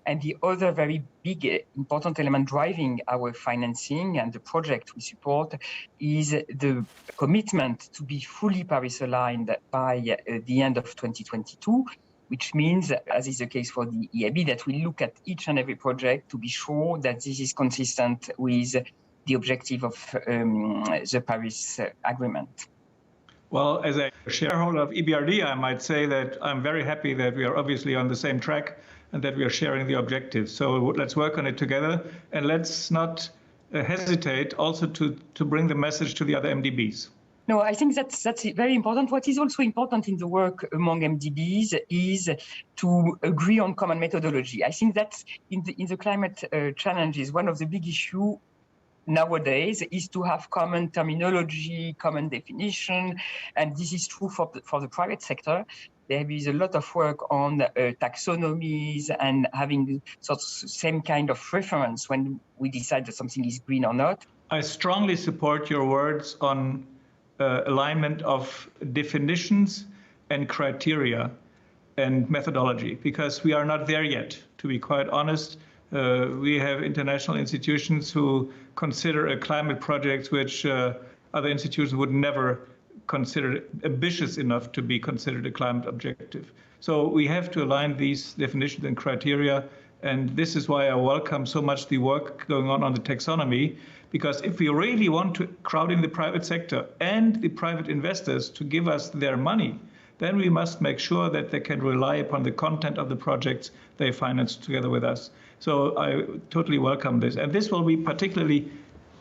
And the other very big, important element driving our financing and the project we support is the commitment to be fully Paris-aligned by the end of 2022, which means, as is the case for the EIB, that we look at each and every project to be sure that this is consistent with the objective of the Paris Agreement. Well, as a shareholder of EBRD, I might say that I'm very happy that we are obviously on the same track and that we are sharing the objectives. So let's work on it together, and let's not hesitate also to bring the message to the other MDBs. No, I think that's very important. What is also important in the work among MDBs is to agree on common methodology. I think that's in the climate challenges, one of the big issues nowadays is to have common terminology, common definition, and this is true for the private sector. There is a lot of work on taxonomies and having sort of same kind of reference when we decide that something is green or not. I strongly support your words on alignment of definitions and criteria and methodology, because we are not there yet, to be quite honest. We have international institutions who consider a climate project which other institutions would never consider ambitious enough to be considered a climate objective. So we have to align these definitions and criteria, and this is why I welcome so much the work going on the taxonomy, because if we really want to crowd in the private sector and the private investors to give us their money, then we must make sure that they can rely upon the content of the projects they finance together with us. So I totally welcome this. And this will be particularly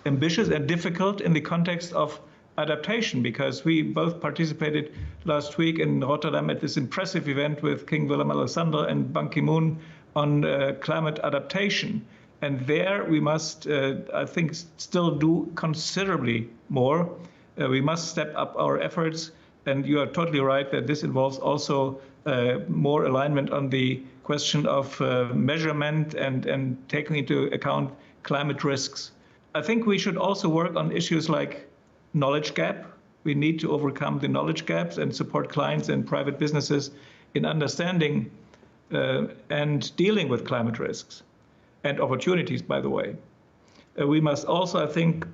ambitious and difficult in the context of adaptation, because we both participated last week in Rotterdam at this impressive event with King Willem-Alexander and Ban Ki-moon on climate adaptation. And there we must, I think, still do considerably more. We must step up our efforts. And you are totally right that this involves also more alignment on the question of measurement and taking into account climate risks. I think we should also work on issues like knowledge gap. We need to overcome the knowledge gaps and support clients and private businesses in understanding and dealing with climate risks and opportunities, by the way. We must also, I think,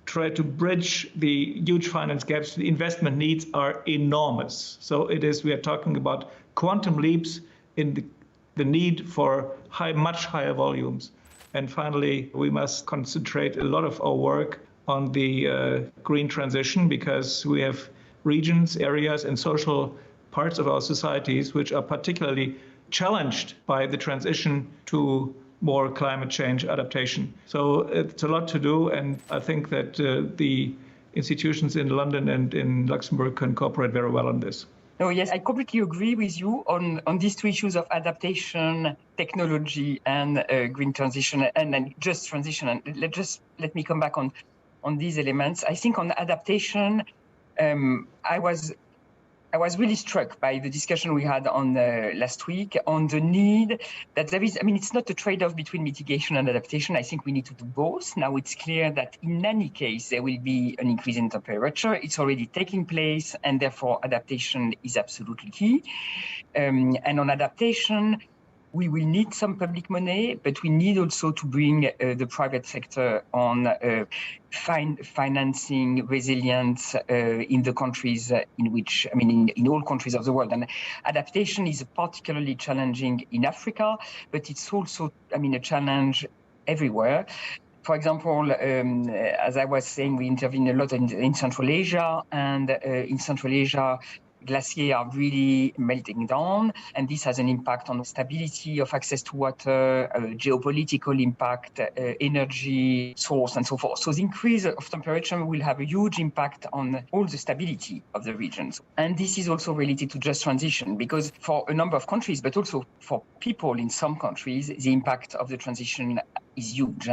try to bridge the huge finance gaps. The investment needs are enormous. So we are talking about quantum leaps in the need for much higher volumes. And finally, we must concentrate a lot of our work on the green transition, because we have regions, areas, and social parts of our societies which are particularly challenged by the transition to more climate change adaptation. So it's a lot to do, and I think that the institutions in London and in Luxembourg can cooperate very well on this. Oh, yes, I completely agree with you on these two issues of adaptation, technology, and green transition, and then just transition. And let me come back on these elements. I think on adaptation, I I was really struck by the discussion we had on last week on the need that there is, it's not a trade-off between mitigation and adaptation. I think we need to do both. Now it's clear that in any case, there will be an increase in temperature. It's already taking place, and therefore adaptation is absolutely key. And on adaptation, we will need some public money, but we need also to bring the private sector on financing resilience in the countries in which, in all countries of the world. And adaptation is particularly challenging in Africa, but it's also, a challenge everywhere. For example, as I was saying, we intervene a lot in Central Asia, and in Central Asia, glaciers are really melting down, and this has an impact on the stability of access to water, geopolitical impact, energy source, and so forth. So the increase of temperature will have a huge impact on all the stability of the regions. And this is also related to just transition, because for a number of countries, but also for people in some countries, the impact of the transition is huge.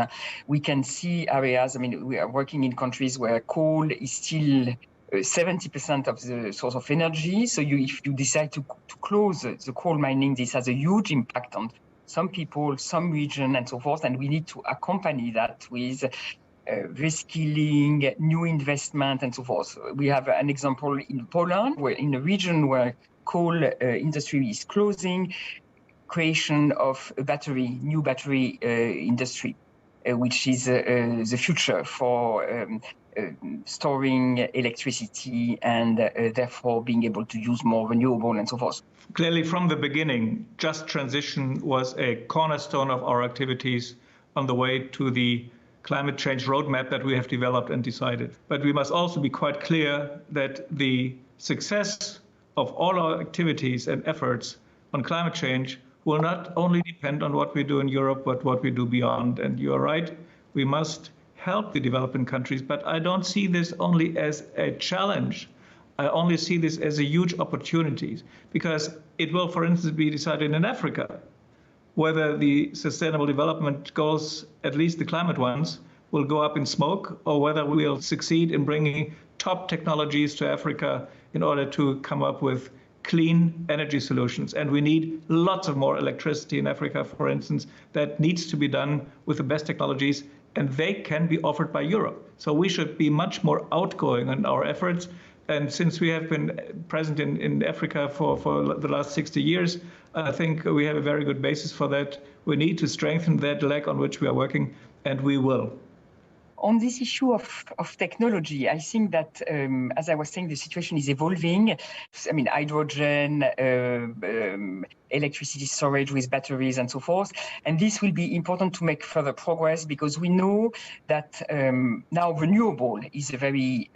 We can see areas, we are working in countries where coal is still 70% of the source of energy. So if you decide to close the coal mining, this has a huge impact on some people, some region, and so forth. And we need to accompany that with reskilling, new investment, and so forth. We have an example in Poland, where in a region where coal industry is closing, creation of a new battery industry, which is the future for storing electricity and therefore being able to use more renewable and so forth. Clearly, from the beginning, just transition was a cornerstone of our activities on the way to the climate change roadmap that we have developed and decided. But we must also be quite clear that the success of all our activities and efforts on climate change will not only depend on what we do in Europe, but what we do beyond. And you are right, we must help the developing countries, but I don't see this only as a challenge. I only see this as a huge opportunity, because it will, for instance, be decided in Africa whether the sustainable development goals, at least the climate ones, will go up in smoke, or whether we'll succeed in bringing top technologies to Africa in order to come up with clean energy solutions. And we need lots of more electricity in Africa, for instance. That needs to be done with the best technologies, and they can be offered by Europe. So we should be much more outgoing in our efforts. And since we have been present in Africa for the last 60 years, I think we have a very good basis for that. We need to strengthen that leg on which we are working, and we will. On this issue of technology, I think that, as I was saying, the situation is evolving. Hydrogen, electricity storage with batteries and so forth. And this will be important to make further progress, because we know that now renewable is a very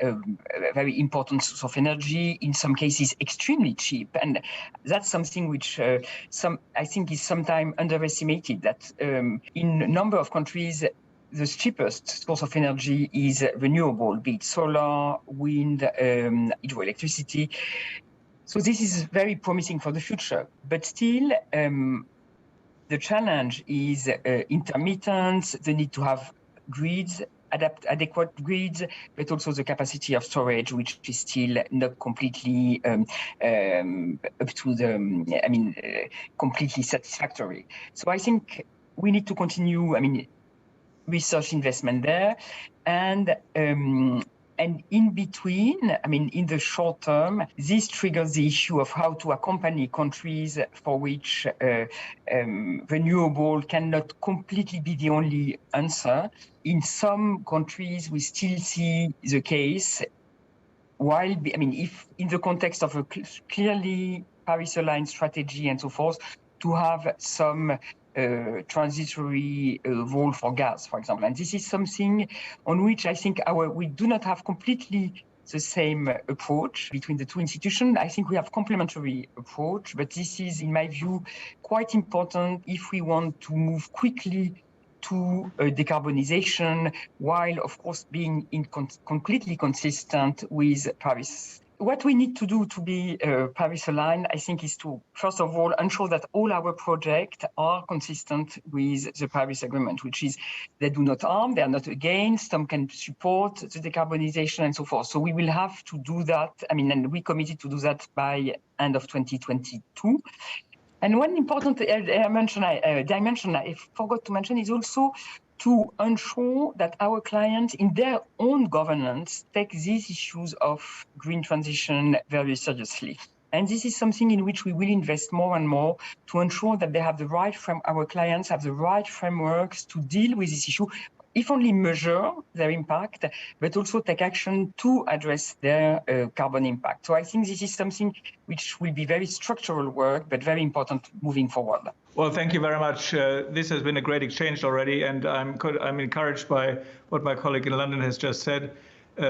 important source of energy, in some cases extremely cheap. And that's something which I think is sometimes underestimated, that in a number of countries, the cheapest source of energy is renewable, be it solar, wind, hydroelectricity. So this is very promising for the future. But still, the challenge is intermittence, the need to have grids, adequate grids, but also the capacity of storage, which is still not completely up to the, completely satisfactory. So I think we need to continue, research investment there, and in between, in the short term, this triggers the issue of how to accompany countries for which renewable cannot completely be the only answer. In some countries, we still see the case, while, if in the context of a clearly Paris-aligned strategy and so forth, to have some transitory role for gas, for example. And this is something on which I think we do not have completely the same approach between the two institutions. I think we have complementary approach, but this is, in my view, quite important if we want to move quickly to decarbonization, while, of course, being completely consistent with Paris what we need to do to be Paris aligned, I think, is to, first of all, ensure that all our projects are consistent with the Paris Agreement, which is they do not harm, they are not against, some can support the decarbonization and so forth. So we will have to do that. And we committed to do that by end of 2022. And one important dimension I forgot to mention is also to ensure that our clients in their own governance take these issues of green transition very seriously. And this is something in which we will invest more and more to ensure that they have the right our clients have the right frameworks to deal with this issue, if only measure their impact, but also take action to address their carbon impact. So I think this is something which will be very structural work, but very important moving forward. Well, thank you very much. This has been a great exchange already, and I'm encouraged by what my colleague in London has just said.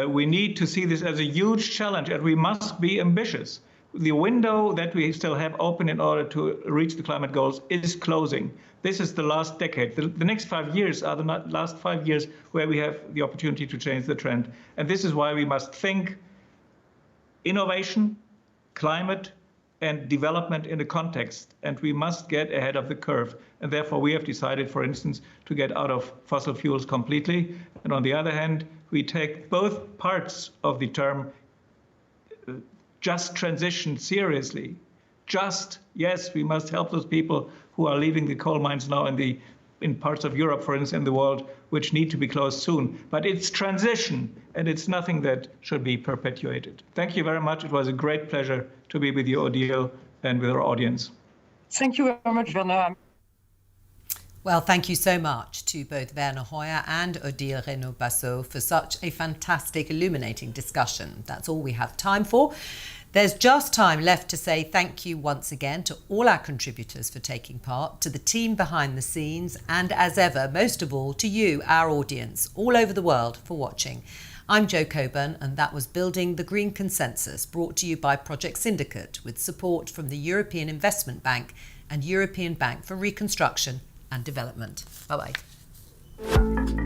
We need to see this as a huge challenge, and we must be ambitious. The window that we still have open in order to reach the climate goals is closing. This is the last decade. The next 5 years are the last 5 years where we have the opportunity to change the trend. And this is why we must think innovation, climate, and development in a context, and we must get ahead of the curve. And therefore, we have decided, for instance, to get out of fossil fuels completely. And on the other hand, we take both parts of the term just transition seriously. Just, yes, we must help those people who are leaving the coal mines now in parts of Europe, for instance, in the world, which need to be closed soon. But it's transition, and it's nothing that should be perpetuated. Thank you very much. It was a great pleasure to be with you, Odile, and with our audience. Thank you very much, Werner. Well, thank you so much to both Werner Hoyer and Odile Renaud-Bassot for such a fantastic, illuminating discussion. That's all we have time for. There's just time left to say thank you once again to all our contributors for taking part, to the team behind the scenes, and as ever, most of all, to you, our audience, all over the world for watching. I'm Jo Coburn, and that was Building the Green Consensus, brought to you by Project Syndicate, with support from the European Investment Bank and European Bank for Reconstruction and Development. Bye-bye.